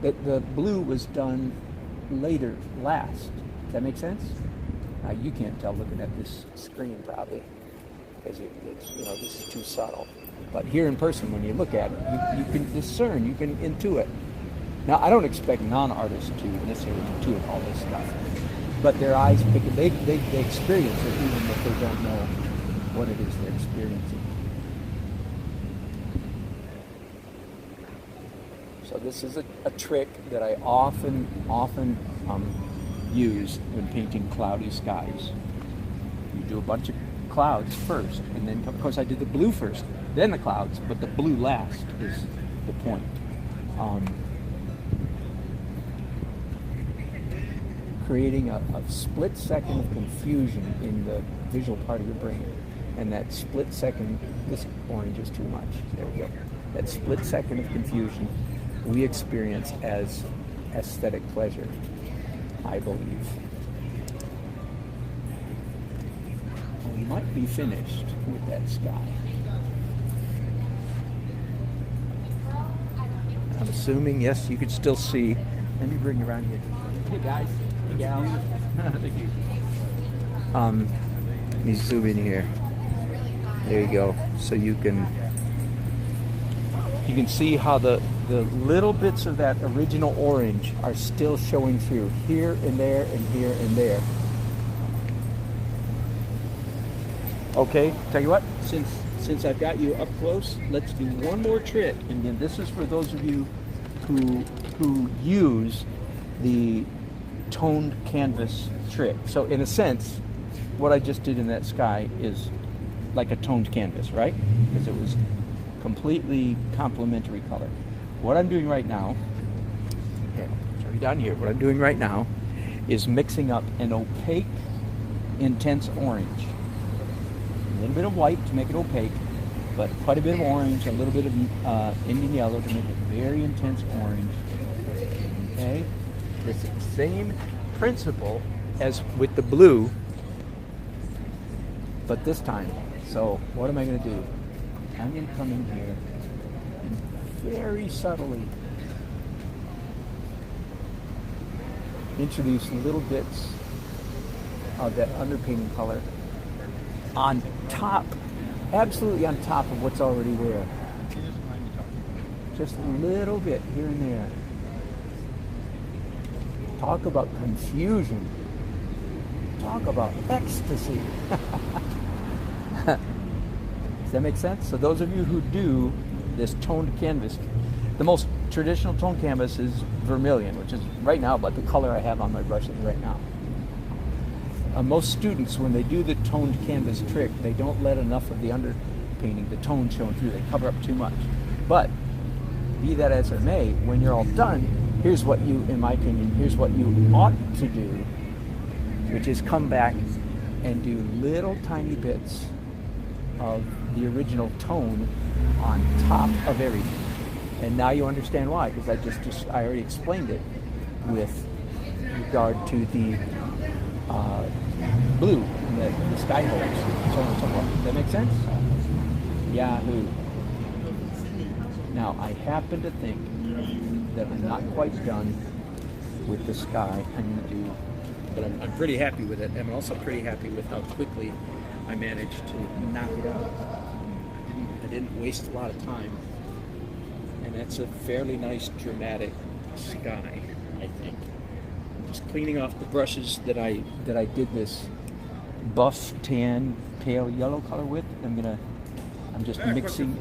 that the blue was done last. Does that make sense? You can't tell looking at this screen probably, because this is too subtle. But here in person, when you look at it, you can discern, you can intuit. Now, I don't expect non-artists to necessarily intuit all this stuff, but their eyes pick it. They experience it even if they don't know what it is they're experiencing. So this is a trick that I often use when painting cloudy skies. You do a bunch of clouds first, and then of course I did the blue first, then the clouds, but the blue last is the point. Creating a split second of confusion in the visual part of your brain, and that split second, this orange is too much, there we go, that split second of confusion we experience as aesthetic pleasure, I believe. might be finished with that sky. I'm assuming, yes, you can still see. Let me bring you around here. Hey guys, hey gals. Thank you. Let me zoom in here. There you go. So you can see how the little bits of that original orange are still showing through here and there and here and there. Okay, tell you what, since I've got you up close, let's do one more trick. And then this is for those of you who use the toned canvas trick. So in a sense, what I just did in that sky is like a toned canvas, right? Because it was completely complementary color. What I'm doing right now, okay, I'll show you down here. What I'm doing right now is mixing up an opaque, intense orange. A little bit of white to make it opaque, but quite a bit of orange, a little bit of Indian yellow to make it very intense orange. Okay, it's the same principle as with the blue, but this time. So what am I going to do? I'm going to come in here and very subtly introduce little bits of that underpainting color on top, absolutely on top of what's already there. Just a little bit here and there. Talk about confusion. Talk about ecstasy. Does that make sense? So those of you who do this toned canvas, the most traditional toned canvas is vermilion, which is right now about the color I have on my brushes right now. Most students, when they do the toned canvas trick, they don't let enough of the underpainting, the tone showing through. They cover up too much. But be that as it may, when you're all done, here's what you, in my opinion, here's what you ought to do, which is come back and do little tiny bits of the original tone on top of everything. And now you understand why, because I already explained it with regard to the blue and the sky holes, so on and so forth. Does that make sense? Yahoo. Now, I happen to think that I'm not quite done with the sky. I'm going to do, but I'm pretty happy with it. I'm also pretty happy with how quickly I managed to knock it out. I didn't waste a lot of time. And that's a fairly nice dramatic sky, I think. Just cleaning off the brushes that I did this buff, tan, pale yellow color with. I'm just mixing.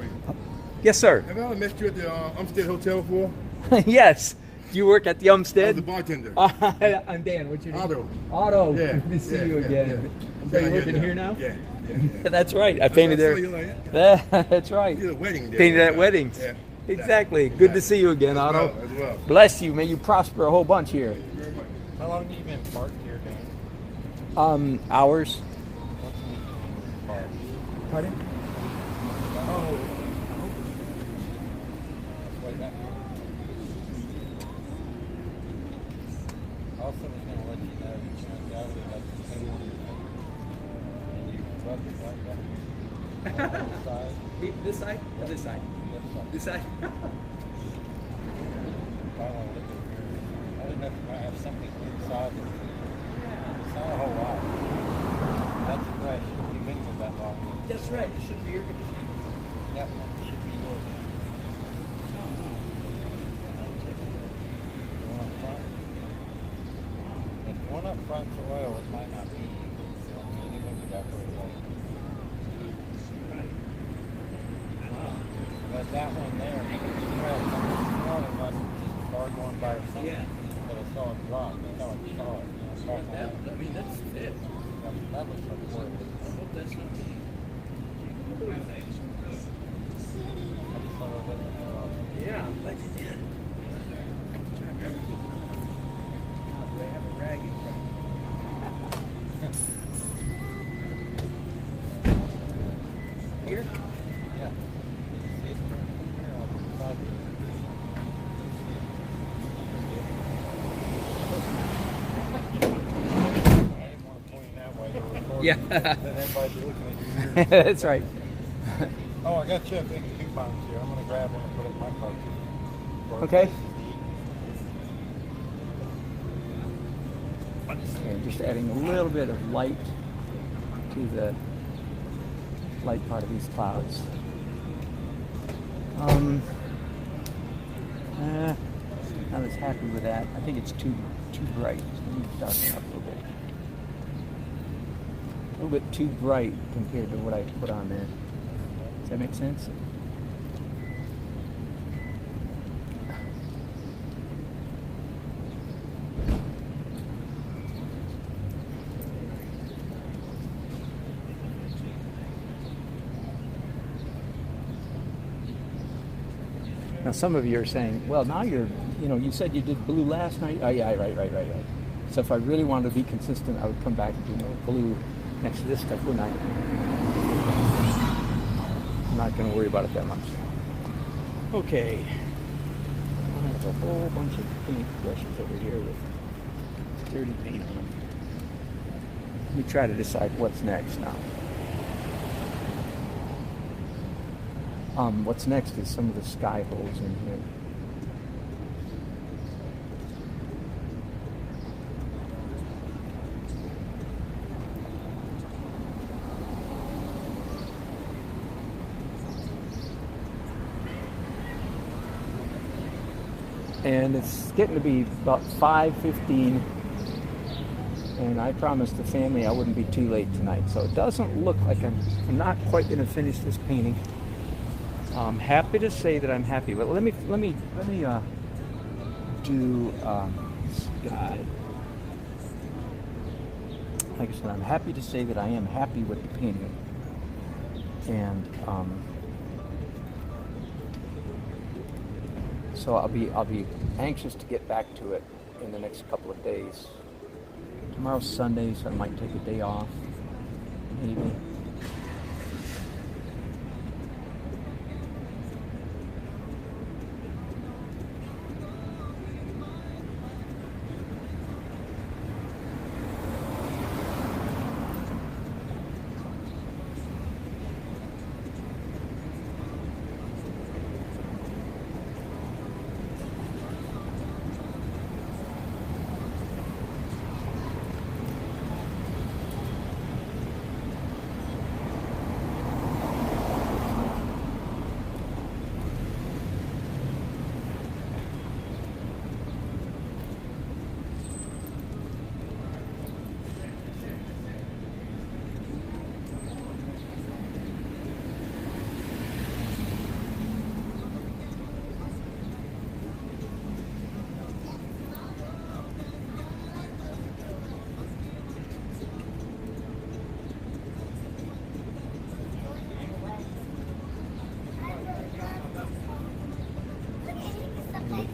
Yes, sir. Have I ever met you at the Umstead Hotel before? Yes. Do you work at the I was Umstead? the bartender. I'm Dan. What's your name? Otto. Otto. Yeah. Good to see you yeah, again. yeah. So you're working here now? Yeah. That's right. I painted there. That's right. You did a wedding there. Painted at weddings. Yeah. Exactly. Good to see you again, Otto. As well. Bless you. May you prosper a whole bunch here. Thank you very much. How long have you been parked here, Dan? Hours. What's the park? Pardon? Oh. Way back. Also, was going to let you know that you undoubtedly got the same and you rub it right back on the side. This side or this side? This side. Finally, look at here. I didn't know if you might have something inside. It's not a whole lot. That's fresh. You've been with that long. That's right. It should be air conditioning. Yep. Should be yours. The one up front. If the one up front's oil, it might not be. So you need to look at that for a while. But that one there, you can smell something. Smell it like just a car going by or something. Yeah. But I saw it drop. I saw it start. That's it. That looks like oil. I hope that's not me. I just saw it with it. Yeah, I'm glad you did. Do I have a rag in front? Here? Yeah. See it here on the side. I didn't want to point that way. Yeah. Then everybody's looking at you. That's right. Oh, I got you a thing of coupons here. I'm going to grab one and put it in my cart. For Okay. places to eat. And just adding a little bit of light to the light part of these clouds. Not as happy with that. I think it's too bright. Let me darken it up a little bit. A little bit too bright compared to what I put on there. Does that make sense? Now, some of you are saying, well, now you said you did blue last night. Oh, yeah, right. So if I really wanted to be consistent, I would come back and do more blue next to this stuff, wouldn't I? I'm not going to worry about it that much. Okay. I have a whole bunch of paint brushes over here with dirty paint on them. Let me try to decide what's next now. What's next is some of the sky holes in here. And it's getting to be about 5:15, and I promised the family I wouldn't be too late tonight. So it doesn't look like I'm not quite going to finish this painting. I'm happy to say that I'm happy, but let me do sky. Like I said, I'm happy to say that I am happy with the painting, and so I'll be anxious to get back to it in the next couple of days. Tomorrow's Sunday, so I might take a day off, maybe.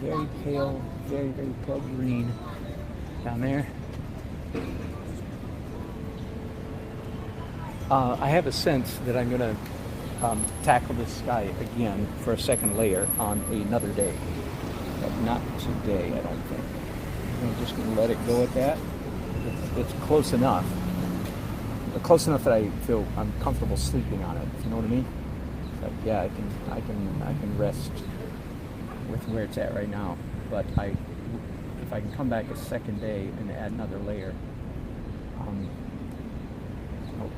Very pale, very pale green down there. I have a sense that I'm going to tackle this sky again for a second layer on another day, but not today, I don't think. I'm just going to let it go at that. It's close enough. Close enough that I feel I'm comfortable sleeping on it. You know what I mean? Like, yeah, I can rest with where it's at right now, but if I can come back a second day and add another layer, I'll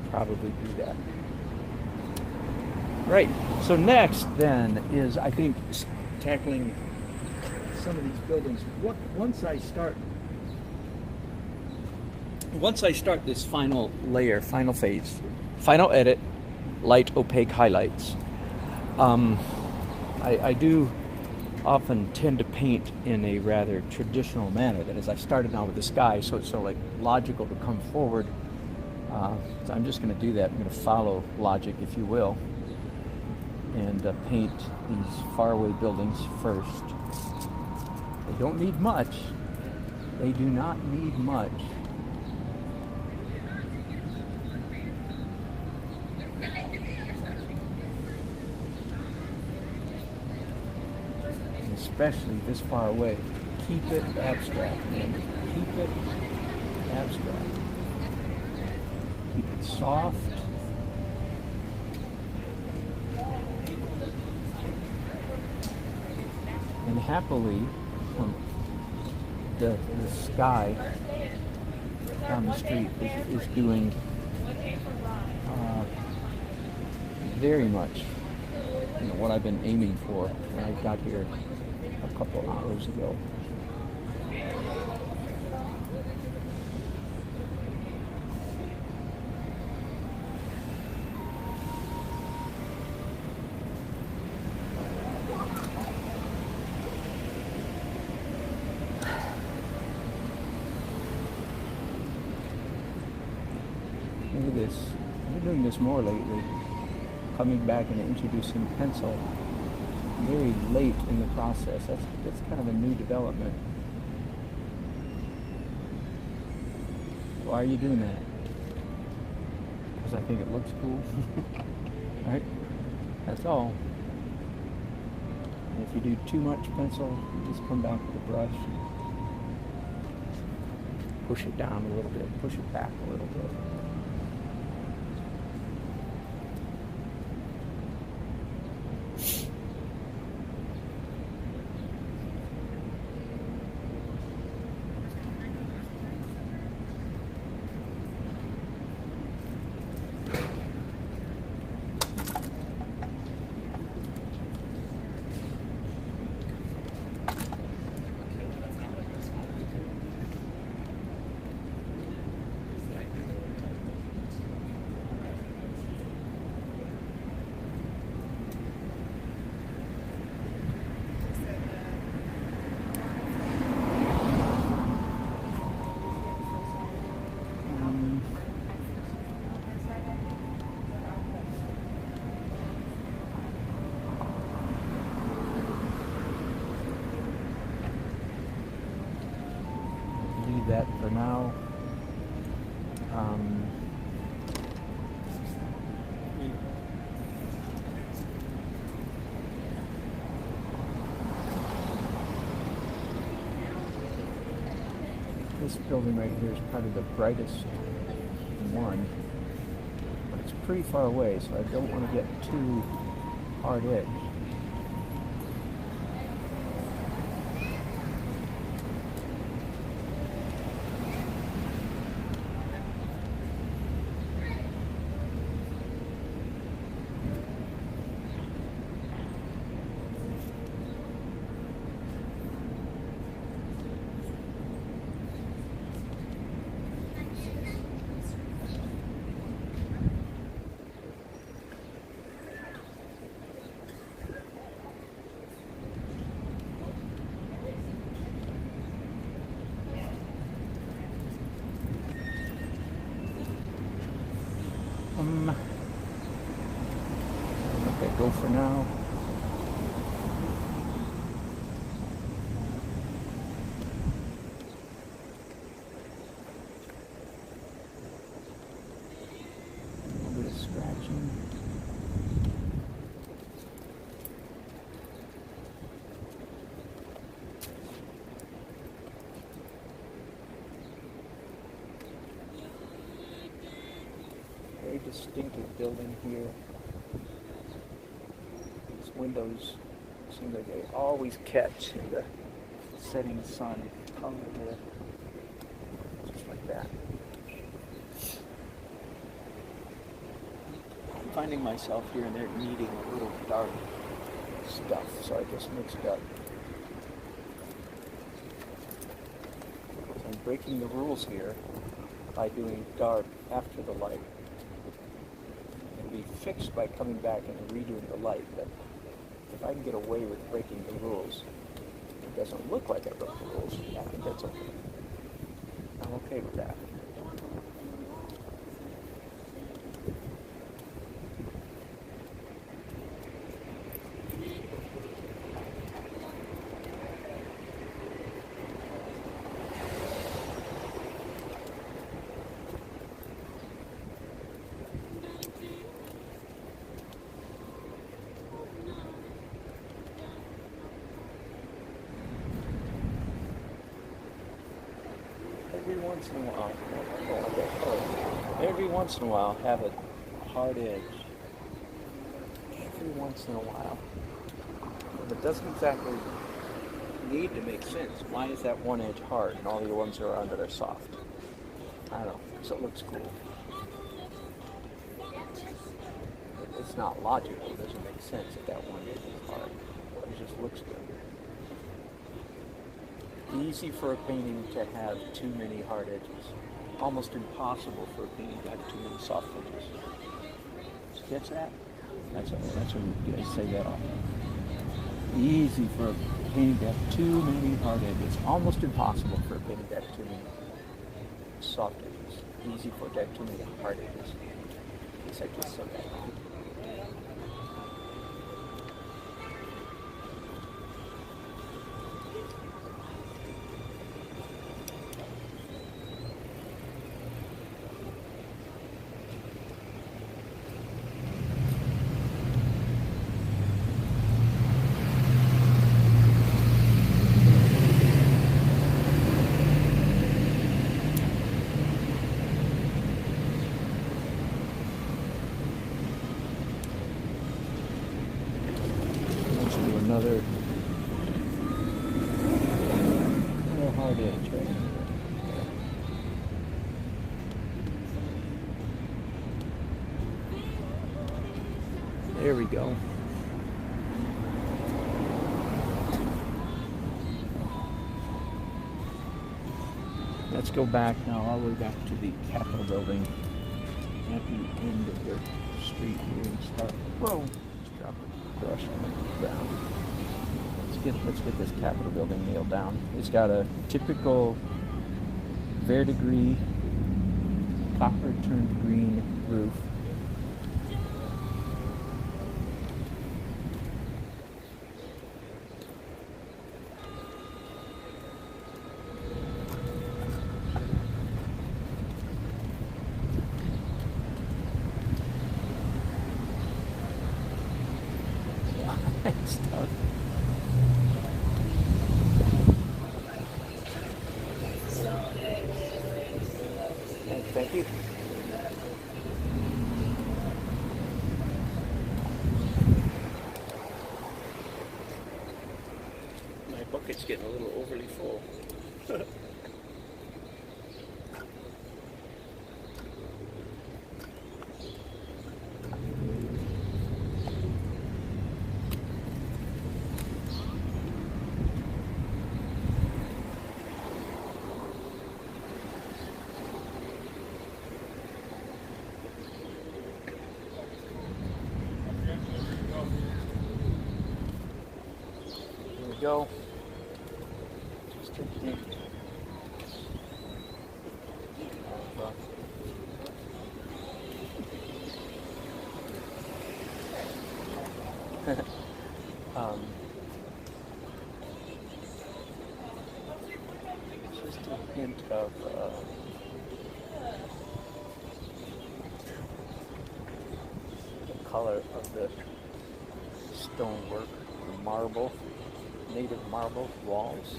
probably do that. Right, so next then is, I think, tackling some of these buildings. Once I start this final layer, final phase, final edit, light opaque highlights, I do often tend to paint in a rather traditional manner. That is, I started now with the sky, so it's like logical to come forward. So I'm just going to do that. I'm going to follow logic, if you will, and paint these faraway buildings first. They don't need much. They do not need much. Especially this far away. Keep it abstract, man. Keep it abstract. keep it soft. And happily, the sky down the street is doing very much, what I've been aiming for when I got here a couple hours ago. Look at this. I've been doing this more lately. Coming back and introducing pencil very late in the process. That's kind of a new development. Why are you doing that? Because I think it looks cool. Right? That's all. And if you do too much pencil, you just come back with a brush. Push it down a little bit, push it back a little bit. That for now. This building right here is probably the brightest one, but it's pretty far away, so I don't want to get too hard edged. Okay, go for now. A little bit of scratching. Very distinctive building here. These windows seem like they always catch the setting sun coming here, just like that. I'm finding myself here and there needing a little dark stuff, so I just mixed up. So I'm breaking the rules here by doing dark after the light. Be fixed by coming back and redoing the light, but if I can get away with breaking the rules, it doesn't look like I broke the rules, I think that's okay. I'm okay with that. Every once in a while, every once in a while have a hard edge. Every once in a while. But it doesn't exactly need to make sense. Why is that one edge hard and all the ones that are around it are soft? I don't know. So it looks cool. It's not logical. It doesn't make sense that that one edge is hard. It just looks good. Easy for a painting to have too many hard edges. Almost impossible for a painting to have too many soft edges. Sketch that? That's what you guys say that often. Easy for a painting to have too many hard edges. Almost impossible for a painting to have too many soft edges. Easy for it to have too many hard edges. I guess I just said that. Another hard edge right here. There we go. Let's go back now, all the way back to the Capitol building at the end of the street here and start. Whoa! Let's drop a brush on the ground. Let's get this Capitol building nailed down. It's got a typical verdigris, copper turned green roof. Stuff. Thank you. My bucket's getting a little overly full. Go. Just a hint just a hint of the color of the stonework, the marble. Native marble walls.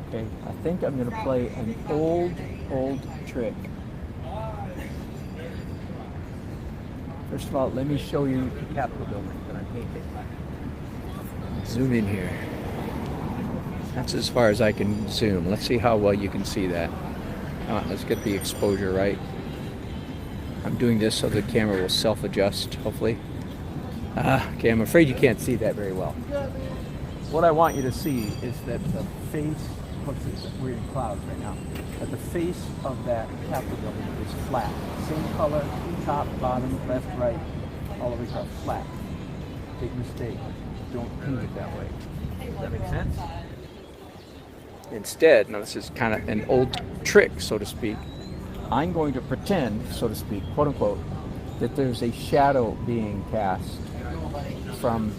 Okay, I think I'm going to play an old trick. First of all, let me show you the Capitol building that I'm painting. Zoom in here. That's as far as I can zoom. Let's see how well you can see that. Let's get the exposure right. I'm doing this so the camera will self-adjust, hopefully. Okay, I'm afraid you can't see that very well. What I want you to see is that the face, we're in clouds right now, but the face of that Capitol building is flat. Same color, top, bottom, left, right, all the way across, flat. Big mistake. Don't paint it that way. Does that make sense? Instead, now this is kind of an old trick, so to speak, I'm going to pretend, so to speak, quote unquote, that there's a shadow being cast from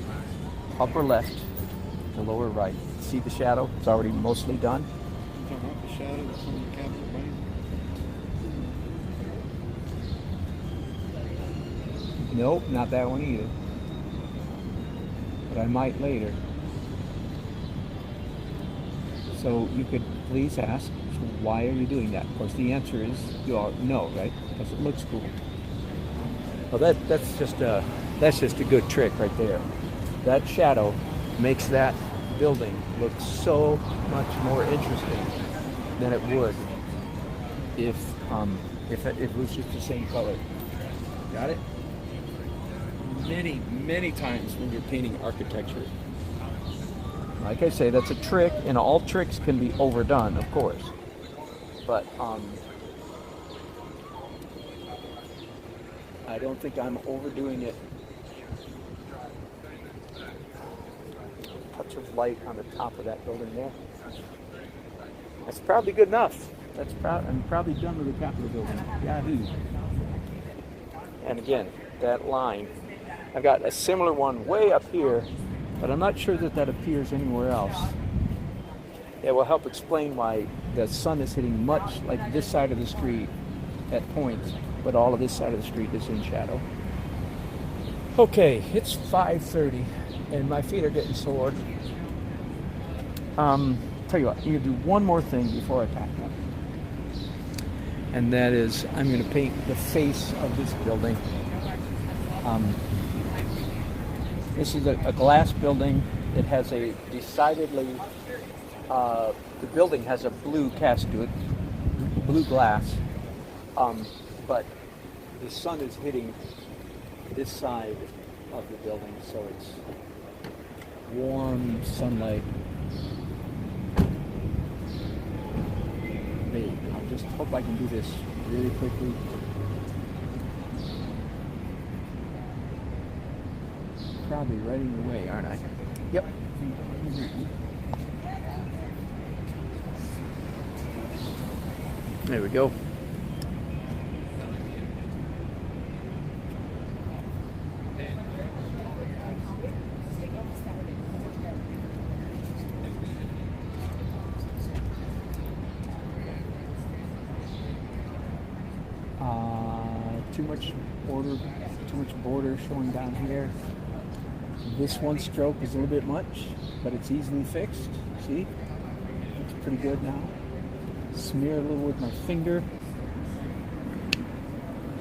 upper left to lower right. See the shadow? It's already mostly done. You talking about the shadow that's on the Capitol building? Nope, not that one either. But I might later. So you could please ask, so why are you doing that? Of course, the answer is you all know, right? Because it looks cool. Well, that's just a good trick right there. That shadow makes that building look so much more interesting than it would if it was just the same color. Got it? Many times when you're painting architecture, like I say, that's a trick, and all tricks can be overdone, of course. But I don't think I'm overdoing it. Touch of light on the top of that building there. That's probably good enough. I'm probably done with the Capitol building. Yahoo! And again, that line. I've got a similar one way up here, but I'm not sure that appears anywhere else. It will help explain why the sun is hitting much like this side of the street at points, but all of this side of the street is in shadow. Okay, it's 5:30 and my feet are getting sore. Tell you what, I'm gonna do one more thing before I pack up. And that is, I'm gonna paint the face of this building. This is a glass building. It has a decidedly, the building has a blue cast to it, blue glass, but the sun is hitting this side of the building, so it's warm sunlight. I just hope I can do this really quickly. Probably right in your way, aren't I? Yep. There we go. Too much border showing down here. This one stroke is a little bit much, but it's easily fixed. See? It's pretty good now. Smear a little with my finger.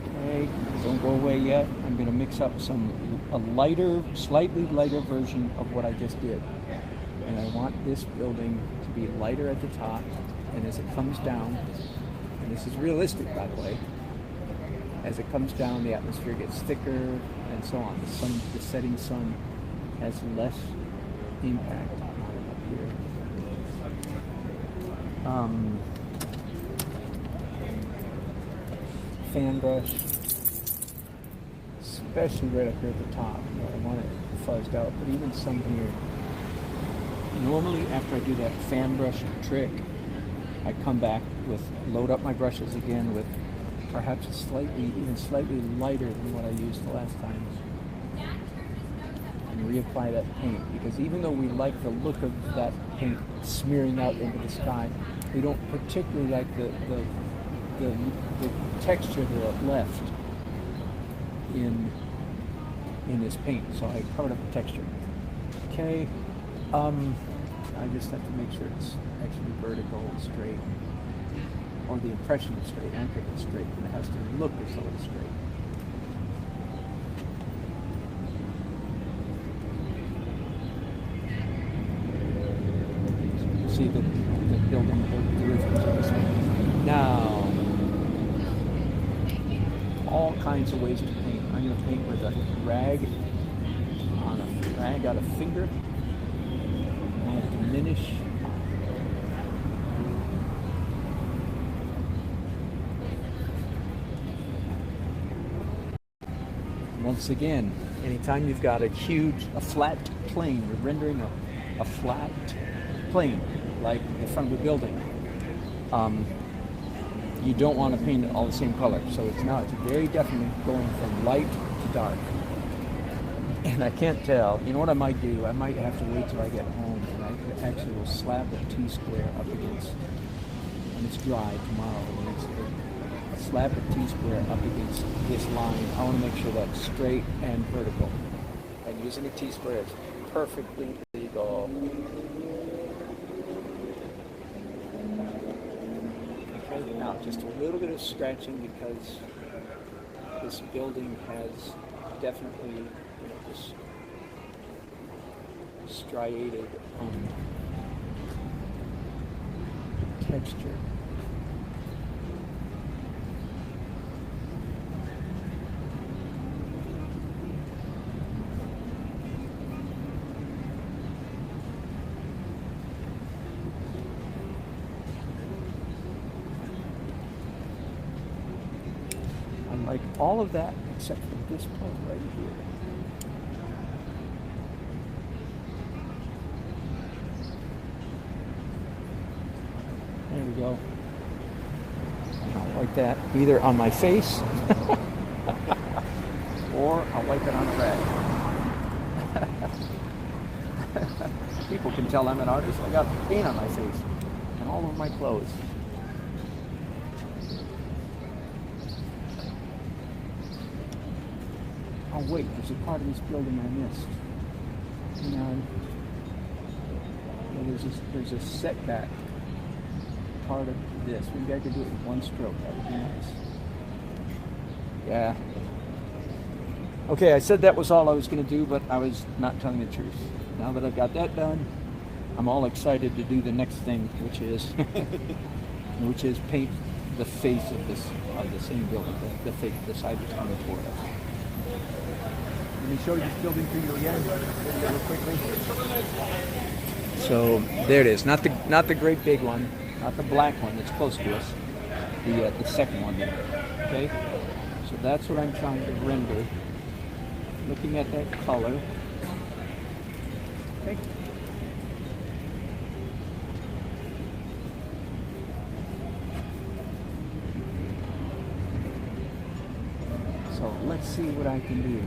Okay, don't go away yet. I'm going to mix up a lighter, slightly lighter version of what I just did. And I want this building to be lighter at the top, and as it comes down, and this is realistic, by the way, as it comes down, the atmosphere gets thicker, and so on. The setting sun has less impact on it up here. Fan brush, especially right up here at the top. I want it fuzzed out, but even some here. Normally, after I do that fan brush trick, I come back load up my brushes again with perhaps even slightly lighter than what I used the last time, and reapply that paint, because even though we like the look of that paint smearing out into the sky, we don't particularly like the texture that it left in this paint. So I covered up the texture. Okay, I just have to make sure it's actually vertical and straight, or the impression is straight, anchored is straight, and it has to look as though it's straight. See the building, the roof is this way. Now, all kinds of ways to paint. I'm going to paint with a rag out of finger. I'm going to diminish. Once again, anytime you've got a flat plane, you're rendering a flat plane, like in front of a building, you don't want to paint it all the same color. So it's very definitely going from light to dark. And I can't tell. You know what I might do? I might have to wait till I get home, and I actually will slap the T-square up against, when it's dry tomorrow, the next day. slab of T-square up against this line. I want to make sure that's straight and vertical. And using a T-square is perfectly legal. Okay, now just a little bit of scratching because this building has definitely, this striated texture. I like all of that except for this point right here. There we go. I don't like that either on my face or I'll like it on the back. People can tell I'm an artist. I got paint on my face and all over my clothes. Oh wait, there's a part of this building I missed. There's a setback part of this. Maybe I could do it with one stroke. That would be nice. Yeah. Okay, I said that was all I was going to do, but I was not telling the truth. Now that I've got that done, I'm all excited to do the next thing, which is paint the face of the same building, the side that's coming toward us. Let me show you this building to you again, real quickly. So there it is. Not the great big one, not the black one that's close to us. The second one there. Okay. So that's what I'm trying to render. Looking at that color. Okay. So let's see what I can do.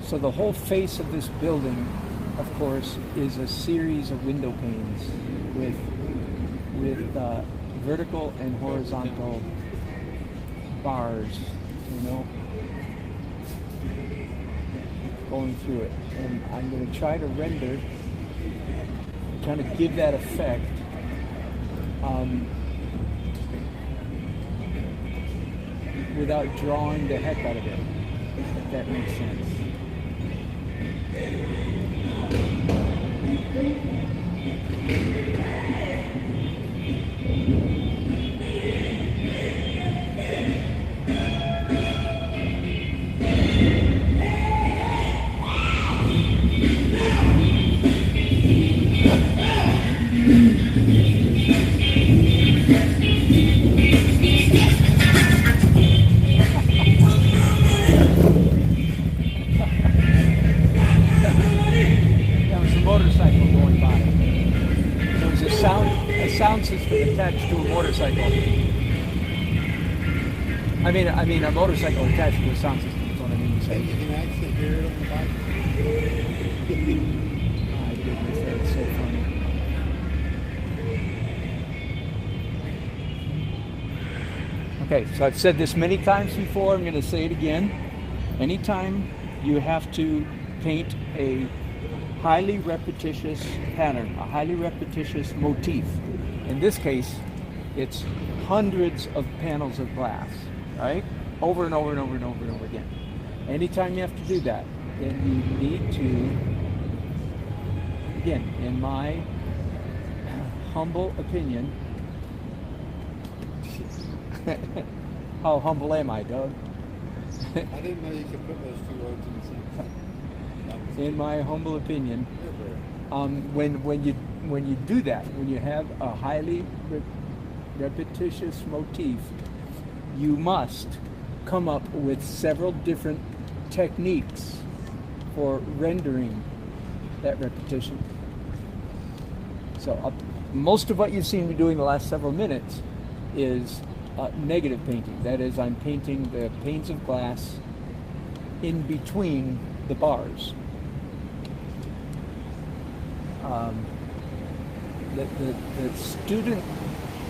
So the whole face of this building, of course, is a series of window panes with vertical and horizontal bars, going through it. And I'm going to try to render, kind of give that effect. Without drawing the heck out of it, if that makes sense. Sound system attached to a motorcycle. I mean a motorcycle attached to a sound system is what I mean to say. You can actually hear it on the bike. My goodness, that's so funny. Okay, so I've said this many times before, I'm going to say it again. Anytime you have to paint a highly repetitious pattern, a highly repetitious motif. In this case, it's hundreds of panels of glass, right? Over and over and over and over and over again. Anytime you have to do that, then you need to, again, in my humble opinion, how humble am I, Doug? I didn't know you could put those two words in the same sentence. In my humble opinion, when you do that, when you have a highly repetitious motif, you must come up with several different techniques for rendering that repetition. So most of what you've seen me doing the last several minutes is negative painting. That is, I'm painting the panes of glass in between the bars. The student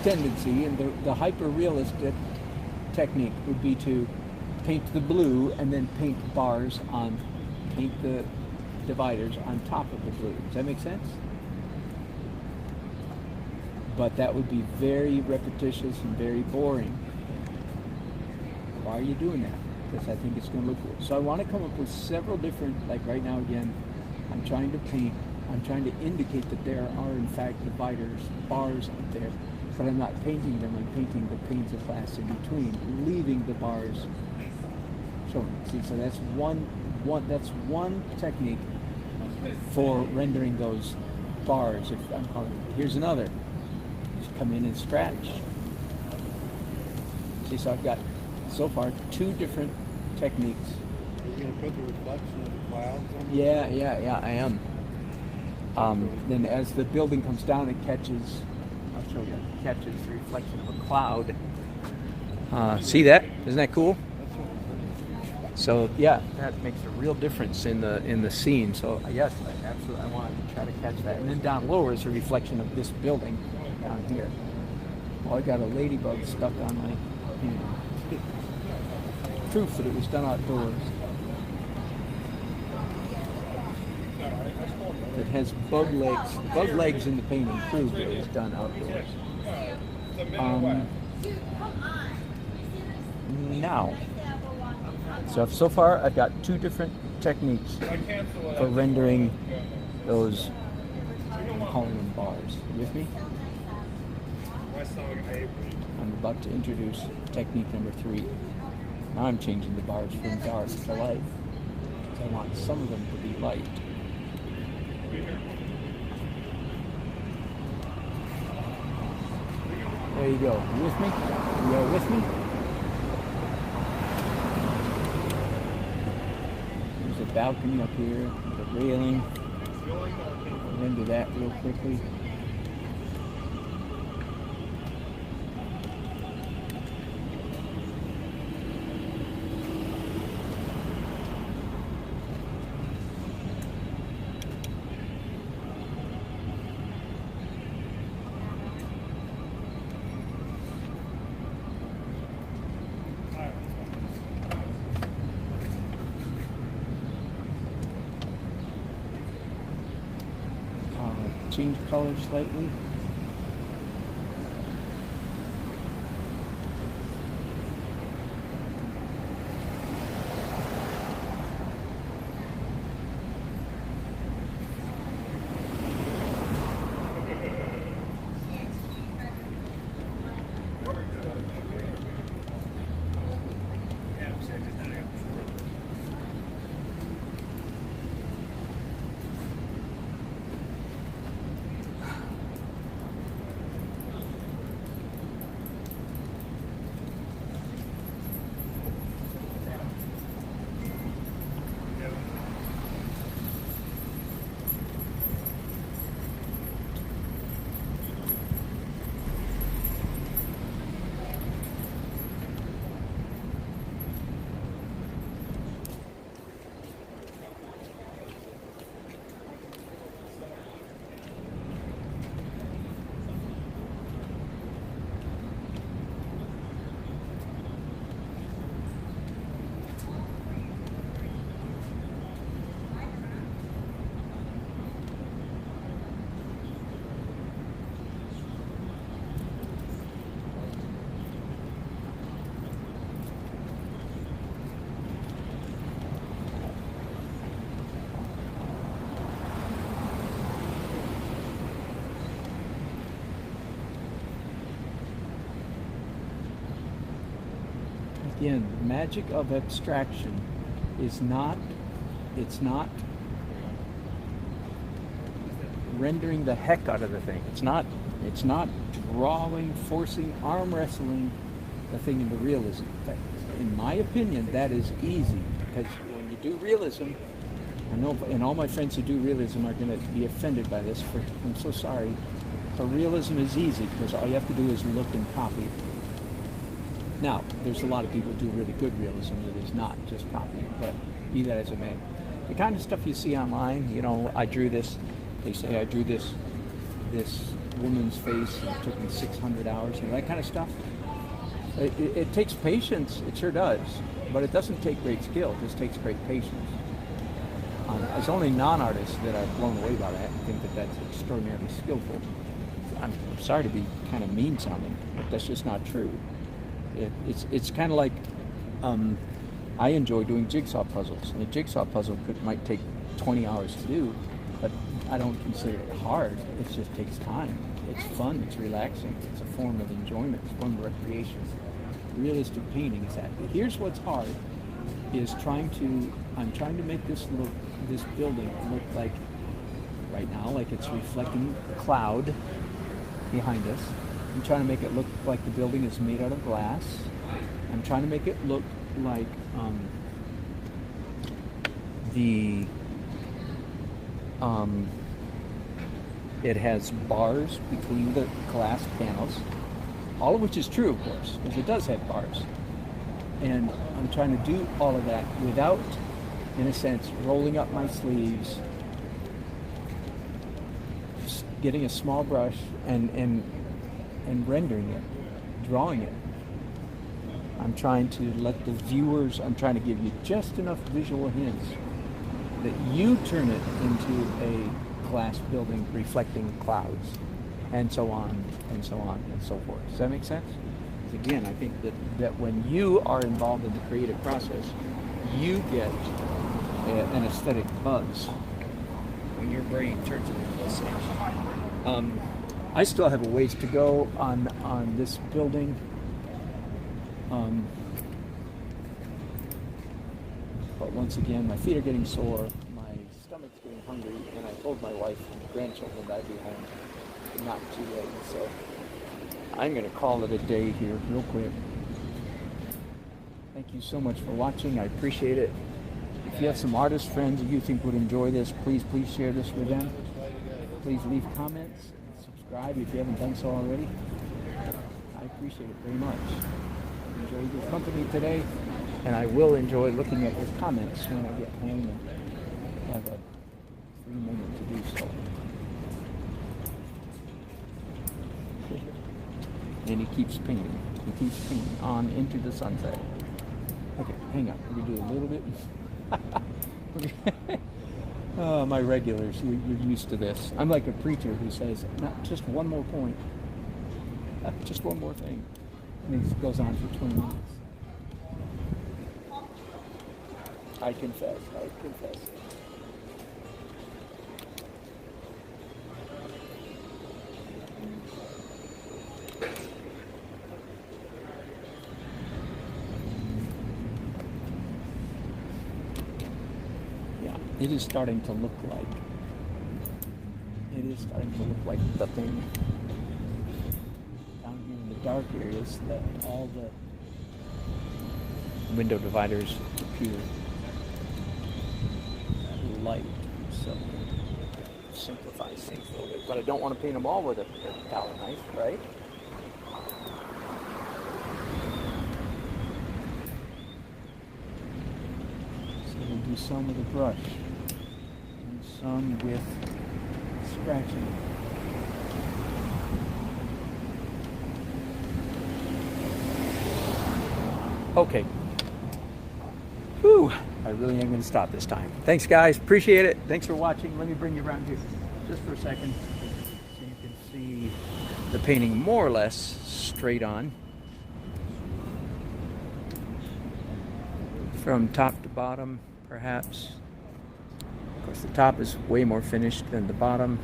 tendency and the hyper-realistic technique would be to paint the blue and then paint the dividers on top of the blue. Does that make sense? But that would be very repetitious and very boring. Why are you doing that? Because I think it's going to look cool. So I want to come up with several different, like right now again, I'm trying to indicate that there are in fact dividers, bars up there, but I'm not painting them, I'm painting the panes of glass in between, leaving the bars showing. See, so that's one technique for rendering those bars. If I'm calling it. Here's another. Just come in and scratch. See, so I've got so far 2 different techniques. You're going to put the reflection of the clouds on? Yeah, I am. Then as the building comes down, it catches, I'll show you, it catches the reflection of a cloud. See that? Isn't that cool? So yeah, that makes a real difference in the scene. So yes, absolutely, I want to try to catch that. And then down lower is a reflection of this building down here. Well, I got a ladybug stuck on my hand. Proof that it was done outdoors. It has bug legs in the painting, prove that it was done outdoors. Now, so far I've got 2 different techniques for rendering those, I'm calling them bars. You with me? I'm about to introduce technique number 3. Now I'm changing the bars from dark to light. I want some of them to be light. There you go. You with me? You are with me? There's a balcony up here, the railing. I'll render that real quickly. Change color slightly. Again, the magic of abstraction is not, it's not rendering the heck out of the thing. It's not drawing, forcing, arm wrestling the thing into realism. In my opinion, that is easy, because when you do realism, I know, and all my friends who do realism are going to be offended by this, I'm so sorry, but realism is easy, because all you have to do is look and copy. Now, there's a lot of people who do really good realism that is not just copy, but be that as it may. The kind of stuff you see online, you know, I drew this, they say I drew this woman's face, and it took me 600 hours, you know, that kind of stuff. It takes patience, it sure does, but it doesn't take great skill, it just takes great patience. It's only non-artists that are blown away by that and think that that's extraordinarily skillful. I'm sorry to be kind of mean sounding, but that's just not true. It's kind of like I enjoy doing jigsaw puzzles, and a jigsaw puzzle might take 20 hours to do, but I don't consider it hard. It just takes time. It's fun. It's relaxing. It's a form of enjoyment. It's a form of recreation. Realistic painting is that. But here's what's hard: is I'm trying to make this building look like right now, like it's reflecting a cloud behind us. I'm trying to make it look like the building is made out of glass. I'm trying to make it look like it has bars between the glass panels, all of which is true, of course, because it does have bars. And I'm trying to do all of that without, in a sense, rolling up my sleeves, getting a small brush and rendering it, drawing it. I'm trying to let the viewers, I'm trying to give you just enough visual hints that you turn it into a glass building reflecting clouds, and so on and so on and so forth. Does that make sense? Because again, I think that when you are involved in the creative process, you get an aesthetic buzz when your brain turns it into a thing. I still have a ways to go on this building. But once again, my feet are getting sore, my stomach's getting hungry, and I told my wife and grandchildren that I'd be home not too late. So I'm going to call it a day here real quick. Thank you so much for watching. I appreciate it. If you have some artist friends that you think would enjoy this, please share this with them. Please leave comments, subscribe if you haven't done so already. I appreciate it very much. I enjoyed your company today, and I will enjoy looking at your comments when I get home and have a free moment to do so. And he keeps painting. He keeps painting on into the sunset. Okay, hang on. We're going to do a little bit. Oh, my regulars, you're used to this. I'm like a preacher who says, not just one more point, just one more thing. And it goes on for 20 minutes. I confess. It is starting to look like the thing down here in the dark areas that all the window dividers appear light. So simplifies things a little bit, but I don't want to paint them all with a palette knife, right? So we'll do some with a brush. Some with scratching. Okay. Whew. I really am going to stop this time. Thanks, guys. Appreciate it. Thanks for watching. Let me bring you around here just for a second so you can see the painting more or less straight on. From top to bottom, perhaps. Of course, the top is way more finished than the bottom,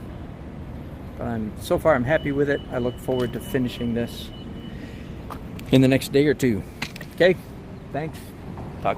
but so far I'm happy with it. I look forward to finishing this in the next day or two. Okay, thanks.